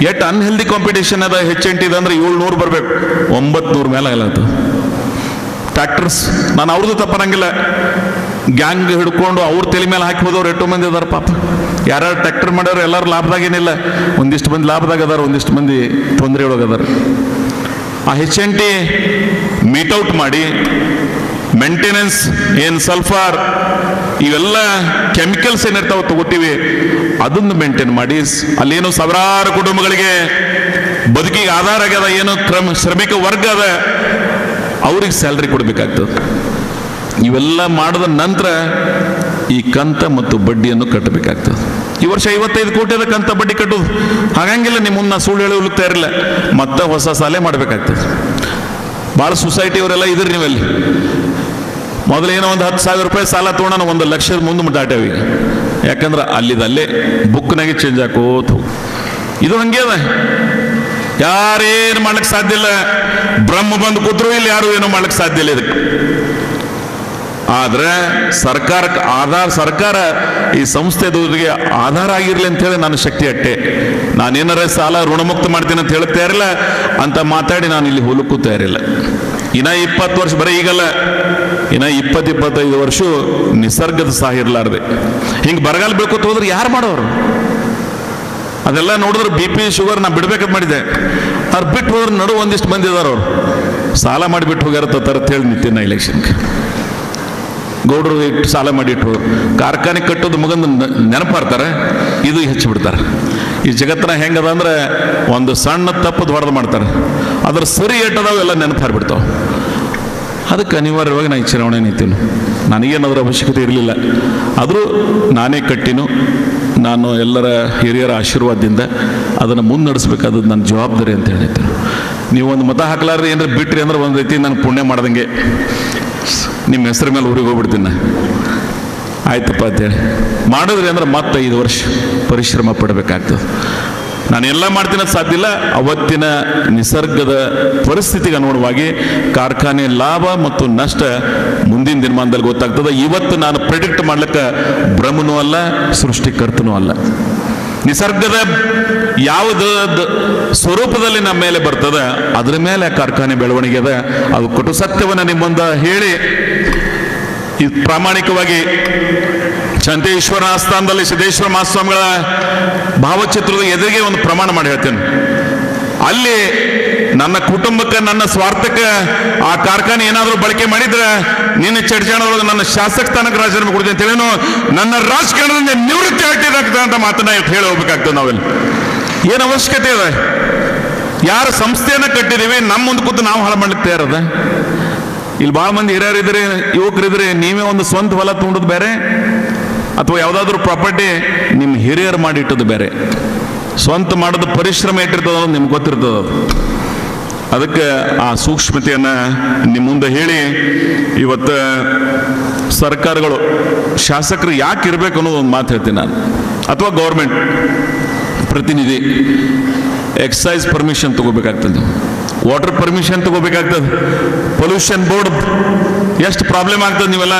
ಎಟ್ ಅನ್ಹೆಲ್ದಿ ಕಾಂಪಿಟೇಷನ್ ಅದ. HNT ಅಂದ್ರೆ 700 ಬರಬೇಕು, 900 ಮೇಲೆ ಆಗಲತ್ತ. ಟ್ರ್ಯಾಕ್ಟರ್ಸ್, ನಾನು ಅವ್ರದ್ದು ತಪ್ಪರಂಗಿಲ್ಲ, ಗ್ಯಾಂಗ್ ಹಿಡ್ಕೊಂಡು ಅವ್ರ ತಲೆ ಮೇಲೆ ಹಾಕಿ ಹೋದವ್ರು ಎಷ್ಟೋ ಮಂದಿ ಅದಾರ ಪಾಪ. ಯಾರ್ಯಾರು ಟ್ರ್ಯಾಕ್ಟರ್ ಮಾಡ್ಯಾರ ಎಲ್ಲರೂ ಲಾಭದಾಗೇನಿಲ್ಲ, ಒಂದಿಷ್ಟು ಮಂದಿ ಲಾಭದಾಗ ಅದಾರ, ಒಂದಿಷ್ಟು ಮಂದಿ ತೊಂದರೆ ಒಳಗದಾರ. ಆ HNT ಮೀಟ್ಔಟ್ ಮಾಡಿ ಮೇಂಟೆನೆನ್ಸ್ ಏನು ಸಲ್ಫರ್ ಇವೆಲ್ಲ ಕೆಮಿಕಲ್ಸ್ ಏನಿರ್ತಾವೆ ತಗೋತೀವಿ, ಅದನ್ನು ಮೇಂಟೈನ್ ಮಾಡಿ ಅಲ್ಲೇನು ಸಾವಿರಾರು ಕುಟುಂಬಗಳಿಗೆ ಬದುಕಿಗೆ ಆಧಾರ ಆಗ್ಯದ, ಏನು ಶ್ರಮಿಕ ವರ್ಗ ಅದ, ಅವ್ರಿಗೆ ಸ್ಯಾಲ್ರಿ ಕೊಡಬೇಕಾಗ್ತದೆ. ಇವೆಲ್ಲ ಮಾಡಿದ ನಂತರ ಈ ಕಂತ ಮತ್ತು ಬಡ್ಡಿಯನ್ನು ಕಟ್ಟಬೇಕಾಗ್ತದೆ. ಈ ವರ್ಷ 55 ಕೋಟಿ ಅದ ಕಂತ ಬಡ್ಡಿ ಕಟ್ಟೋದು. ಹಾಗಂಗಿಲ್ಲ, ನಿಮ್ಮನ್ನ ಸುಳ್ಳು ಹೇಳಿ ತಯಾರಿಲ್ಲ, ಮತ್ತೆ ಹೊಸ ಸಾಲೆ ಮಾಡಬೇಕಾಗ್ತದೆ. ಭಾಳ ಸೊಸೈಟಿಯವರೆಲ್ಲ ಇದ್ರಿ ನೀವಲ್ಲಿ. ಮೊದಲೇನೋ ಒಂದು 10,000 ರೂಪಾಯಿ ಸಾಲ ತೊಗೊಂಡು 1 ಲಕ್ಷದ ಮುಂದೆ ದಾಟ್ಯಾವ ಈಗ. ಯಾಕಂದ್ರೆ ಅಲ್ಲೇ ಬುಕ್ನಾಗೆ ಚೇಂಜ್ ಹಾಕೋತ ಹೋಗಿ. ಇದು ಹಂಗೆ ಅದ, ಯಾರೇನು ಮಾಡ್ಲಿಕ್ಕೆ ಸಾಧ್ಯ ಇಲ್ಲ. ಬ್ರಹ್ಮ ಬಂದು ಕೂತ್ರು ಇಲ್ಲಿ ಯಾರು ಏನೋ ಮಾಡ್ಲಿಕ್ಕೆ ಸಾಧ್ಯ ಇಲ್ಲ ಇದಕ್ಕೆ. ಆದ್ರೆ ಸರ್ಕಾರ ಈ ಸಂಸ್ಥೆದವರಿಗೆ ಆಧಾರ ಆಗಿರ್ಲಿ ಅಂತ ಹೇಳಿ ನಾನು ಶಕ್ತಿ ಅಟ್ಟೆ. ನಾನೇನಾರ ಸಾಲ ಋಣಮುಕ್ತ ಮಾಡ್ತೀನಿ ಅಂತ ಹೇಳಕ್ ತಯಾರಿಲ್ಲ, ಅಂತ ಮಾತಾಡಿ ನಾನು ಇಲ್ಲಿ ಹೋಲಕ್ಕೂ ತಯಾರಿಲ್ಲ. ಇನ್ನ 20 ವರ್ಷ ಬರೀ ಈಗಲ್ಲ, ಇನ್ನ 20-25 ವರ್ಷ ನಿಸರ್ಗದ ಸಹ ಇರಲಾರ್ದೆ ಹಿಂಗೆ ಬರಗಾಲ ಬೇಕೋತ ಹೋದ್ರೆ ಯಾರು ಮಾಡೋರು? ಅದೆಲ್ಲ ನೋಡಿದ್ರೆ BP ಶುಗರ್ ನಾ ಬಿಡ್ಬೇಕಂತ ಮಾಡಿದ್ದೆ. ಅವ್ರು ಬಿಟ್ಟು ಹೋದ್ರೆ ನಡು ಒಂದಿಷ್ಟು ಮಂದಿ ಇದಾರ, ಅವ್ರು ಸಾಲ ಮಾಡಿಬಿಟ್ಟು ಹೋಗ್ಯಾರ ತರ ಹೇಳಿ ನಿಂತಿನ ಇಲೆಕ್ಷನ್ಗೆ. ಗೌಡರು ಇಟ್ಟು ಸಾಲ ಮಾಡಿಟ್ಟು ಕಾರ್ಖಾನೆ ಕಟ್ಟೋದು ಮಗಂದು ನೆನಪಾರ್ತಾರೆ, ಇದು ಹೆಚ್ಚಿಬಿಡ್ತಾರೆ. ಈ ಜಗತ್ತಿನ ಹೆಂಗದ ಅಂದ್ರೆ ಒಂದು ಸಣ್ಣ ತಪ್ಪದು ಹೊಡೆದು ಮಾಡ್ತಾರೆ, ಅದ್ರ ಸರಿ ಏಟದಾವು ಎಲ್ಲ ನೆನಪಾರ್ಬಿಡ್ತಾವೆ. ಅದಕ್ಕೆ ಅನಿವಾರ್ಯವಾಗಿ ನಾನು ಈ ಚುನಾವಣೆ ನಿಂತೀನಿ. ನನಗೇನಾದ್ರೂ ಅವಶ್ಯಕತೆ ಇರಲಿಲ್ಲ, ಆದರೂ ನಾನೇ ಕಟ್ಟಿನು. ನಾನು ಎಲ್ಲರ ಹಿರಿಯರ ಆಶೀರ್ವಾದದಿಂದ ಅದನ್ನು ಮುನ್ನಡೆಸ್ಬೇಕಾದದ್ದು ನನ್ನ ಜವಾಬ್ದಾರಿ ಅಂತ ಹೇಳಿದ್ದೇನೆ. ನೀವು ಒಂದು ಮತ ಹಾಕ್ಲಾರ್ರಿ ಏನಾರ ಬಿಟ್ರಿ ಅಂದ್ರೆ ಒಂದು ರೀತಿ ನಾನು ಪುಣ್ಯ ಮಾಡ್ದಂಗೆ, ನಿಮ್ಮ ಹೆಸರ ಮೇಲೆ ಊರಿಗೆ ಹೋಗ್ಬಿಡ್ತೀನಿ. ಆಯ್ತಪ್ಪ ಅಂತೇಳಿ ಮಾಡಿದ್ರಿ ಅಂದ್ರೆ ಮತ್ತೆ 5 ವರ್ಷ ಪರಿಶ್ರಮ ಪಡಬೇಕಾಗ್ತದೆ. ನಾನು ಎಲ್ಲ ಮಾಡ್ತೀನಿ ಅದು ಸಾಧ್ಯ ಇಲ್ಲ. ಅವತ್ತಿನ ನಿಸರ್ಗದ ಪರಿಸ್ಥಿತಿಗೆ ಅನುಗುಣವಾಗಿ ಕಾರ್ಖಾನೆ ಲಾಭ ಮತ್ತು ನಷ್ಟ ಮುಂದಿನ ದಿನಮಾನದಲ್ಲಿ ಗೊತ್ತಾಗ್ತದೆ. ಇವತ್ತು ನಾನು ಪ್ರೆಡಿಕ್ಟ್ ಮಾಡ್ಲಿಕ್ಕೆ ಬ್ರಹ್ಮನೂ ಅಲ್ಲ, ಸೃಷ್ಟಿಕರ್ತನೂ ಅಲ್ಲ. ನಿಸರ್ಗದ ಯಾವುದ ಸ್ವರೂಪದಲ್ಲಿ ನಮ್ಮ ಮೇಲೆ ಬರ್ತದೆ ಅದ್ರ ಮೇಲೆ ಕಾರ್ಖಾನೆ ಬೆಳವಣಿಗೆ ಅದ. ಅದು ಕೊಟ್ಟು ಸತ್ಯವನ್ನು ನಿಮ್ಮ ಮುಂದೆ ಹೇಳಿ ಇದು ಪ್ರಾಮಾಣಿಕವಾಗಿ ಚಂತೇಶ್ವರ ಆಸ್ಥಾನದಲ್ಲಿ ಸಿದ್ದೇಶ್ವರ ಮಹಾಸ್ವಾಮಿಗಳ ಭಾವಚಿತ್ರದ ಎದುರಿಗೆ ಒಂದು ಪ್ರಮಾಣ ಮಾಡಿ ಹೇಳ್ತೇನೆ. ಅಲ್ಲಿ ನನ್ನ ಕುಟುಂಬಕ್ಕೆ, ನನ್ನ ಸ್ವಾರ್ಥಕ್ಕೆ ಆ ಕಾರ್ಖಾನೆ ಏನಾದರೂ ಬಳಕೆ ಮಾಡಿದ್ರೆ ನಿನ್ನೆ ಚರ್ಚಾಣದೊಳಗೆ ನನ್ನ ಶಾಸಕ ಸ್ಥಾನಕ್ಕೆ ರಾಜೀನಾಮೆ ಕೊಡ್ತೀನಿ ಅಂತ ಹೇಳೇನು, ನನ್ನ ರಾಜಕಾರಣದಿಂದ ನಿವೃತ್ತಿ ಆಗ್ತಿದ್ದಾಗ್ತದೆ ಅಂತ ಮಾತನ್ನ ಇವತ್ತು ಹೇಳಿ ಹೋಗ್ಬೇಕಾಗ್ತದೆ. ನಾವೆಲ್ಲ ಏನು ಅವಶ್ಯಕತೆ ಇದೆ? ಯಾರ ಸಂಸ್ಥೆಯನ್ನ ಕಟ್ಟಿದೀವಿ, ನಮ್ಮ ಮುಂದೆ ಕೂತು ನಾವು ಹಾಳು ಮಾಡ್ಲಿಕ್ಕೆ ತಯಾರದ? ಇಲ್ಲಿ ಭಾಳ ಮಂದಿ ಹಿರಿಯರಿದ್ರೆ, ಯುವಕರಿದ್ರೆ, ನೀವೇ ಒಂದು ಸ್ವಂತ ಹೊಲ ತೊಗೊಂಡದ್ದು ಬೇರೆ, ಅಥವಾ ಯಾವುದಾದ್ರೂ ಪ್ರಾಪರ್ಟಿ ನಿಮ್ಮ ಹಿರಿಯರು ಮಾಡಿಟ್ಟದ್ದು ಬೇರೆ. ಸ್ವಂತ ಮಾಡೋದು ಪರಿಶ್ರಮ ಇಟ್ಟಿರ್ತದ ನಿಮ್ಗೆ ಗೊತ್ತಿರ್ತದ. ಅದಕ್ಕೆ ಆ ಸೂಕ್ಷ್ಮತೆಯನ್ನು ನಿಮ್ಮ ಮುಂದೆ ಹೇಳಿ ಇವತ್ತು ಸರ್ಕಾರಗಳು, ಶಾಸಕರು ಯಾಕೆ ಇರಬೇಕು ಅನ್ನೋದು ಒಂದು ಮಾತು ಹೇಳ್ತೀನಿ ನಾನು. ಅಥವಾ ಗೌರ್ಮೆಂಟ್ ಪ್ರತಿನಿಧಿ ಎಕ್ಸೈಸ್ ಪರ್ಮಿಷನ್ ತಗೋಬೇಕಾಗ್ತದೆ, ವಾಟರ್ ಪರ್ಮಿಷನ್ ತಗೋಬೇಕಾಗ್ತದೆ, ಪೊಲ್ಯೂಷನ್ ಬೋರ್ಡ್ ಎಷ್ಟು ಪ್ರಾಬ್ಲಮ್ ಆಗ್ತದೆ ನೀವೆಲ್ಲ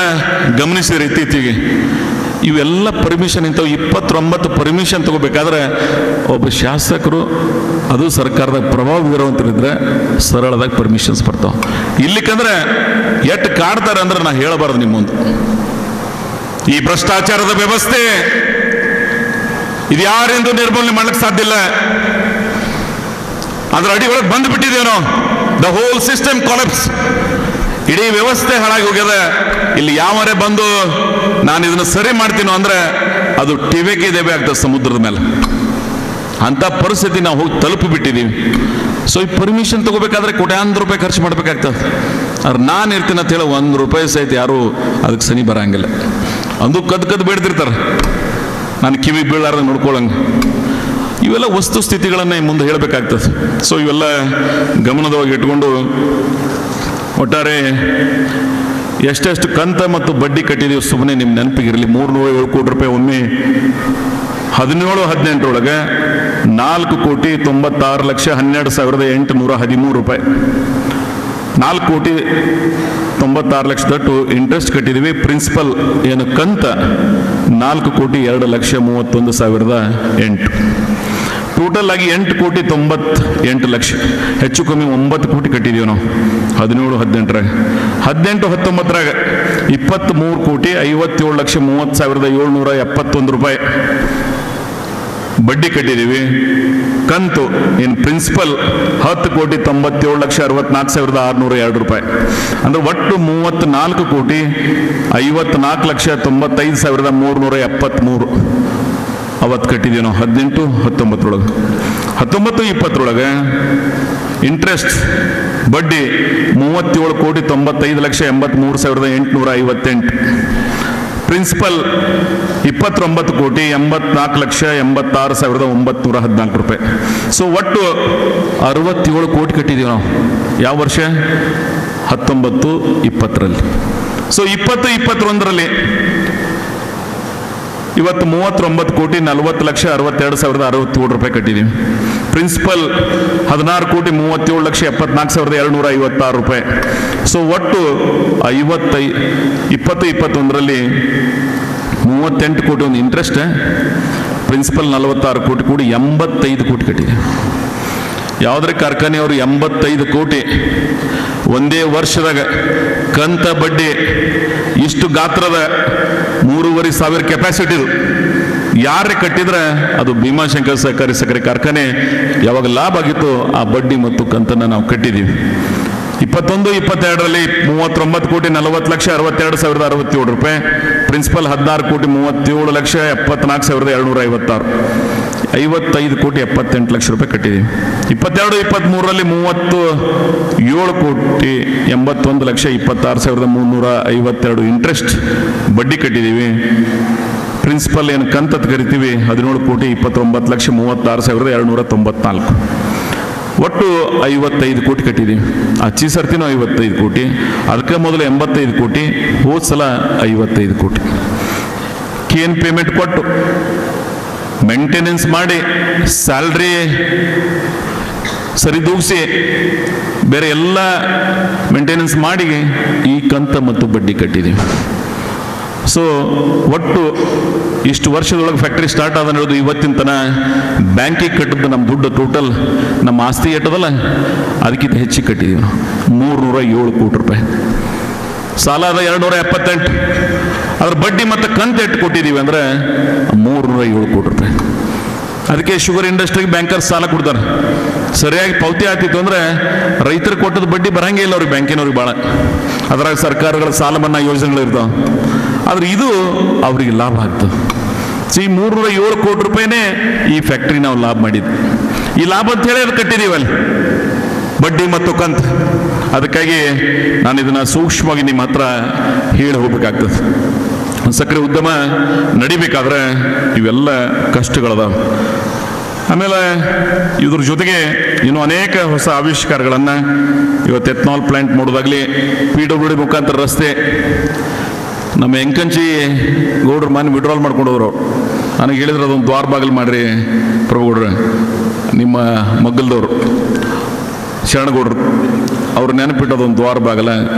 ಗಮನಿಸಿರಿ ಇತ್ತೀಚೆಗೆ. ಇವೆಲ್ಲ ಪರ್ಮಿಷನ್ ಇಂಥವು 29 ಪರ್ಮಿಷನ್ ತಗೋಬೇಕಾದ್ರೆ ಒಬ್ಬ ಶಾಸಕರು, ಅದು ಸರ್ಕಾರದಾಗ ಪ್ರಭಾವ ಬೀರುವಂತರಿದ್ರೆ ಸರಳದಾಗ ಪರ್ಮಿಷನ್ಸ್ ಬರ್ತಾವೆ. ಇಲ್ಲಿಕಂದ್ರೆ ಎಷ್ಟು ಕಾಡ್ತಾರೆ ಅಂದ್ರೆ ನಾ ಹೇಳಬಾರ್ದು ನಿಮ್ಮ ಮುಂದೆ. ಈ ಭ್ರಷ್ಟಾಚಾರದ ವ್ಯವಸ್ಥೆ ಇದು ಯಾರೆಂದು ನಿರ್ಮೂಲನೆ ಮಾಡ್ಲಿಕ್ಕೆ ಸಾಧ್ಯ ಇಲ್ಲ. ಅದ್ರ ಅಡಿ ಒಳಗೆ ಬಂದು ಬಿಟ್ಟಿದ್ದೇನೋ, ದ ಹೋಲ್ ಸಿಸ್ಟಮ್ ಕೊಲಾಪ್ಸ್. ಇಡೀ ವ್ಯವಸ್ಥೆ ಹಾಳಾಗಿ ಹೋಗ್ಯದ. ಇಲ್ಲಿ ಯಾವರೇ ಬಂದು ನಾನು ಇದನ್ನು ಸರಿ ಮಾಡ್ತೀನೋ ಅಂದ್ರೆ ಅದು ಟಿವಿಗೆ ದೇವೆ ಆಗ್ತದೆ ಸಮುದ್ರದ ಮೇಲೆ. ಅಂತ ಪರಿಸ್ಥಿತಿ ನಾವು ಹೋಗಿ ತಲುಪಿಬಿಟ್ಟಿದ್ದೀವಿ. ಸೊ ಈ ಪರ್ಮಿಷನ್ ತಗೋಬೇಕಾದ್ರೆ ಕೋಟ್ಯಾಂತರ ರೂಪಾಯಿ ಖರ್ಚು ಮಾಡ್ಬೇಕಾಗ್ತದೆ. ಅವ್ರು ನಾನು ಇರ್ತೀನಿ ಅಂತ ಹೇಳಿ ₹1 ಸಹಿತ ಯಾರು ಅದಕ್ಕೆ ಸನಿ ಬರಂಗಿಲ್ಲ. ಅಂದು ಕದ್ದು ಬೇಡ್ತಿರ್ತಾರೆ, ನಾನು ಕಿವಿ ಬೀಳಾರ್ದು ನೋಡ್ಕೊಳ್ಳಂಗೆ. ಇವೆಲ್ಲ ವಸ್ತು ಸ್ಥಿತಿಗಳನ್ನೇ ಮುಂದೆ ಹೇಳಬೇಕಾಗ್ತದೆ. ಸೊ ಇವೆಲ್ಲ ಗಮನದೊಳಗೆ ಇಟ್ಕೊಂಡು ಒಟ್ಟಾರೆ ಎಷ್ಟೆಷ್ಟು ಕಂತ ಮತ್ತು ಬಡ್ಡಿ ಕಟ್ಟಿದೀವಿ ಸುಮ್ಮನೆ ನಿಮ್ಮ ನೆನಪಿಗಿರಲಿ. ₹307 ಕೋಟಿ ಒಮ್ಮೆ 17-18 ₹4,96,12,813 ₹4,96,00,000 ಇಂಟ್ರೆಸ್ಟ್ ಕಟ್ಟಿದ್ದೀವಿ. ಪ್ರಿನ್ಸಿಪಲ್ ಏನು ಕಂತ ₹4,02,31,008. ಟೋಟಲ್ ಆಗಿ ₹8,98,00,000, ಹೆಚ್ಚು ಕಮ್ಮಿ 9 ಕೋಟಿ ಕಟ್ಟಿದ್ದೀವಿ ನಾವು 17-18. 18-19 ₹23,57,30,771 ಬಡ್ಡಿ ಕಟ್ಟಿದ್ದೀವಿ. ಕಂತು ಇನ್ ಪ್ರಿನ್ಸಿಪಲ್ ₹10,97,64,602. ಅಂದ್ರೆ ಒಟ್ಟು ₹34,54,95,373 ಅವತ್ತು ಕಟ್ಟಿದ್ದೀವಿ ನಾವು 18-19. 19-20 ಇಂಟ್ರೆಸ್ಟ್ ಬಡ್ಡಿ ₹37,95,83,858. ಪ್ರಿನ್ಸಿಪಲ್ ₹29,84,86,914. ಸೊ ಒಟ್ಟು ₹67 ಕೋಟಿ ಕಟ್ಟಿದ್ದೀವಿ ನಾವು. ಯಾವ ವರ್ಷ? 19-20. ಸೊ 20-21 ಇವತ್ತು ₹39,40,62,067 ಕಟ್ಟಿದ್ದೀವಿ. ಪ್ರಿನ್ಸಿಪಲ್ ₹16,37,74,256. ಸೊ ಒಟ್ಟು 20-21 38 ಕೋಟಿ ಒಂದು ಇಂಟ್ರೆಸ್ಟ್, ಪ್ರಿನ್ಸಿಪಲ್ 46 ಕೋಟಿ ಕೂಡಿ 85 ಕೋಟಿ ಕಟ್ಟಿದೆ. ಯಾವುದ್ರ ಕಾರ್ಖಾನೆಯವರು 85 ಕೋಟಿ ಒಂದೇ ವರ್ಷದಾಗ ಕಂತ ಬಡ್ಡಿ ಇಷ್ಟು ಗಾತ್ರದ 3,500 ಕೆಪಾಸಿಟಿದು ಯಾರೇ ಕಟ್ಟಿದ್ರೆ ಅದು ಭೀಮಾಶಂಕರ್ ಸಹಕಾರಿ ಸಕ್ಕರೆ ಕಾರ್ಖಾನೆ ಯಾವಾಗ ಲಾಭ ಆಗಿತ್ತು ಆ ಬಡ್ಡಿ ಮತ್ತು ಕಂತನ್ನು ನಾವು ಕಟ್ಟಿದ್ದೀವಿ. 21-22 ₹39,40,62,067. ಪ್ರಿನ್ಸಿಪಲ್ ₹16,37,74,256. 55,78,00,000 ಕಟ್ಟಿದ್ದೀವಿ. 22-23 ₹37,81,26,352 ಇಂಟ್ರೆಸ್ಟ್ ಬಡ್ಡಿ ಕಟ್ಟಿದ್ದೀವಿ. ಪ್ರಿನ್ಸಿಪಲ್ ಏನು ಕಂತತ್ ಕರಿತೀವಿ ₹17,29,36,294. ಒಟ್ಟು 55 ಕೋಟಿ ಕಟ್ಟಿದ್ದೀವಿ. ಅಚ್ಚಿ ಸರ್ತಿನೂ 55 ಕೋಟಿ, ಅದಕ್ಕೆ ಮೊದಲು 85 ಕೋಟಿ, ಹೋದ ಸಲ 55 ಕೋಟಿ. ಕೇನ್ ಪೇಮೆಂಟ್ ಕೊಟ್ಟು ಮೇಂಟೆನೆನ್ಸ್ ಮಾಡಿ ಸ್ಯಾಲ್ರಿ ಸರಿದೂಗಿಸಿ ಬೇರೆ ಎಲ್ಲ ಮೇಂಟೆನೆನ್ಸ್ ಮಾಡಿ ಈ ಕಂತ ಮತ್ತು ಬಡ್ಡಿ ಕಟ್ಟಿದ್ದೀವಿ. ಸೊ ಒಟ್ಟು ಇಷ್ಟು ವರ್ಷದೊಳಗೆ ಫ್ಯಾಕ್ಟ್ರಿ ಸ್ಟಾರ್ಟ್ ಆದ ಹೇಳೋದು ಇವತ್ತಿನ ತನ ಬ್ಯಾಂಕಿಗೆ ಕಟ್ಟಿದ್ದು ನಮ್ಮ ದುಡ್ಡು ಟೋಟಲ್ ನಮ್ಮ ಆಸ್ತಿ ಎಟ್ಟದಲ್ಲ ಅದಕ್ಕಿಂತ ಹೆಚ್ಚಿಗೆ ಕಟ್ಟಿದ್ದೀವಿ. ₹307 ಕೋಟಿ. ಸಾಲ ಅದ 278. ಅದ್ರ ಬಡ್ಡಿ ಮತ್ತು ಕಂತು ಎಷ್ಟು ಕೊಟ್ಟಿದ್ದೀವಿ ಅಂದರೆ ₹307 ಕೋಟಿ. ಅದಕ್ಕೆ ಶುಗರ್ ಇಂಡಸ್ಟ್ರಿಗೆ ಬ್ಯಾಂಕರ್ಸ್ ಸಾಲ ಕೊಡ್ತಾರೆ. ಸರಿಯಾಗಿ ಪಾವತಿ ಆಗ್ತಿತ್ತು ಅಂದರೆ ರೈತರಿಗೆ ಕೊಟ್ಟದ ಬಡ್ಡಿ ಬರಂಗೇ ಇಲ್ಲ ಅವ್ರಿಗೆ, ಬ್ಯಾಂಕಿನವ್ರಿಗೆ ಭಾಳ. ಅದ್ರಾಗ ಸರ್ಕಾರಗಳ ಸಾಲ ಮನ್ನಾ ಯೋಜನೆಗಳು ಇರ್ತಾವೆ. ಆದ್ರೆ ಇದು ಅವ್ರಿಗೆ ಲಾಭ ಆಗ್ತದೆ. ಈ ₹307 ಕೋಟಿ ಈ ಫ್ಯಾಕ್ಟ್ರಿ ನಾವು ಲಾಭ ಮಾಡಿದ್ವಿ. ಈ ಲಾಭ ಅಂತ ಹೇಳಿ ಅದು ಕಟ್ಟಿದ್ದೀವಿ ಅಲ್ಲಿ ಬಡ್ಡಿ ಮತ್ತು ಕಂತು. ಅದಕ್ಕಾಗಿ ನಾನು ಇದನ್ನ ಸೂಕ್ಷ್ಮವಾಗಿ ನಿಮ್ಮ ಹತ್ರ ಹೇಳಿ ಹೋಗ್ಬೇಕಾಗ್ತದೆ. ಸಕ್ಕರೆ ಉದ್ಯಮ ನಡಿಬೇಕಾದ್ರೆ ಇವೆಲ್ಲ ಕಷ್ಟಗಳದಾವ. ಆಮೇಲೆ ಇದ್ರ ಜೊತೆಗೆ ಇನ್ನೂ ಅನೇಕ ಹೊಸ ಆವಿಷ್ಕಾರಗಳನ್ನು ಇವತ್ತು ಎಥನಾಲ್ ಪ್ಲಾಂಟ್ ಮಾಡೋದಾಗಲಿ, PWD ಮುಖಾಂತರ ರಸ್ತೆ. ನಮ್ಮ ಎಂಕಂಚಿ ಗೌಡ್ರು ಮನೆ ವಿಡ್ರಾಲ್ ಮಾಡ್ಕೊಂಡವ್ರು ನನಗೆ ಹೇಳಿದ್ರು ಅದೊಂದು ದ್ವಾರ ಬಾಗಿಲು ಮಾಡ್ರಿ ಪ್ರಭುಗೌಡ್ರು, ನಿಮ್ಮ ಮಗ್ಗಲ್ದವ್ರು ಶರಣಗೌಡ್ರು ಅವ್ರು ನೆನಪಿಟ್ಟು ಅದೊಂದು ದ್ವಾರ ಬಾಗಲ,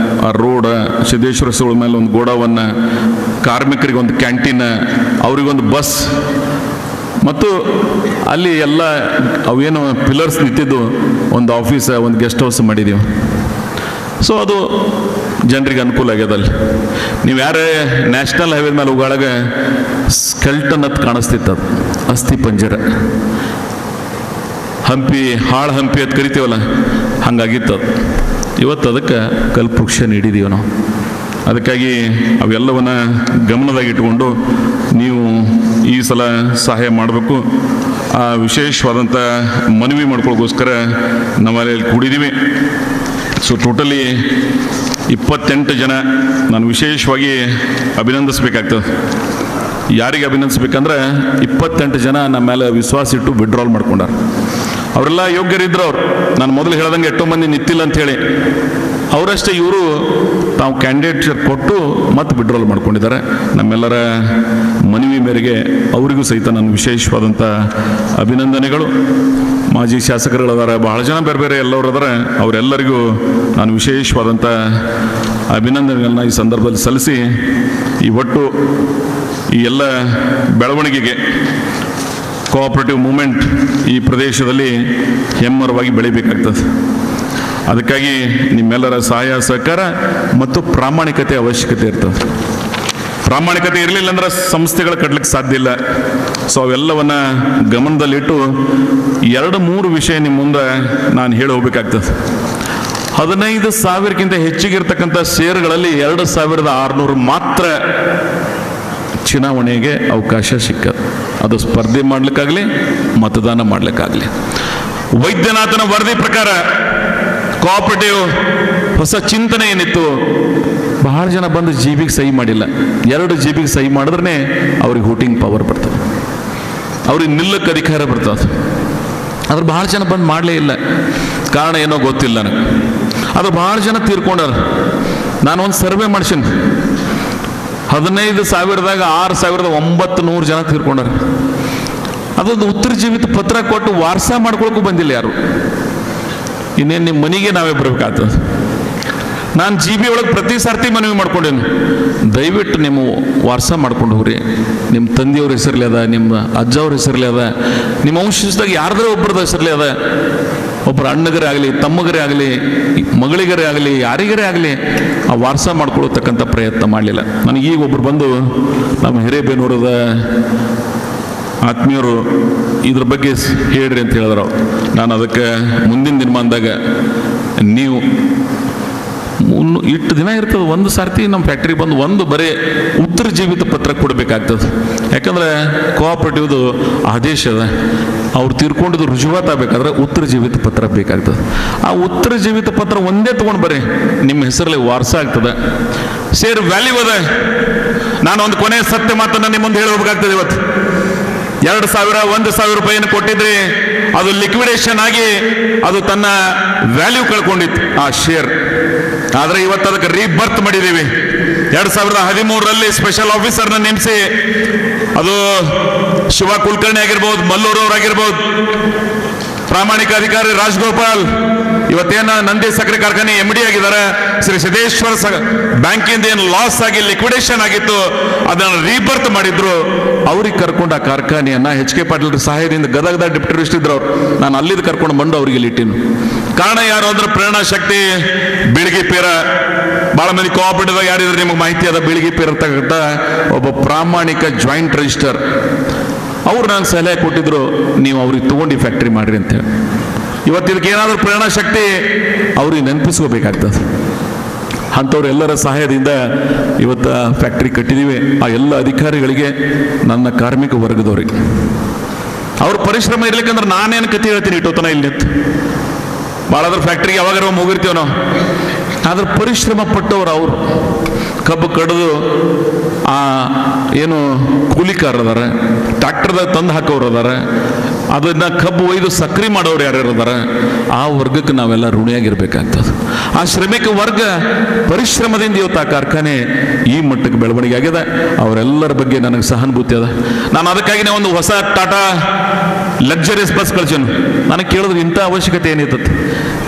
ಆ ರೋಡ್, ಸಿದ್ದೇಶ್ವರ ಸುಳ ಮೇಲೆ ಒಂದು ಗೋಡವನ್ನ, ಕಾರ್ಮಿಕರಿಗೆ ಒಂದು ಕ್ಯಾಂಟೀನ್, ಅವರಿಗೊಂದು ಬಸ್, ಮತ್ತು ಅಲ್ಲಿ ಎಲ್ಲ ಅವೇನು ಪಿಲ್ಲರ್ಸ್ ನಿಂತಿದ್ದು ಒಂದು ಆಫೀಸ್, ಒಂದು ಗೆಸ್ಟ್ ಹೌಸ್ ಮಾಡಿದ್ದೀವಿ. ಸೊ ಅದು ಜನರಿಗೆ ಅನುಕೂಲ ಆಗ್ಯದಲ್ಲಿ. ನೀವು ಯಾರೇ ನ್ಯಾಷನಲ್ ಹೈವೇ ಮೇಲೆ ಹೋಗಾಳಾಗ ಸ್ಕೆಲ್ಟನ್ ಅಂತ ಕಾಣಿಸ್ತಿತ್ತು, ಅದು ಅಸ್ಥಿ ಪಂಜರ, ಹಂಪಿ ಹಾಳು ಹಂಪಿ ಅಂತ ಕರಿತೀವಲ್ಲ ಹಂಗಾಗಿತ್ತು ಅದು. ಇವತ್ತು ಅದಕ್ಕೆ ಕಲ್ಪವೃಕ್ಷ ನೀಡಿದ್ದೀವಿ ನಾವು. ಅದಕ್ಕಾಗಿ ಅವೆಲ್ಲವನ್ನ ಗಮನದಾಗಿಟ್ಟುಕೊಂಡು ನೀವು ಈ ಸಲ ಸಹಾಯ ಮಾಡಬೇಕು. ಆ ವಿಶೇಷವಾದಂಥ ಮನವಿ ಮಾಡ್ಕೊಳ್ಳೋಕ್ಕೋಸ್ಕರ ನಾವಲ್ಲಿ ಕೂಡಿದ್ದೀವಿ. ಸೊ ಟೋಟಲಿ 28 ಜನ ನಾನು ವಿಶೇಷವಾಗಿ ಅಭಿನಂದಿಸಬೇಕಾಗ್ತದೆ. ಯಾರಿಗೆ ಅಭಿನಂದಿಸ್ಬೇಕಂದ್ರೆ 28 ಜನ ನಮ್ಮ ಮೇಲೆ ವಿಶ್ವಾಸ ಇಟ್ಟು ವಿಡ್ರಾಲ್ ಮಾಡ್ಕೊಂಡಾರ. ಅವರೆಲ್ಲ ಯೋಗ್ಯರಿದ್ರು. ಅವ್ರು ನಾನು ಮೊದಲು ಹೇಳ್ದಂಗೆ ಎಷ್ಟೋ ಮಂದಿ ನಿಂತಿಲ್ಲ ಅಂಥೇಳಿ ಅವರಷ್ಟೇ ಇವರು ತಾವು ಕ್ಯಾಂಡಿಡೇಟ್ಶಿಪ್ ಕೊಟ್ಟು ಮತ್ತೆ ವಿಡ್ರಾಲ್ ಮಾಡ್ಕೊಂಡಿದ್ದಾರೆ. ನಮ್ಮೆಲ್ಲರ ಮನವಿ ಮೇರೆಗೆ ಅವರಿಗೂ ಸಹಿತ ನನ್ನ ವಿಶೇಷವಾದಂಥ ಅಭಿನಂದನೆಗಳು. ಮಾಜಿ ಶಾಸಕರುಗಳದಾರ, ಬಹಳ ಜನ ಬೇರೆ ಬೇರೆ ಎಲ್ಲರೂ ಅದಾರ. ಅವರೆಲ್ಲರಿಗೂ ನಾನು ವಿಶೇಷವಾದಂಥ ಅಭಿನಂದನೆಗಳನ್ನ ಈ ಸಂದರ್ಭದಲ್ಲಿ ಸಲ್ಲಿಸಿ ಈ ಒಟ್ಟು ಈ ಎಲ್ಲ ಬೆಳವಣಿಗೆಗೆ ಕೋಆಪರೇಟಿವ್ ಮೂವ್ಮೆಂಟ್ ಈ ಪ್ರದೇಶದಲ್ಲಿ ಹೆಮ್ಮರವಾಗಿ ಬೆಳಿಬೇಕಾಗ್ತದೆ. ಅದಕ್ಕಾಗಿ ನಿಮ್ಮೆಲ್ಲರ ಸಹಾಯ ಸಹಕಾರ ಮತ್ತು ಪ್ರಾಮಾಣಿಕತೆ ಅವಶ್ಯಕತೆ ಇರ್ತದೆ. ಪ್ರಾಮಾಣಿಕತೆ ಇರಲಿಲ್ಲ ಅಂದ್ರೆ ಸಂಸ್ಥೆಗಳು ಕಟ್ಟಲಿಕ್ಕೆ ಸಾಧ್ಯ ಇಲ್ಲ. ಸೊ ಅವೆಲ್ಲವನ್ನ ಗಮನದಲ್ಲಿಟ್ಟು 2-3 ವಿಷಯ ನಿಮ್ಮ ಮುಂದೆ ನಾನು ಹೇಳಿ ಹೋಗ್ಬೇಕಾಗ್ತದೆ. 15,000ಕ್ಕಿಂತ ಹೆಚ್ಚಿಗಿರ್ತಕ್ಕಂಥ ಷೇರುಗಳಲ್ಲಿ 2,600 ಮಾತ್ರ ಚುನಾವಣೆಗೆ ಅವಕಾಶ ಸಿಕ್ಕದು. ಅದು ಸ್ಪರ್ಧೆ ಮಾಡಲಿಕ್ಕಾಗಲಿ ಮತದಾನ ಮಾಡಲಿಕ್ಕಾಗಲಿ. ವೈದ್ಯನಾಥನ ವರದಿ ಪ್ರಕಾರ ಕೋಆಪರೇಟಿವ್ ಹೊಸ ಚಿಂತನೆ ಏನಿತ್ತು, ಬಹಳ ಜನ ಬಂದು GB ಸಹಿ ಮಾಡಿಲ್ಲ. 2 GB ಸಹಿ ಮಾಡಿದ್ರೆ ಅವ್ರಿಗೆ ವೋಟಿಂಗ್ ಪವರ್ ಬರ್ತದೆ, ಅವ್ರಿಗೆ ನಿಲ್ಲಕ್ಕೆ ಅಧಿಕಾರ ಬರ್ತದೆ. ಅದ್ರ ಬಹಳ ಜನ ಬಂದು ಮಾಡಲೇ ಇಲ್ಲ. ಕಾರಣ ಏನೋ ಗೊತ್ತಿಲ್ಲ ನನಗೆ. ಅದ್ರ ಬಹಳ ಜನ ತೀರ್ಕೊಂಡಾರ. ನಾನು ಒಂದು ಸರ್ವೆ ಮಾಡ್ಸೀನಿ. 15,000ದಾಗ 6,900 ಜನ ತೀರ್ಕೊಂಡಾರ. ಅದೊಂದು ಉತ್ತರ ಜೀವಿತ ಪತ್ರ ಕೊಟ್ಟು ವಾರಸ ಮಾಡ್ಕೊಳಕ್ಕೂ ಬಂದಿಲ್ಲ ಯಾರು. ಇನ್ನೇನು ನಿಮ್ಮ ಮನೆಗೆ ನಾವೇ ಬರಬೇಕಾಗ್ತದೆ. ನಾನು GB ಒಳಗೆ ಪ್ರತಿ ಸರ್ತಿ ಮನವಿ ಮಾಡ್ಕೊಂಡೇನು, ದಯವಿಟ್ಟು ನಿಮ್ಮ ವಾರಸ ಮಾಡ್ಕೊಂಡು ಹೋಗ್ರಿ. ನಿಮ್ಮ ತಂದೆಯವ್ರ ಹೆಸರಲ್ಲಿ ಅದ, ನಿಮ್ಮ ಅಜ್ಜವ್ರ ಹೆಸರಲ್ಲಿ ಅದ, ನಿಮ್ಮ ವಂಶದಾಗ ಯಾರ್ದಾರ ಒಬ್ಬರದ ಹೆಸರಲ್ಲಿ ಅದ. ಒಬ್ಬರು ಅಣ್ಣಗರೇ ಆಗಲಿ, ತಮ್ಮಗರೇ ಆಗಲಿ, ಮಗಳಿಗರೇ ಆಗಲಿ, ಯಾರಿಗರೇ ಆಗಲಿ ಆ ವಾರಸ ಮಾಡ್ಕೊಳ್ತಕ್ಕಂಥ ಪ್ರಯತ್ನ ಮಾಡಲಿಲ್ಲ. ನನಗೀಗ ಒಬ್ರು ಬಂದು ನಮ್ಮ ಹಿರೇಬೇನೂರದ ಆತ್ಮೀಯರು ಇದ್ರ ಬಗ್ಗೆ ಹೇಳ್ರಿ ಅಂತ ಹೇಳಿದ್ರು. ನಾನು ಅದಕ್ಕೆ ಮುಂದಿನ ದಿನಮಾನದಾಗ ನೀವು ಇಷ್ಟು ದಿನ ಇರ್ತದೆ, ಒಂದು ಸರ್ತಿ ನಮ್ಮ ಫ್ಯಾಕ್ಟ್ರಿ ಬಂದು ಒಂದು ಬರೀ ಉತ್ತರ ಜೀವಿತ ಪತ್ರ ಕೊಡಬೇಕಾಗ್ತದೆ. ಯಾಕಂದ್ರೆ ಕೋಆಪರೇಟಿವ್ದು ಆದೇಶ ಅದ, ಅವ್ರು ತೀರ್ಕೊಂಡಿದ್ದು ರುಜುವಾತ್ ಆಗಬೇಕಾದ್ರೆ ಉತ್ತರ ಜೀವಿತ ಪತ್ರ ಬೇಕಾಗ್ತದೆ. ಆ ಉತ್ತರ ಜೀವಿತ ಪತ್ರ ಒಂದೇ ತೊಗೊಂಡು ಬರ್ರಿ, ನಿಮ್ಮ ಹೆಸರಲ್ಲಿ ವಾರಸ ಆಗ್ತದೆ, ಶೇರ್ ವ್ಯಾಲ್ಯೂ ಅದ. ನಾನು ಒಂದು ಕೊನೆಯ ಸತ್ಯ ಮಾತನ್ನು ನಿಮ್ಮ ಮುಂದೆ ಹೇಳಬೇಕಾಗ್ತದೆ. ಇವತ್ತು 1,000 ರೂಪಾಯಿಯನ್ನು ಕೊಟ್ಟಿದ್ರೆ ಅದು ಲಿಕ್ವಿಡೇಷನ್ ಆಗಿ ಅದು ತನ್ನ ವ್ಯಾಲ್ಯೂ ಕಳ್ಕೊಂಡಿತ್ತು ಆ ಶೇರ್. ಆದ್ರೆ ಇವತ್ತು ಅದಕ್ಕೆ ರೀಬರ್ತ್ ಮಾಡಿದ್ದೀವಿ. 2013ರಲ್ಲಿ ಸ್ಪೆಷಲ್ ಆಫೀಸರ್ನ ನೇಮಿಸಿ, ಅದು ಶಿವ ಕುಲಕರ್ಣಿ ಆಗಿರ್ಬೋದು, ಮಲ್ಲೂರು ಅವರಾಗಿರ್ಬೋದು, ಪ್ರಾಮಾಣಿಕ ಅಧಿಕಾರಿ ರಾಜಗೋಪಾಲ್, ಇವತ್ತೇನ ನಂದಿ ಸಕ್ಕರೆ ಕಾರ್ಖಾನೆ MD ಆಗಿದ್ದಾರೆ. ಶ್ರೀ ಸಿದ್ದೇಶ್ವರ ಬ್ಯಾಂಕಿಂದ ಏನು ಲಾಸ್ ಆಗಿ ಲಿಕ್ವಿಡೇಷನ್ ಆಗಿತ್ತು ಅದನ್ನು ರೀಬರ್ತ್ ಮಾಡಿದ್ರು. ಅವ್ರಿಗೆ ಕರ್ಕೊಂಡು ಆ ಕಾರ್ಖಾನೆಯನ್ನ HK ಪಾಟೀಲ್ ಸಹಾಯದಿಂದ ಗದಗದ ಡಿಪ್ಟಿ ರಿಜಿಸ್ಟ್ರಾರ್ ಇದ್ರು ಅವ್ರು. ನಾನು ಅಲ್ಲಿದ್ದು ಕರ್ಕೊಂಡು ಬಂದು ಅವರಿಗೆ ಇಟ್ಟಿನು. ಕಾರಣ ಯಾರು ಅಂದ್ರೆ ಪ್ರೇರಣಾ ಶಕ್ತಿ ಬೀಳ್ಗಿ ಪೀರ. ಬಹಳ ಮಂದಿ ಕೋಆಪರೇಟಿವ್ ಯಾರಿದ್ರೆ ನಿಮಗೆ ಮಾಹಿತಿ ಅದ. ಬೀಳ್ಗಿ ಪೀರ ಅಂತಕ್ಕಂಥ ಒಬ್ಬ ಪ್ರಾಮಾಣಿಕ ಜಾಯಿಂಟ್ ರಿಜಿಸ್ಟರ್. ಅವ್ರು ನಾನು ಸಲಹೆ ಕೊಟ್ಟಿದ್ರು, ನೀವು ಅವ್ರಿಗೆ ತಗೊಂಡು ಫ್ಯಾಕ್ಟ್ರಿ ಮಾಡ್ರಿ ಅಂತೇಳಿ. ಇವತ್ತು ಇದಕ್ಕೆ ಏನಾದರೂ ಪ್ರೇರಣಾ ಶಕ್ತಿ ಅವ್ರಿಗೆ ನೆನಪಿಸ್ಕೋಬೇಕಾಗ್ತದೆ. ಅಂಥವ್ರೆಲ್ಲರ ಸಹಾಯದಿಂದ ಇವತ್ತು ಫ್ಯಾಕ್ಟ್ರಿ ಕಟ್ಟಿದ್ದೀವಿ. ಆ ಎಲ್ಲ ಅಧಿಕಾರಿಗಳಿಗೆ, ನನ್ನ ಕಾರ್ಮಿಕ ವರ್ಗದವ್ರಿಗೆ ಅವ್ರ ಪರಿಶ್ರಮ ಇರ್ಲಿಕ್ಕಂದ್ರೆ ನಾನೇನು ಕತೆ ಹೇಳ್ತೀನಿ ಇಟ್ಟೋತನ ಇಲ್ಲಿ ನಿಂತು. ಭಾಳಾದ್ರ ಫ್ಯಾಕ್ಟ್ರಿಗೆ ಯಾವಾಗಾರ ಹೋಗಿರ್ತೀವಿ ನಾವು. ಆದ್ರೆ ಪರಿಶ್ರಮ ಪಟ್ಟವ್ರು ಅವರು. ಕಬ್ಬು ಕಡಿದು ಆ ಏನು ಕೂಲಿಕಾರರು ಅದಾರ, ಟ್ರ್ಯಾಕ್ಟರ್ದಾಗ ತಂದು ಹಾಕೋರು ಅದಾರ, ಅದನ್ನ ಕಬ್ಬು ಒಯ್ದು ಸಕ್ರೆ ಮಾಡೋರು ಯಾರ್ಯಾರು ಅದಾರ, ಆ ವರ್ಗಕ್ಕೆ ನಾವೆಲ್ಲ ಋಣಿಯಾಗಿರ್ಬೇಕಾಗ್ತದೆ. ಆ ಶ್ರಮಿಕ ವರ್ಗ ಪರಿಶ್ರಮದಿಂದ ಇವತ್ತು ಆ ಕಾರ್ಖಾನೆ ಈ ಮಟ್ಟಕ್ಕೆ ಬೆಳವಣಿಗೆ ಆಗಿದೆ. ಅವರೆಲ್ಲರ ಬಗ್ಗೆ ನನಗೆ ಸಹಾನುಭೂತಿ ಅದ. ನಾನು ಅದಕ್ಕಾಗಿನೇ ಒಂದು ಹೊಸ ಟಾಟಾ ಲಕ್ಸರಿಯಸ್ ಬಸ್ ಕಳ್ಸೇನು. ನನಗೆ ಕೇಳಿದ್ರೆ ಇಂಥ ಅವಶ್ಯಕತೆ ಏನಿರ್ತದೆ,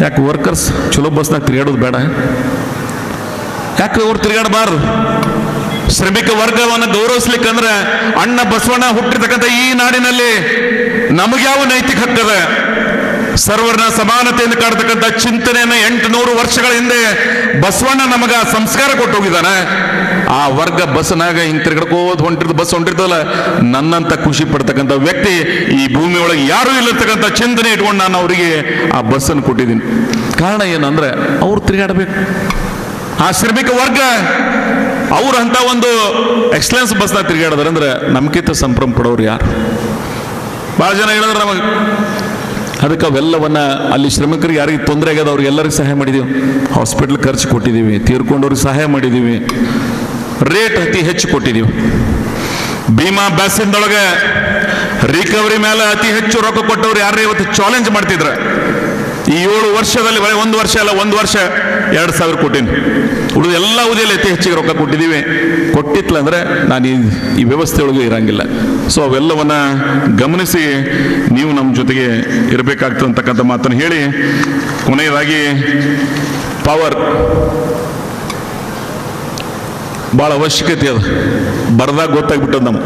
ಯಾಕೆ ವರ್ಕರ್ಸ್ ಚಲೋ ಬಸ್ನಾಗ ತಿರುಗಾಡೋದು ಬೇಡ? ಯಾಕೆ ಅವ್ರು ತಿರುಗಾಡಬಾರ್ದು? ಶ್ರಮಿಕ ವರ್ಗವನ್ನು ಗೌರವಿಸ್ಲಿಕ್ಕಂದ್ರೆ ಅಣ್ಣ ಬಸವಣ್ಣ ಹುಟ್ಟಿರ್ತಕ್ಕಂಥ ಈ ನಾಡಿನಲ್ಲಿ ನಮಗ್ಯಾವ ನೈತಿಕ ಹಕ್ಕದ? ಸರ್ವರ್ನ ಸಮಾನತೆಯನ್ನು ಕಾಡ್ತಕ್ಕಂಥ ಚಿಂತನೆಯನ್ನು 800 ವರ್ಷಗಳ ಹಿಂದೆ ಬಸವಣ್ಣ ನಮಗ ಸಂಸ್ಕಾರ ಕೊಟ್ಟು ಹೋಗಿದ್ದಾನೆ. ಆ ವರ್ಗ ಬಸ್ನಾಗ ಹಿಂಗ್ ತಿರ್ಗಡ್ಕೋದ್ ಬಸ್ ಹೊಂಟಿರ್ತಲ್ಲ, ನನ್ನಂತ ಖುಷಿ ಪಡ್ತಕ್ಕಂಥ ವ್ಯಕ್ತಿ ಈ ಭೂಮಿ ಒಳಗೆ ಯಾರು ಇಲ್ಲತಕ್ಕಂಥ ಚಿಂತನೆ ಇಟ್ಕೊಂಡು ನಾನು ಅವರಿಗೆ ಆ ಬಸ್ಸನ್ನು ಕೊಟ್ಟಿದ್ದೀನಿ. ಕಾರಣ ಏನಂದ್ರೆ ಅವ್ರು ತಿರುಗಾಡಬೇಕು. ಆ ಶ್ರಮಿಕ ವರ್ಗ ಅವ್ರು ಅಂತ ಒಂದು ಎಕ್ಸಲೆನ್ಸ್ ಬಸ್ನಾಗ ತಿರುಗಾಡಿದ್ರೆ ಅಂದ್ರೆ ನಮ್ಗಿಂತ ಸಂಭ್ರಮ ಪಡೋರು ಯಾರು? ಭಾಳ ಜನ ಹೇಳಿದ್ರೆ ನಮಗೆ ಅದಕ್ಕೆ ಅವೆಲ್ಲವನ್ನ ಅಲ್ಲಿ ಶ್ರಮಿಕರಿಗೆ ಯಾರಿಗೆ ತೊಂದರೆ ಆಗ್ಯದ ಅವ್ರಿಗೆ ಎಲ್ಲರಿಗೂ ಸಹಾಯ ಮಾಡಿದೀವಿ. ಹಾಸ್ಪಿಟ್ಲ್ ಖರ್ಚು ಕೊಟ್ಟಿದ್ದೀವಿ, ತೀರ್ಕೊಂಡವ್ರಿಗೆ ಸಹಾಯ ಮಾಡಿದ್ದೀವಿ, ರೇಟ್ ಅತಿ ಹೆಚ್ಚು ಕೊಟ್ಟಿದ್ದೀವಿ. ಭೀಮಾ ಬ್ಯಾಸಿನ್ದೊಳಗೆ ರಿಕವರಿ ಮೇಲೆ ಅತಿ ಹೆಚ್ಚು ರೊಕ್ಕ ಕೊಟ್ಟವ್ರು ಯಾರೇ ಇವತ್ತು ಚಾಲೆಂಜ್ ಮಾಡ್ತಿದ್ರ. ಈ 7 ವರ್ಷದಲ್ಲಿ ಬರೀ 1 ವರ್ಷ ಅಲ್ಲ, 1 ವರ್ಷ 2,000 ಕೊಟ್ಟೀನಿ. ಉಳಿದ ಎಲ್ಲ ಅವಧಿಯಲ್ಲಿ ಅತಿ ಹೆಚ್ಚಿಗೆ ರೊಕ್ಕ ಕೊಟ್ಟಿದ್ದೀವಿ. ಕೊಟ್ಟಿತ್ಲ ಅಂದ್ರೆ ನಾನು ಈ ವ್ಯವಸ್ಥೆಯೊಳಗೆ ಇರಂಗಿಲ್ಲ. ಸೊ ಅವೆಲ್ಲವನ್ನ ಗಮನಿಸಿ ನೀವು ನಮ್ಮ ಜೊತೆಗೆ ಇರಬೇಕಾಗ್ತದೆ ಅಂತಕ್ಕಂಥ ಮಾತನ್ನು ಹೇಳಿ, ಕೊನೆಯದಾಗಿ ಪವರ್ ಭಾಳ ಅವಶ್ಯಕತೆ ಅದ. ಬರದಾಗ ಗೊತ್ತಾಗ್ಬಿಟ್ಟದ. ನಮ್ಮ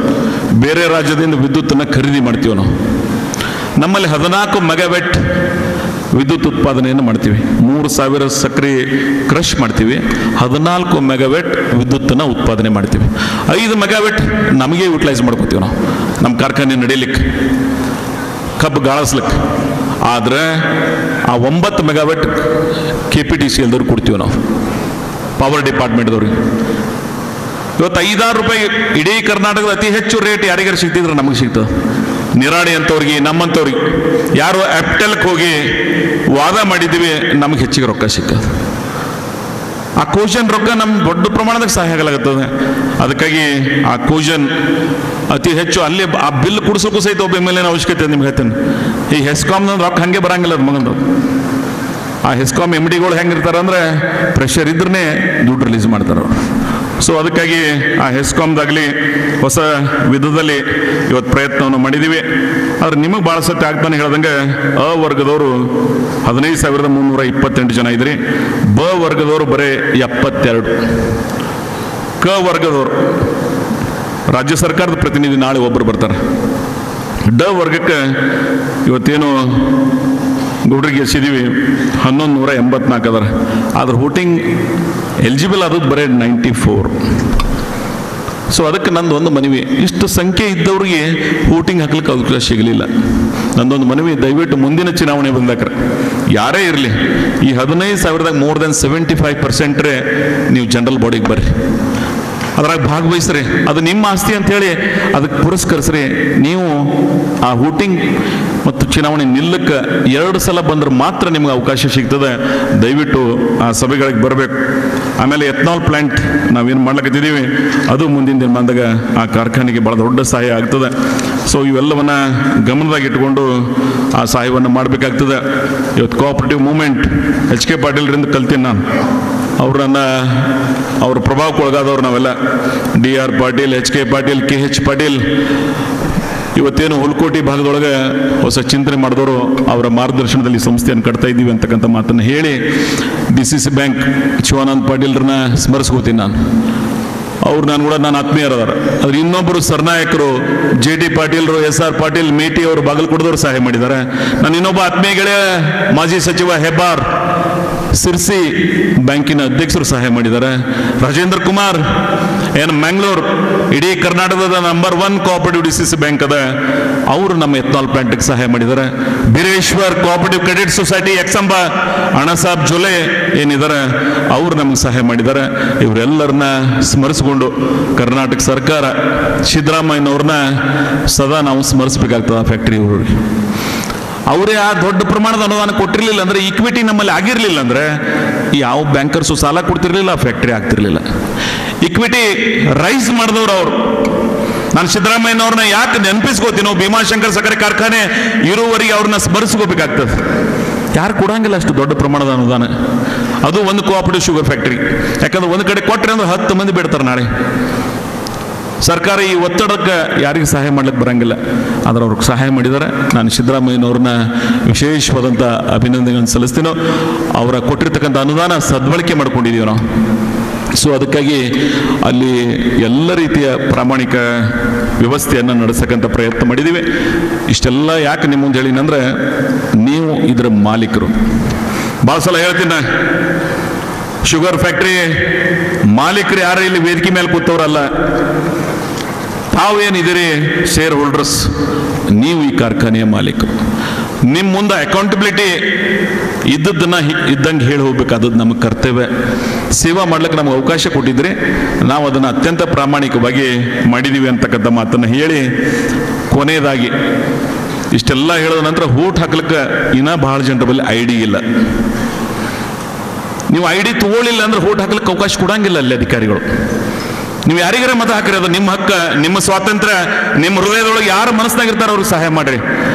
ಬೇರೆ ರಾಜ್ಯದಿಂದ ವಿದ್ಯುತ್ತನ್ನು ಖರೀದಿ ಮಾಡ್ತೀವಿ. ನಮ್ಮಲ್ಲಿ 14 ಮೆಗಾವ್ಯಾಟ್ ವಿದ್ಯುತ್ ಉತ್ಪಾದನೆಯನ್ನು ಮಾಡ್ತೀವಿ. 3,000 ಸಕ್ರೆ ಕ್ರಷ್ ಮಾಡ್ತೀವಿ. 14 ಮೆಗಾವ್ಯಾಟ್ ವಿದ್ಯುತ್ತನ್ನು ಉತ್ಪಾದನೆ ಮಾಡ್ತೀವಿ. 5 ಮೆಗಾವ್ಯಾಟ್ ನಮಗೆ ಯುಟಿಲೈಸ್ ಮಾಡ್ಕೋತೀವಿ ನಾವು, ನಮ್ಮ ಕಾರ್ಖಾನೆ ನಡೀಲಿಕ್ಕೆ, ಕಬ್ಬು ಗಾಳಿಸ್ಲಿಕ್ಕೆ. ಆದರೆ ಆ 9 ಮೆಗಾವ್ಯಾಟ್ KPTC ಎಲ್ದವ್ರು ಕೊಡ್ತೀವಿ ನಾವು, ಪವರ್ ಡಿಪಾರ್ಟ್ಮೆಂಟ್ದವ್ರಿಗೆ. ಇವತ್ತು 5-6 ರೂಪಾಯಿ ಇಡೀ ಕರ್ನಾಟಕದ ಅತಿ ಹೆಚ್ಚು ರೇಟ್ ಯಾರಿಗಾರು ಸಿಗ್ತಿದ್ರೆ ನಮಗೆ ಸಿಗ್ತದೆ. ನಿರಾಣಿ ಅಂತವ್ರಿಗೆ, ನಮ್ಮಂಥವ್ರಿಗೆ ಯಾರು ಆಪ್ಟೆಲ್ಗೆ ಹೋಗಿ ವಾದ ಮಾಡಿದ್ದೀವಿ, ನಮಗೆ ಹೆಚ್ಚಿಗೆ ರೊಕ್ಕ ಸಿಗ್ತದೆ. ಆ ಕೋಶನ್ ರೊಕ್ಕ ನಮ್ಮ ದೊಡ್ಡ ಪ್ರಮಾಣದಾಗ ಸಹಾಯ ಆಗಲಾಗುತ್ತದೆ. ಅದಕ್ಕಾಗಿ ಆ ಕೋಶನ್ ಅತಿ ಹೆಚ್ಚು ಅಲ್ಲಿ ಆ ಬಿಲ್ ಕುಡಿಸೋಕ್ಕೂ ಸಹಿತ ಒಬ್ಬ ಮೇಲೆ ಅವಶ್ಯಕತೆ ನಿಮ್ಗೆ ಹೇಳ್ತೇನೆ. ಈ ಹೆಸ್ಕಾಮ್ನ ರೊಕ್ಕ ಹಾಗೆ ಬರಂಗಿಲ್ಲ ಅದು ಮಗಂದು. ಆ ಹೆಸ್ಕಾಮ್ MDಗಳು ಹೆಂಗಿರ್ತಾರೆ ಅಂದರೆ ಪ್ರೆಷರ್ ಇದ್ರೇ ದುಡ್ಡು ರಿಲೀಸ್ ಮಾಡ್ತಾರೆ ಅವರು. ಸೊ ಅದಕ್ಕಾಗಿ ಆ ಹೆಸ್ಕಾಮ್ದಾಗಲಿ ಹೊಸ ವಿಧದಲ್ಲಿ ಇವತ್ತು ಪ್ರಯತ್ನವನ್ನು ಮಾಡಿದ್ದೀವಿ. ಆದ್ರೆ ನಿಮಗೆ ಭಾಳ ಸತ್ಯ ಆಗ್ತಾನೆ ಹೇಳ್ದಂಗೆ ಅ ವರ್ಗದವರು 15,328 ಜನ ಇದ್ರಿ. ಬ ವರ್ಗದವರು ಬರೀ 72. ಕ ವರ್ಗದವರು ರಾಜ್ಯ ಸರ್ಕಾರದ ಪ್ರತಿನಿಧಿ ನಾಳೆ ಒಬ್ಬರು ಬರ್ತಾರೆ. ಡ ವರ್ಗಕ್ಕೆ ಇವತ್ತೇನು ಗೌಡ್ರಿಗೆ ಎಸಿದೀವಿ 1184 ಅದಾರ. ಆದ್ರೆ ವೋಟಿಂಗ್ ಎಲಿಜಿಬಲ್ ಆದದ್ದು ಬರೀ 94. ಸೊ ಅದಕ್ಕೆ ನಂದು ಒಂದು ಮನವಿ, ಇಷ್ಟು ಸಂಖ್ಯೆ ಇದ್ದವ್ರಿಗೆ ವೋಟಿಂಗ್ ಹಾಕ್ಲಿಕ್ಕೆ ಅವಕಾಶ ಸಿಗಲಿಲ್ಲ. ನಂದೊಂದು ಮನವಿ, ದಯವಿಟ್ಟು ಮುಂದಿನ ಚುನಾವಣೆ ಬಂದಾಕ್ರೆ ಯಾರೇ ಇರಲಿ, ಈ 15,000ದಾಗ ಮೋರ್ ದೆನ್ 75% ನೀವು ಜನರಲ್ ಬಾಡಿಗೆ ಬರ್ರಿ, ಅದ್ರಾಗ ಭಾಗವಹಿಸ್ರಿ. ಅದು ನಿಮ್ಮ ಆಸ್ತಿ ಅಂಥೇಳಿ ಅದಕ್ಕೆ ಪುರಸ್ಕರಿಸ್ರಿ. ನೀವು ಆ ವೋಟಿಂಗ್ ಮತ್ತು ಚುನಾವಣೆ ನಿಲ್ಲಕ್ಕೆ 2 ಸಲ ಬಂದ್ರೆ ಮಾತ್ರ ನಿಮ್ಗೆ ಅವಕಾಶ ಸಿಗ್ತದೆ. ದಯವಿಟ್ಟು ಆ ಸಭೆಗಳಿಗೆ ಬರಬೇಕು. ಆಮೇಲೆ ಎಥನಾಲ್ ಪ್ಲಾಂಟ್ ನಾವೇನು ಮಾಡ್ಲಿಕ್ಕಿದ್ದೀವಿ, ಅದು ಮುಂದಿನ ದಿನ ಬಂದಾಗ ಆ ಕಾರ್ಖಾನೆಗೆ ಭಾಳ ದೊಡ್ಡ ಸಹಾಯ ಆಗ್ತದೆ. ಸೊ ಇವೆಲ್ಲವನ್ನ ಗಮನದಾಗ ಇಟ್ಕೊಂಡು ಆ ಸಹಾಯವನ್ನು ಮಾಡಬೇಕಾಗ್ತದೆ. ಇವತ್ತು ಕೋಆಪರೇಟಿವ್ ಮೂವ್ಮೆಂಟ್ HK ಪಾಟೀಲ್ರಿಂದ ಕಲ್ತೀನಿ ನಾನು. ಅವ್ರ ಪ್ರಭಾವಕ್ಕೊಳಗಾದವ್ರು ನಾವೆಲ್ಲ. DR Patil, HK Patil, KH Patil, ಇವತ್ತೇನು ಹುಲ್ಕೋಟಿ ಭಾಗದೊಳಗೆ ಹೊಸ ಚಿಂತನೆ ಮಾಡಿದವರು, ಅವರ ಮಾರ್ಗದರ್ಶನದಲ್ಲಿ ಸಂಸ್ಥೆಯನ್ನು ಕಟ್ತಾ ಇದ್ದೀವಿ ಅಂತಕ್ಕಂಥ ಮಾತನ್ನು ಹೇಳಿ, DCC ಬ್ಯಾಂಕ್ ಶಿವಾನಂದ ಪಾಟೀಲ್ರನ್ನ ಸ್ಮರಿಸ್ಕೋತೀನಿ ನಾನು. ಅವ್ರು ನಾನು ಆತ್ಮೀಯರದಾರ. ಅದ್ರ ಇನ್ನೊಬ್ಬರು ಸರ್ನಾಯಕರು JD ಪಾಟೀಲ್ರು, SR ಪಾಟೀಲ್ ಮೇಟಿ ಅವರು ಬಾಗಲಕೋಟದವರು ಸಹಾಯ ಮಾಡಿದ್ದಾರೆ. ನಾನು ಇನ್ನೊಬ್ಬ ಆತ್ಮೀಯ ಗೆಳೆಯ ಮಾಜಿ ಸಚಿವ ಹೆಬ್ಬಾರ್ ಸಿರ್ಸಿ ಬ್ಯಾಂಕಿನ ಅಧ್ಯಕ್ಷರು ಸಹಾಯ ಮಾಡಿದ್ದಾರೆ. ರಾಜೇಂದ್ರ ಕುಮಾರ್ ಮ್ಯಾಂಗ್ಳೂರ್, ಇಡೀ ಕರ್ನಾಟಕದ ನಂಬರ್ 1 ಕೋಆಪರೇಟಿವ್ DCC ಬ್ಯಾಂಕ್ ಅದ, ಅವರು ನಮ್ಮ ಎಥನಾಲ್ ಪ್ಲಾಂಟ್ಗೆ ಸಹಾಯ ಮಾಡಿದ್ದಾರೆ. Bireshwar cooperative credit society Eksamba Annasaheb Jolle ಏನಿದ್ದಾರೆ, ಅವರು ನಮಗೆ ಸಹಾಯ ಮಾಡಿದ್ದಾರೆ. ಇವರೆಲ್ಲರನ್ನ ಸ್ಮರಿಸಿಕೊಂಡು ಕರ್ನಾಟಕ ಸರ್ಕಾರ ಸಿದ್ದರಾಮಯ್ಯನವ್ರನ್ನ ಸದಾ ನಾವು ಸ್ಮರಿಸಬೇಕಾಗ್ತದೆ. ಆ ಫ್ಯಾಕ್ಟ್ರಿ ಅವರೇ ಆ ದೊಡ್ಡ ಪ್ರಮಾಣದ ಅನುದಾನ ಕೊಟ್ಟಿರಲಿಲ್ಲ ಅಂದ್ರೆ, ಈಕ್ವಿಟಿ ನಮ್ಮಲ್ಲಿ ಆಗಿರಲಿಲ್ಲ ಅಂದ್ರೆ ಯಾವ ಬ್ಯಾಂಕರ್ಸು ಸಾಲ ಕೊಡ್ತಿರ್ಲಿಲ್ಲ, ಆ ಫ್ಯಾಕ್ಟ್ರಿ ಆಗ್ತಿರ್ಲಿಲ್ಲ. ಈಕ್ವಿಟಿ ರೈಸ್ ಮಾಡಿದವ್ರು ಅವರು. ನಾನು ಸಿದ್ದರಾಮಯ್ಯನವ್ರನ್ನ ಯಾಕೆ ನೆನಪಿಸ್ಕೋತೀನೋ, ಭೀಮಾಶಂಕರ್ ಸಕ್ಕರೆ ಕಾರ್ಖಾನೆ ಇರುವವರೆಗೆ ಅವ್ರನ್ನ ಸ್ಮರಿಸ್ಕೋಬೇಕಾಗ್ತದೆ. ಯಾರು ಕೊಡಂಗಿಲ್ಲ ಅಷ್ಟು ದೊಡ್ಡ ಪ್ರಮಾಣದ ಅನುದಾನ. ಅದು ಒಂದು ಕೋಆಪರೇಟಿವ್ ಶುಗರ್ ಫ್ಯಾಕ್ಟ್ರಿ. ಯಾಕಂದ್ರೆ ಒಂದು ಕಡೆ ಕೊಟ್ಟರೆ ಅಂದ್ರೆ 10 ಮಂದಿ ಬಿಡ್ತಾರೆ ನಾಳೆ. ಸರ್ಕಾರ ಈ ಒತ್ತಡಕ್ಕೆ ಯಾರಿಗೆ ಸಹಾಯ ಮಾಡ್ಲಿಕ್ಕೆ ಬರಂಗಿಲ್ಲ, ಆದ್ರೆ ಅವ್ರಿಗೆ ಸಹಾಯ ಮಾಡಿದ್ದಾರೆ. ನಾನು ಸಿದ್ದರಾಮಯ್ಯನವ್ರನ್ನ ವಿಶೇಷವಾದಂಥ ಅಭಿನಂದನೆಗಳನ್ನು ಸಲ್ಲಿಸ್ತೀನೋ. ಅವರ ಕೊಟ್ಟಿರ್ತಕ್ಕಂಥ ಅನುದಾನ ಸದ್ಬಳಕೆ ಮಾಡ್ಕೊಂಡಿದ್ದೀವಿ ನಾವು. ಸೊ ಅದಕ್ಕಾಗಿ ಅಲ್ಲಿ ಎಲ್ಲ ರೀತಿಯ ಪ್ರಾಮಾಣಿಕ ವ್ಯವಸ್ಥೆಯನ್ನು ನಡೆಸಕ್ಕಂಥ ಪ್ರಯತ್ನ ಮಾಡಿದ್ದೀವಿ. ಇಷ್ಟೆಲ್ಲ ಯಾಕೆ ನಿಮ್ಮ ಮುಂದೆ ಹೇಳಿನಂದ್ರೆ, ನೀವು ಇದರ ಮಾಲೀಕರು. ಭಾಳ ಸಲ ಹೇಳ್ತೀನಿ, ಶುಗರ್ ಫ್ಯಾಕ್ಟ್ರಿ ಮಾಲೀಕರು ಯಾರು ಇಲ್ಲಿ ವೇದಿಕೆ ಮೇಲೆ ಕೂತವ್ರಲ್ಲ, ತಾವೇನಿದ್ದೀರಿ ಶೇರ್ ಹೋಲ್ಡರ್ಸ್, ನೀವು ಈ ಕಾರ್ಖಾನೆಯ ಮಾಲೀಕರು. ನಿಮ್ಮ ಮುಂದೆ ಅಕೌಂಟಬಿಲಿಟಿ ಇದ್ದದ್ದನ್ನ ಇದ್ದಂಗೆ ಹೇಳಿ ಹೋಗ್ಬೇಕಾದದ್ದು ನಮ್ಮ ಕರ್ತವ್ಯ. ಸೇವಾ ಮಾಡ್ಲಿಕ್ಕೆ ನಮ್ಗೆ ಅವಕಾಶ ಕೊಟ್ಟಿದ್ರೆ ನಾವು ಅದನ್ನು ಅತ್ಯಂತ ಪ್ರಾಮಾಣಿಕವಾಗಿ ಮಾಡಿದ್ದೀವಿ ಅಂತಕ್ಕಂಥ ಮಾತನ್ನು ಹೇಳಿ, ಕೊನೆಯದಾಗಿ ಇಷ್ಟೆಲ್ಲ ಹೇಳಿದ ನಂತರ ಓಟ್ ಹಾಕ್ಲಿಕ್ಕೆ ಇನ್ನೂ ಭಾಳ ಜನರ ಬಳಿ ಐಡಿ ಇಲ್ಲ. ನೀವು ಐಡಿ ತಗೊಳ್ಳಿಲ್ಲ ಅಂದ್ರೆ ಓಟ್ ಹಾಕ್ಲಿಕ್ಕೆ ಅವಕಾಶ ಕೊಡಂಗಿಲ್ಲ ಅಲ್ಲಿ ಅಧಿಕಾರಿಗಳು. ನೀವು ಯಾರಿಗಾರ ಮತ ಹಾಕಿರಿ, ಅದು ನಿಮ್ಮ ಹಕ್ಕ, ನಿಮ್ಮ ಸ್ವಾತಂತ್ರ್ಯ, ನಿಮ್ಮ ಹೃದಯದೊಳಗೆ ಯಾರು ಮನಸ್ಸಿನಾಗಿರ್ತಾರೆ ಅವ್ರಿಗೆ ಸಹಾಯ ಮಾಡಿರಿ.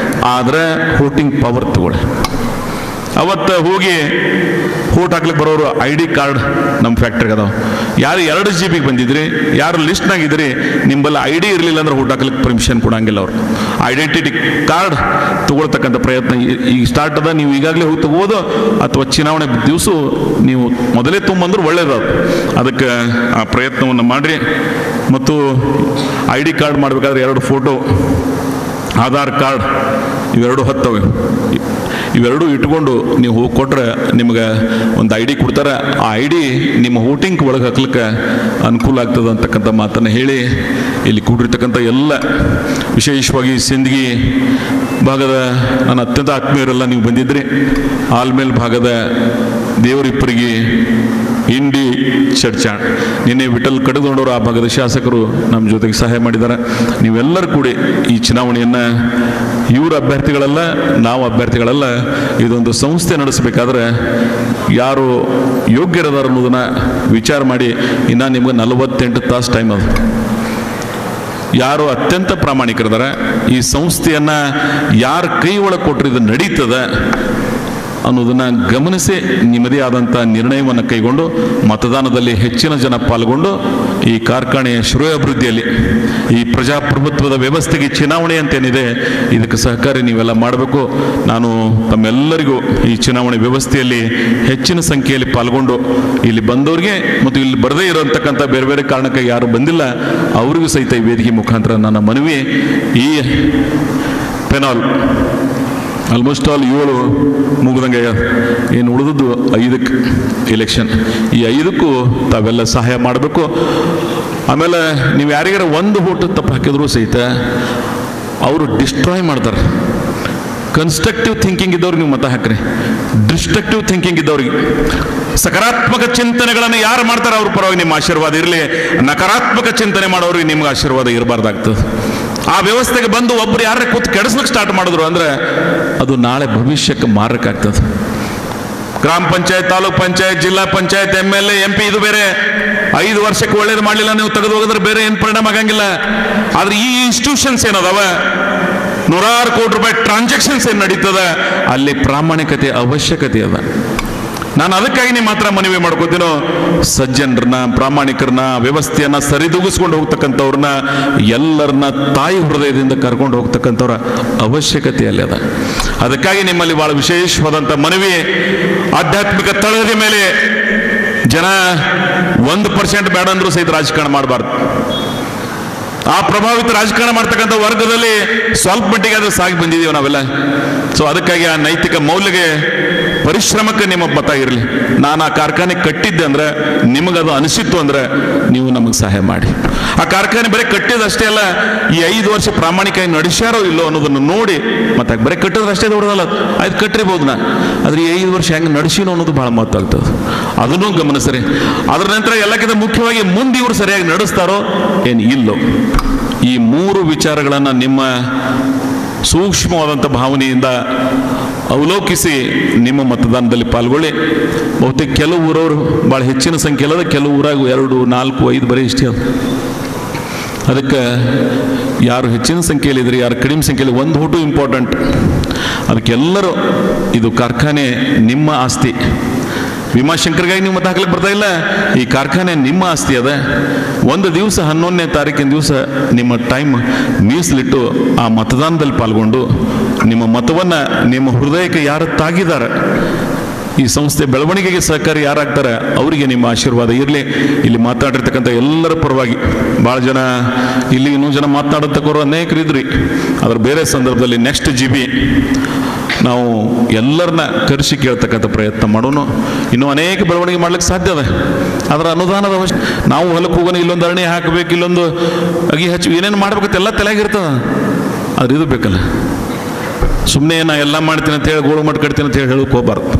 ಆದರೆ ವೋಟಿಂಗ್ ಪವರ್ ತಗೊಳ್ಳಿ. ಅವತ್ತು ಹೋಗಿ ಓಟ್ ಹಾಕ್ಲಿಕ್ಕೆ ಬರೋರು ಐಡಿ ಕಾರ್ಡ್ ನಮ್ಮ ಫ್ಯಾಕ್ಟ್ರಿಗೆ ಅದಾವ. ಯಾರು 2 GB ಬಂದಿದ್ರಿ, ಯಾರು ಲಿಸ್ಟ್ನಾಗಿದ್ರಿ, ನಿಮ್ಮಲ್ಲಿ ಐಡಿ ಇರಲಿಲ್ಲ ಅಂದ್ರೆ ಓಟ್ ಹಾಕ್ಲಿಕ್ಕೆ ಪರ್ಮಿಷನ್ ಕೊಡಂಗಿಲ್ಲ ಅವರು. ಐಡೆಂಟಿಟಿ ಕಾರ್ಡ್ ತಗೊಳ್ತಕ್ಕಂಥ ಪ್ರಯತ್ನ ಈಗ ಸ್ಟಾರ್ಟ್ ಅದ. ನೀವು ಈಗಾಗಲೇ ಹೋಗಿ ತಗೋಬೋದು, ಅಥವಾ ಚುನಾವಣೆ ದಿವಸ ನೀವು ಮೊದಲೇ ತೊಗೊಂಬಂದ್ರೆ ಒಳ್ಳೇದು. ಅದಕ್ಕೆ ಆ ಪ್ರಯತ್ನವನ್ನು ಮಾಡಿರಿ. ಮತ್ತು ಐಡಿ ಕಾರ್ಡ್ ಮಾಡಬೇಕಾದ್ರೆ 2 ಫೋಟೋ, ಆಧಾರ್ ಕಾರ್ಡ್ ಇವೆರಡು ಹತ್ತವೆ. ಇವೆರಡೂ ಇಟ್ಕೊಂಡು ನೀವು ಹೋಗಿ ಕೊಟ್ರೆ ನಿಮ್ಗೆ ಒಂದು ಐಡಿ ಕೊಡ್ತಾರೆ. ಆ ಐಡಿ ನಿಮ್ಮ ವೋಟಿಂಗ್ ಒಳಗೆ ಹಾಕ್ಲಿಕ್ಕೆ ಅನುಕೂಲ ಆಗ್ತದೆ ಅಂತಕ್ಕಂಥ ಮಾತನ್ನು ಹೇಳಿ, ಇಲ್ಲಿ ಕೂಡಿರ್ತಕ್ಕಂಥ ಎಲ್ಲ, ವಿಶೇಷವಾಗಿ ಸಿಂದಗಿ ಭಾಗದ ನನ್ನ ಅತ್ಯಂತ ಆತ್ಮೀಯರೆಲ್ಲ ನೀವು ಬಂದಿದ್ರಿ. ಆಲ್ಮೇಲ್ ಭಾಗದ ದೇವರಿಪ್ಪರಿಗೆ, ಇಂಡಿ, ಚರ್ಚಾಣ್, ನಿನ್ನೆ ವಿಠಲ್ ಕಡದೊಂಡವರು ಆ ಭಾಗದ ಶಾಸಕರು ನಮ್ಮ ಜೊತೆಗೆ ಸಹಾಯ ಮಾಡಿದ್ದಾರೆ. ನೀವೆಲ್ಲರೂ ಕೂಡಿ ಈ ಚುನಾವಣೆಯನ್ನು, ಇವರು ಅಭ್ಯರ್ಥಿಗಳಲ್ಲ, ನಾವು ಅಭ್ಯರ್ಥಿಗಳಲ್ಲ, ಇದೊಂದು ಸಂಸ್ಥೆ ನಡೆಸಬೇಕಾದ್ರೆ ಯಾರು ಯೋಗ್ಯರದಾರ ಅನ್ನೋದನ್ನು ವಿಚಾರ ಮಾಡಿ. ಇನ್ನು ನಿಮ್ಗೆ 48 ತಾಸು ಟೈಮ್ ಅದು. ಯಾರು ಅತ್ಯಂತ ಪ್ರಾಮಾಣಿಕರಿದ್ದಾರೆ, ಈ ಸಂಸ್ಥೆಯನ್ನು ಯಾರ ಕೈ ಒಳಗೆ ಕೊಟ್ಟರೆ ಇದು ನಡೀತದೆ ಅನ್ನೋದನ್ನು ಗಮನಿಸಿ ನಿಮ್ಮದೇ ಆದಂಥ ನಿರ್ಣಯವನ್ನು ಕೈಗೊಂಡು ಮತದಾನದಲ್ಲಿ ಹೆಚ್ಚಿನ ಜನ ಪಾಲ್ಗೊಂಡು ಈ ಕಾರ್ಖಾನೆಯ ಶ್ರೇಯೋಭಿವೃದ್ಧಿಯಲ್ಲಿ, ಈ ಪ್ರಜಾಪ್ರಭುತ್ವದ ವ್ಯವಸ್ಥೆಗೆ ಚುನಾವಣೆ ಅಂತೇನಿದೆ ಇದಕ್ಕೆ ಸಹಕಾರಿ ನೀವೆಲ್ಲ ಮಾಡಬೇಕು. ನಾನು ತಮ್ಮೆಲ್ಲರಿಗೂ ಈ ಚುನಾವಣೆ ವ್ಯವಸ್ಥೆಯಲ್ಲಿ ಹೆಚ್ಚಿನ ಸಂಖ್ಯೆಯಲ್ಲಿ ಪಾಲ್ಗೊಂಡು ಇಲ್ಲಿ ಬಂದವರಿಗೆ ಮತ್ತು ಇಲ್ಲಿ ಬರದೇ ಇರೋಂತಕ್ಕಂಥ ಬೇರೆ ಬೇರೆ ಕಾರಣಕ್ಕೆ ಯಾರು ಬಂದಿಲ್ಲ ಅವರಿಗೂ ಸಹಿತ ಈ ವೇದಿಕೆ ಮುಖಾಂತರ ನನ್ನ ಮನವಿ. ಈ ಪೆನಾಲ್ ಆಲ್ಮೋಸ್ಟ್ ಆಲ್ 7 ಮುಗಿದಂಗೆ, ಏನು ಉಳಿದದ್ದು 5ಕ್ಕೆ ಎಲೆಕ್ಷನ್. ಈ 5ಕ್ಕೂ ತಾವೆಲ್ಲ ಸಹಾಯ ಮಾಡಬೇಕು. ಆಮೇಲೆ ನೀವು ಯಾರಿಗಾರ ಒಂದು ವೋಟ್ ತಪ್ಪು ಹಾಕಿದ್ರು ಸಹಿತ ಅವರು ಡಿಸ್ಟ್ರಾಯ್ ಮಾಡ್ತಾರೆ. ಕನ್ಸ್ಟ್ರಕ್ಟಿವ್ ಥಿಂಕಿಂಗ್ ಇದ್ದವ್ರಿಗೆ ನೀವು ಮತ ಹಾಕ್ರಿ. ಡಿಸ್ಟ್ರಕ್ಟಿವ್ ಥಿಂಕಿಂಗ್ ಇದ್ದವ್ರಿಗೆ, ಸಕಾರಾತ್ಮಕ ಚಿಂತನೆಗಳನ್ನು ಯಾರು ಮಾಡ್ತಾರೆ ಅವ್ರ ಪರವಾಗಿ ನಿಮ್ಮ ಆಶೀರ್ವಾದ ಇರಲಿ. ನಕಾರಾತ್ಮಕ ಚಿಂತನೆ ಮಾಡೋರಿಗೆ ನಿಮ್ಗೆ ಆಶೀರ್ವಾದ ಇರಬಾರ್ದಾಗ್ತದೆ. ಆ ವ್ಯವಸ್ಥೆಗೆ ಬಂದು ಒಬ್ಬರು ಯಾರೇ ಕೂತು ಕೆಡಿಸ್ಲಿಕ್ಕೆ ಸ್ಟಾರ್ಟ್ ಮಾಡಿದ್ರು ಅಂದರೆ ಅದು ನಾಳೆ ಭವಿಷ್ಯಕ್ಕೆ ಮಾರಕ್ಕಾಗ್ತದೆ. ಗ್ರಾಮ ಪಂಚಾಯತ್, ತಾಲೂಕ್ ಪಂಚಾಯತ್, ಜಿಲ್ಲಾ ಪಂಚಾಯತ್, MLA, MP ಇದು ಬೇರೆ. 5 ವರ್ಷಕ್ಕೆ ಒಳ್ಳೇದು ಮಾಡಲಿಲ್ಲ ನೀವು ತೆಗೆದು ಹೋಗಿದ್ರೆ ಬೇರೆ ಏನು ಪರಿಣಾಮ ಆಗಂಗಿಲ್ಲ. ಆದ್ರೆ ಈ ಇನ್ಸ್ಟಿಟ್ಯೂಷನ್ಸ್ ಏನದಾವ, 100 ಕೋಟಿ ರೂಪಾಯಿ ಟ್ರಾನ್ಸಾಕ್ಷನ್ಸ್ ಏನು ನಡೀತದೆ, ಅಲ್ಲಿ ಪ್ರಾಮಾಣಿಕತೆ ಅವಶ್ಯಕತೆ ಅದ. ನಾನು ಅದಕ್ಕಾಗಿ ನಿಮ್ಮ ಹತ್ರ ಮನವಿ ಮಾಡ್ಕೋತೀನೋ, ಸಜ್ಜನರನ್ನ, ಪ್ರಾಮಾಣಿಕರನ್ನ, ವ್ಯವಸ್ಥೆಯನ್ನ ಸರಿದೂಗಿಸ್ಕೊಂಡು ಹೋಗ್ತಕ್ಕಂಥವ್ರನ್ನ, ಎಲ್ಲರನ್ನ ತಾಯಿ ಹೃದಯದಿಂದ ಕರ್ಕೊಂಡು ಹೋಗ್ತಕ್ಕಂಥವ್ರ ಅವಶ್ಯಕತೆ ಅಲ್ಲಿ ಅದ. ಅದಕ್ಕಾಗಿ ನಿಮ್ಮಲ್ಲಿ ಬಹಳ ವಿಶೇಷವಾದಂಥ ಮನವಿ, ಆಧ್ಯಾತ್ಮಿಕ ತಳಹದಿ ಮೇಲೆ ಜನ 1% ಬೇಡ ಅಂದ್ರೂ ಸಹಿತ ರಾಜಕಾರಣ ಮಾಡಬಾರ್ದು. ಆ ಪ್ರಭಾವಿತ ರಾಜಕಾರಣ ಮಾಡ್ತಕ್ಕಂಥ ವರ್ಗದಲ್ಲಿ ಸ್ವಲ್ಪ ಮಟ್ಟಿಗೆ ಅದು ಸಾಗಿ ಬಂದಿದ್ದೀವಿ ನಾವೆಲ್ಲ. ಸೊ ಅದಕ್ಕಾಗಿ ಆ ನೈತಿಕ ಮೌಲ್ಯಗೆ, ಪರಿಶ್ರಮಕ್ಕೆ ನಿಮ್ಮ ಮತ ಇರಲಿ. ನಾನು ಆ ಕಾರ್ಖಾನೆ ಕಟ್ಟಿದ್ದೆ ಅಂದ್ರೆ, ನಿಮಗದು ಅನಿಸಿತ್ತು ಅಂದ್ರೆ ನೀವು ನಮಗೆ ಸಹಾಯ ಮಾಡಿ. ಆ ಕಾರ್ಖಾನೆ ಬರೀ ಕಟ್ಟಿದಷ್ಟೇ ಅಲ್ಲ, ಈ 5 ವರ್ಷ ಪ್ರಾಮಾಣಿಕವಾಗಿ ನಡೆಸ್ಯಾರೋ ಇಲ್ಲೋ ಅನ್ನೋದನ್ನು ನೋಡಿ, ಮತ್ತೆ ಬರೀ ಕಟ್ಟಿದ್ರಷ್ಟೇ ದೊಡ್ಡದಲ್ಲ, ಆಯ್ತು ಕಟ್ಟಿರ್ಬೋದು ನಾ, ಆದ್ರೆ ಈ 5 ವರ್ಷ ಹೆಂಗೆ ನಡೆಸಿನೋ ಅನ್ನೋದು ಭಾಳ ಮಹತ್ವ ಆಗ್ತದೆ. ಅದನ್ನು ಗಮನಿಸ್ರಿ. ಅದರ ನಂತರ ಎಲ್ಲಕ್ಕಿಂತ ಮುಖ್ಯವಾಗಿ ಮುಂದೆ ಇವರು ಸರಿಯಾಗಿ ನಡೆಸ್ತಾರೋ ಏನು ಇಲ್ಲೋ, ಈ 3 ವಿಚಾರಗಳನ್ನು ನಿಮ್ಮ ಸೂಕ್ಷ್ಮವಾದಂಥ ಭಾವನೆಯಿಂದ ಅವಲೋಕಿಸಿ ನಿಮ್ಮ ಮತದಾನದಲ್ಲಿ ಪಾಲ್ಗೊಳ್ಳಿ. ಬಹುತೇಕ ಕೆಲವು ಊರವರು ಭಾಳ ಹೆಚ್ಚಿನ ಸಂಖ್ಯೆ ಅಲ್ಲದ, ಕೆಲವು ಊರಾಗ 2, 4, 5 ಬರೀ ಇಷ್ಟೇ ಅದ. ಅದಕ್ಕೆ ಯಾರು ಹೆಚ್ಚಿನ ಸಂಖ್ಯೆಯಲ್ಲಿದ್ದರೆ, ಯಾರು ಕಡಿಮೆ ಸಂಖ್ಯೆಯಲ್ಲಿ, ಒಂದು ವೋಟು ಇಂಪಾರ್ಟೆಂಟ್. ಅದಕ್ಕೆಲ್ಲರೂ ಇದು ಕಾರ್ಖಾನೆ ನಿಮ್ಮ ಆಸ್ತಿ. ಭೀಮಾಶಂಕರ್ಗಾಗಿ ನೀವು ಮತ ಹಾಕ್ಲಿಕ್ಕೆ ಬರ್ತಾ ಇಲ್ಲ, ಈ ಕಾರ್ಖಾನೆ ನಿಮ್ಮ ಆಸ್ತಿ ಅದ. ಒಂದು ದಿವಸ 11ನೇ ತಾರೀಕಿನ ದಿವಸ ನಿಮ್ಮ ಟೈಮ್ ಮೀಸಲಿಟ್ಟು ಆ ಮತದಾನದಲ್ಲಿ ಪಾಲ್ಗೊಂಡು ನಿಮ್ಮ ಮತವನ್ನು ನಿಮ್ಮ ಹೃದಯಕ್ಕೆ ಯಾರು ತಾಗಿದ್ದಾರೆ, ಈ ಸಂಸ್ಥೆ ಬೆಳವಣಿಗೆಗೆ ಸಹಕಾರಿ ಯಾರಾಗ್ತಾರೆ ಅವರಿಗೆ ನಿಮ್ಮ ಆಶೀರ್ವಾದ ಇರಲಿ. ಇಲ್ಲಿ ಮಾತಾಡಿರ್ತಕ್ಕಂಥ ಎಲ್ಲರ ಪರವಾಗಿ ಭಾಳ ಜನ, ಇಲ್ಲಿ ಇನ್ನೂ ಜನ ಮಾತನಾಡತಕ್ಕವರು ಅನೇಕರು ಇದ್ರಿ. ಅದ್ರ ಬೇರೆ ಸಂದರ್ಭದಲ್ಲಿ ನೆಕ್ಸ್ಟ್ GB ನಾವು ಎಲ್ಲರನ್ನ ಕರೆಸಿ ಕೇಳ್ತಕ್ಕಂಥ ಪ್ರಯತ್ನ ಮಾಡೋಣ. ಇನ್ನೂ ಅನೇಕ ಬೆಳವಣಿಗೆ ಮಾಡ್ಲಿಕ್ಕೆ ಸಾಧ್ಯ ಅದ. ಅದರ ಅನುದಾನದ ಅವಶ್ಯ. ನಾವು ಹೊಲಕ್ಕೆ ಹೋಗೋಣ, ಇಲ್ಲೊಂದು ಅರಣಿ ಹಾಕಬೇಕು, ಇಲ್ಲೊಂದು ಅಗಿ ಹಚ್ಚಿ, ಏನೇನು ಮಾಡ್ಬೇಕಂತ ಎಲ್ಲ ತಲೆಯಾಗಿರ್ತದ. ಆದ್ರೆ ಇದು ಬೇಕಲ್ಲ, ಸುಮ್ಮನೆ ನಾ ಎಲ್ಲ ಮಾಡ್ತೀನಿ ಅಂತ ಹೇಳಿ, ಗೋಳು ಮಟ್ಟ ಕಟ್ತೀನಿ ಅಂತ ಹೇಳಿ ಹೇಳೋಕೆ ಹೋಗ್ಬಾರ್ದು.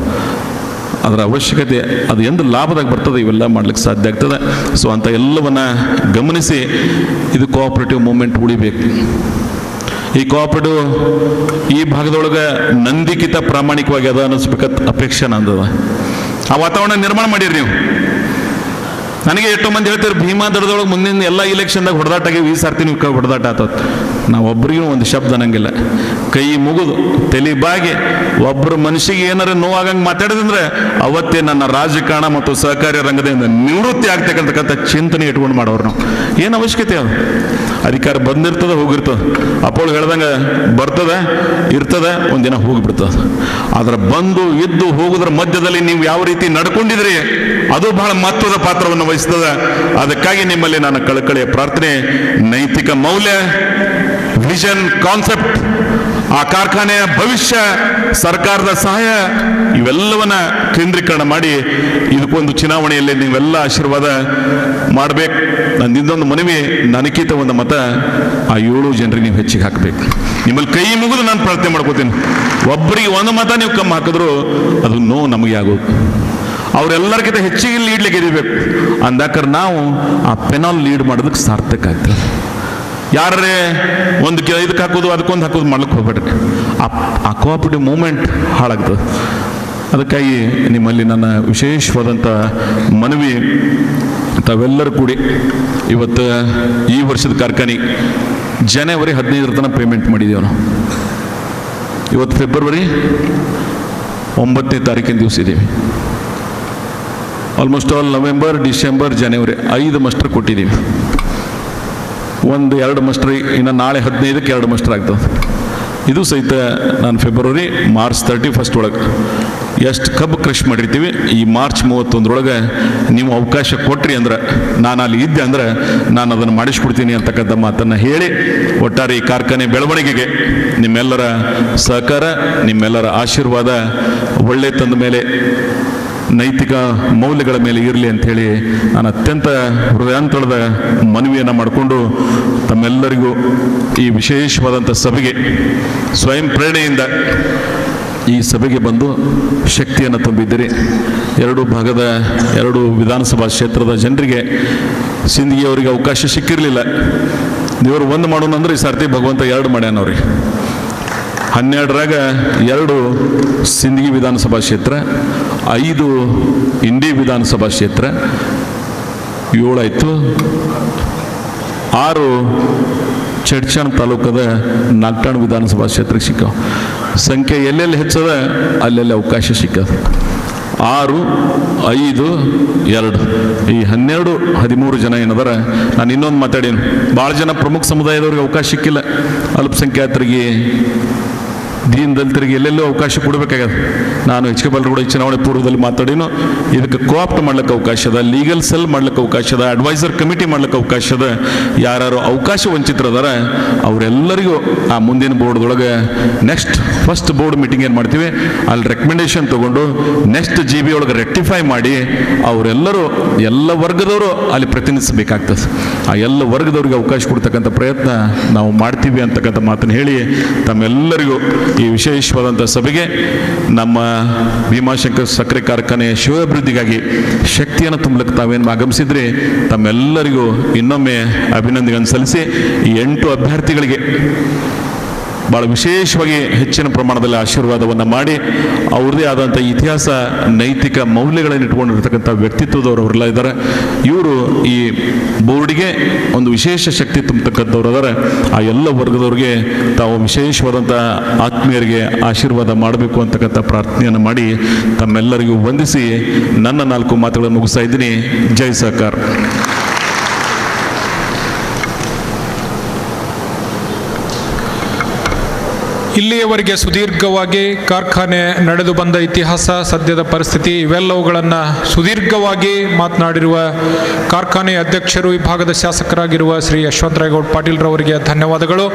ಅದರ ಅವಶ್ಯಕತೆ ಅದು ಎಂದು ಲಾಭದಾಗ ಬರ್ತದೆ, ಇವೆಲ್ಲ ಮಾಡ್ಲಿಕ್ಕೆ ಸಾಧ್ಯ ಆಗ್ತದೆ. ಸೊ ಅಂತ ಎಲ್ಲವನ್ನ ಗಮನಿಸಿ ಇದು ಕೋಆಪರೇಟಿವ್ ಮೂವ್ಮೆಂಟ್ ಉಳಿಬೇಕು. ಈ ಕೋಆಪರೇಟಿವ್ ಈ ಭಾಗದೊಳಗೆ ನಂದಿಕಿತ ಪ್ರಾಮಾಣಿಕವಾಗಿ ಅದ ಅನ್ನಿಸ್ಬೇಕಂತ ಅಪೇಕ್ಷೆ ನಂದದ. ಆ ವಾತಾವರಣ ನಿರ್ಮಾಣ ಮಾಡಿರಿ ನೀವು. ನನಗೆ ಎಷ್ಟೋ ಮಂದಿ ಹೇಳ್ತಾರೆ ಭೀಮಾ ದಡದೊಳಗೆ ಮುಂದಿನ ಎಲ್ಲ ಇಲೆಕ್ಷನ್ದಾಗ ಹೊಡೆದಾಟ ಆಗಿ ಈ ಸರ್ತಿ ನೀವು ಹೊಡೆದಾಟ ಆತದ. ನಾವು ಒಬ್ರಿಗೂ ಒಂದು ಶಬ್ದ ಅನ್ನಂಗಿಲ್ಲ. ಕೈ ಮುಗಿದು ತಲೆ ಬಾಗಿ ಒಬ್ಬರ ಮನುಷ್ಯಗೆ ಏನಾರ ನೋವಾಗಂಗೆ ಮಾತಾಡಿದ್ರೆ ಅವತ್ತೇ ನನ್ನ ರಾಜಕಾರಣ ಮತ್ತು ಸಹಕಾರಿ ರಂಗದಿಂದ ನಿವೃತ್ತಿ ಆಗ್ತಕ್ಕಂತಕ್ಕಂಥ ಚಿಂತನೆ ಇಟ್ಕೊಂಡು ಮಾಡೋರು ನಾವು. ಏನು ಅವಶ್ಯಕತೆ ಅದು? ಅಧಿಕಾರ ಬಂದಿರ್ತದೆ ಹೋಗಿರ್ತದೆ. ಅಪ್ಪಳು ಹೇಳ್ದಂಗೆ ಬರ್ತದೆ ಇರ್ತದೆ ಒಂದಿನ ಹೋಗಿಬಿಡ್ತದೆ. ಆದ್ರೆ ಬಂದು ಇದ್ದು ಹೋಗೋದ್ರ ಮಧ್ಯದಲ್ಲಿ ನೀವು ಯಾವ ರೀತಿ ನಡ್ಕೊಂಡಿದ್ರಿ ಅದು ಬಹಳ ಮಹತ್ವದ ಪಾತ್ರವನ್ನು ವಹಿಸ್ತದೆ. ಅದಕ್ಕಾಗಿ ನಿಮ್ಮಲ್ಲಿ ನನ್ನ ಕಳಕಳಿಯ ಪ್ರಾರ್ಥನೆ, ನೈತಿಕ ಮೌಲ್ಯ, ವಿಷನ್, ಕಾನ್ಸೆಪ್ಟ್, ಆ ಕಾರ್ಖಾನೆಯ ಭವಿಷ್ಯ, ಸರ್ಕಾರದ ಸಹಾಯ ಇವೆಲ್ಲವನ್ನ ಕೇಂದ್ರೀಕರಣ ಮಾಡಿ ಇದಕ್ಕೊಂದು ಚುನಾವಣೆಯಲ್ಲಿ ನೀವೆಲ್ಲ ಆಶೀರ್ವಾದ ಮಾಡಬೇಕು. ನನ್ನಿಂದೊಂದು ಮನವಿ, ನನಗಿಂತ ಒಂದು ಮತ ಆ 7 ಜನರಿಗೆ ನೀವು ಹೆಚ್ಚಿಗೆ ಹಾಕಬೇಕು. ನಿಮ್ಮಲ್ಲಿ ಕೈ ಮುಗಿದು ನಾನು ಪ್ರಾರ್ಥನೆ ಮಾಡ್ಕೋತೀನಿ. ಒಬ್ಬರಿಗೆ ಒಂದು ಮತ ನೀವು ಕಮ್ಮಿ ಹಾಕಿದ್ರು ಅದು ನೋವು ನಮಗೆ ಆಗೋದು. ಅವರೆಲ್ಲರಿಗಿಂತ ಹೆಚ್ಚಿಗೆ ಲೀಡ್ಲಿಕ್ಕೆ ಇರಬೇಕು ಅಂದಾಕರ್ ನಾವು ಆ ಪೆನಾಲ್ ಲೀಡ್ ಮಾಡೋದಕ್ಕೆ ಸಾರ್ಥಕ ಆಗ್ತದೆ. ಯಾರೇ ಒಂದು ಇದಕ್ಕೆ ಹಾಕೋದು ಅದಕ್ಕೊಂದು ಹಾಕೋದು ಮಾಡ್ಲಿಕ್ಕೆ ಹೋಗ್ಬೇಡ್ರಿ. ಆ ಕೋಆಪರೇಟಿವ್ ಮೂವ್ಮೆಂಟ್ ಹಾಳಾಗ್ತದೆ. ಅದಕ್ಕಾಗಿ ನಿಮ್ಮಲ್ಲಿ ನನ್ನ ವಿಶೇಷವಾದಂಥ ಮನವಿ, ತಾವೆಲ್ಲರೂ ಕೂಡಿ ಇವತ್ತು ಈ ವರ್ಷದ ಕಾರ್ಖಾನೆ ಜನವರಿ 15 ತನಕ ಪೇಮೆಂಟ್ ಮಾಡಿದ್ದೀವಿ ನಾವು. ಇವತ್ತು ಫೆಬ್ರವರಿ 9ನೇ ತಾರೀಕಿನ ದಿವಸ ಇದ್ದೀವಿ. ಆಲ್ಮೋಸ್ಟ್ ಆಲ್ ನವೆಂಬರ್, ಡಿಸೆಂಬರ್, ಜನವರಿ 5 ಮಸ್ಟರ್ ಕೊಟ್ಟಿದ್ದೀವಿ. 1-2 ಮಸ್ಟರ್ ಇನ್ನು ನಾಳೆ 15ಕ್ಕೆ 2 ಮಸ್ಟರ್ ಆಗ್ತದೆ. ಇದು ಸಹಿತ ನಾನು ಫೆಬ್ರವರಿ ಮಾರ್ಚ್ 31 ಒಳಗೆ ಎಷ್ಟು ಕಬ್ಬು ಕ್ರಷ್ ಮಾಡಿರ್ತೀವಿ ಈ ಮಾರ್ಚ್ 31 ನೀವು ಅವಕಾಶ ಕೊಟ್ರಿ ಅಂದ್ರೆ, ನಾನು ಅಲ್ಲಿ ಇದ್ದೆ ಅಂದ್ರೆ ನಾನು ಅದನ್ನು ಮಾಡಿಸ್ಕೊಡ್ತೀನಿ ಅಂತಕ್ಕಂಥ ಮಾತನ್ನು ಹೇಳಿ, ಒಟ್ಟಾರೆ ಈ ಕಾರ್ಖಾನೆ ಬೆಳವಣಿಗೆಗೆ ನಿಮ್ಮೆಲ್ಲರ ಸಹಕಾರ, ನಿಮ್ಮೆಲ್ಲರ ಆಶೀರ್ವಾದ ಒಳ್ಳೆ ತಂದ ಮೇಲೆ, ನೈತಿಕ ಮೌಲ್ಯಗಳ ಮೇಲೆ ಇರಲಿ ಅಂಥೇಳಿ ನಾನು ಅತ್ಯಂತ ಹೃದಯಾಂತರದ ಮನವಿಯನ್ನು ಮಾಡಿಕೊಂಡು ತಮ್ಮೆಲ್ಲರಿಗೂ ಈ ವಿಶೇಷವಾದಂಥ ಸಭೆಗೆ ಸ್ವಯಂ ಪ್ರೇರಣೆಯಿಂದ ಈ ಸಭೆಗೆ ಬಂದು ಶಕ್ತಿಯನ್ನು ತುಂಬಿದ್ದೀರಿ. 2 ಭಾಗದ 2 ವಿಧಾನಸಭಾ ಕ್ಷೇತ್ರದ ಜನರಿಗೆ, ಸಿಂದಗಿಯವರಿಗೆ ಅವಕಾಶ ಸಿಕ್ಕಿರಲಿಲ್ಲ. ದೇವರು ಒಂದು ಮಾಡೋಣ ಅಂದ್ರೆ ಈ ಸರ್ತಿ ಭಗವಂತ 2 ಮಾಡ್ಯಾನವ್ರಿ. 12ರಾಗ 2 ಸಿಂದಗಿ ವಿಧಾನಸಭಾ ಕ್ಷೇತ್ರ, 5 ಇಂಡಿ ವಿಧಾನಸಭಾ ಕ್ಷೇತ್ರ, 7 ಆಯಿತು, 6 ಚಡ್ಚಾಣ ತಾಲೂಕದ ನಾಗ್ಟಾಣ ವಿಧಾನಸಭಾ ಕ್ಷೇತ್ರಕ್ಕೆ ಸಿಕ್ಕಾವ. ಸಂಖ್ಯೆ ಎಲ್ಲೆಲ್ಲಿ ಹೆಚ್ಚದ ಅಲ್ಲೆಲ್ಲಿ ಅವಕಾಶ ಸಿಕ್ಕದ. 6, 5, 2 ಈ 12-13 ಜನ ಏನದಾರ. ನಾನು ಇನ್ನೊಂದು ಮಾತಾಡೀನಿ, ಭಾಳ ಜನ ಪ್ರಮುಖ ಸಮುದಾಯದವ್ರಿಗೆ ಅವಕಾಶ ಸಿಕ್ಕಿಲ್ಲ. ಅಲ್ಪಸಂಖ್ಯಾತರಿಗೆ, ದೀನ್ ದಲಿತರಿಗೆ ಎಲ್ಲೆಲ್ಲೂ ಅವಕಾಶ ಕೊಡಬೇಕಾಗ್ಯದ. ನಾನು ಎಚ್ ಕೆ ಬಾಲರಗೌಡ ಚುನಾವಣೆ ಪೂರ್ವದಲ್ಲಿ ಮಾತಾಡಿನೋ, ಇದಕ್ಕೆ ಕೋಆಪ್ಟ್ ಮಾಡ್ಲಿಕ್ಕೆ ಅವಕಾಶ ಅದ, ಲೀಗಲ್ ಸೆಲ್ ಮಾಡ್ಲಿಕ್ಕೆ ಅವಕಾಶ ಅದ, ಅಡ್ವೈಸರ್ ಕಮಿಟಿ ಮಾಡ್ಲಿಕ್ಕೆ ಅವಕಾಶ ಅದ. ಯಾರು ಅವಕಾಶ ವಂಚಿತರದಾರ ಅವರೆಲ್ಲರಿಗೂ ಆ ಮುಂದಿನ ಬೋರ್ಡ್ದೊಳಗೆ ನೆಕ್ಸ್ಟ್ ಫಸ್ಟ್ ಬೋರ್ಡ್ ಮೀಟಿಂಗ್ ಏನು ಮಾಡ್ತೀವಿ ಅಲ್ಲಿ ರೆಕಮೆಂಡೇಶನ್ ತೊಗೊಂಡು ನೆಕ್ಸ್ಟ್ GB ಒಳಗೆ ರೆಕ್ಟಿಫೈ ಮಾಡಿ ಅವರೆಲ್ಲರೂ ಎಲ್ಲ ವರ್ಗದವರು ಅಲ್ಲಿ ಪ್ರತಿನಿಧಿಸಬೇಕಾಗ್ತದೆ. ಆ ಎಲ್ಲ ವರ್ಗದವ್ರಿಗೆ ಅವಕಾಶ ಕೊಡ್ತಕ್ಕಂಥ ಪ್ರಯತ್ನ ನಾವು ಮಾಡ್ತೀವಿ ಅಂತಕ್ಕಂಥ ಮಾತನ್ನು ಹೇಳಿ ತಮ್ಮೆಲ್ಲರಿಗೂ ಈ ವಿಶೇಷವಾದಂಥ ಸಭೆಗೆ ನಮ್ಮ ಭೀಮಾಶಂಕರ್ ಸಕ್ಕರೆ ಕಾರ್ಖಾನೆಯ ಶಿವಾಭಿವೃದ್ಧಿಗಾಗಿ ಶಕ್ತಿಯನ್ನು ತುಂಬಲಿಕ್ಕೆ ತಾವೇನು ಆಗಮಿಸಿದ್ರೆ ತಮ್ಮೆಲ್ಲರಿಗೂ ಇನ್ನೊಮ್ಮೆ ಅಭಿನಂದನೆಗಳನ್ನು ಸಲ್ಲಿಸಿ ಈ 8 ಅಭ್ಯರ್ಥಿಗಳಿಗೆ ಭಾಳ ವಿಶೇಷವಾಗಿ ಹೆಚ್ಚಿನ ಪ್ರಮಾಣದಲ್ಲಿ ಆಶೀರ್ವಾದವನ್ನು ಮಾಡಿ ಅವ್ರದ್ದೇ ಆದಂಥ ಇತಿಹಾಸ, ನೈತಿಕ ಮೌಲ್ಯಗಳನ್ನು ಇಟ್ಕೊಂಡಿರ್ತಕ್ಕಂಥ ವ್ಯಕ್ತಿತ್ವದವರು ಅವರೆಲ್ಲ ಇದ್ದಾರೆ. ಇವರು ಈ ಬೋರ್ಡಿಗೆ ಒಂದು ವಿಶೇಷ ಶಕ್ತಿ ತುಂಬತಕ್ಕಂಥವ್ರು ಅದಾರೆ. ಆ ಎಲ್ಲ ವರ್ಗದವ್ರಿಗೆ ತಾವು ವಿಶೇಷವಾದಂಥ ಆತ್ಮೀಯರಿಗೆ ಆಶೀರ್ವಾದ ಮಾಡಬೇಕು ಅಂತಕ್ಕಂಥ ಪ್ರಾರ್ಥನೆಯನ್ನು ಮಾಡಿ ತಮ್ಮೆಲ್ಲರಿಗೂ ವಂದಿಸಿ ನನ್ನ 4 ಮಾತುಗಳನ್ನು ಮುಗಿಸ್ತಾ ಇದ್ದೀನಿ. ಜೈ ಸಹಕಾರ. ಇಲ್ಲಿಯವರೆಗೆ ಸುದೀರ್ಘವಾಗಿ ಕಾರ್ಖಾನೆ ನಡೆದು ಬಂದ ಇತಿಹಾಸ, ಸದ್ಯದ ಪರಿಸ್ಥಿತಿ ಇವೆಲ್ಲವುಗಳನ್ನು ಸುದೀರ್ಘವಾಗಿ ಮಾತನಾಡಿರುವ ಕಾರ್ಖಾನೆ ಅಧ್ಯಕ್ಷರು, ವಿಭಾಗದ ಶಾಸಕರಾಗಿರುವ ಶ್ರೀ ಯಶವಂತರಾಯಗೌಡ ಪಾಟೀಲ್ ರವರಿಗೆ ಧನ್ಯವಾದಗಳು.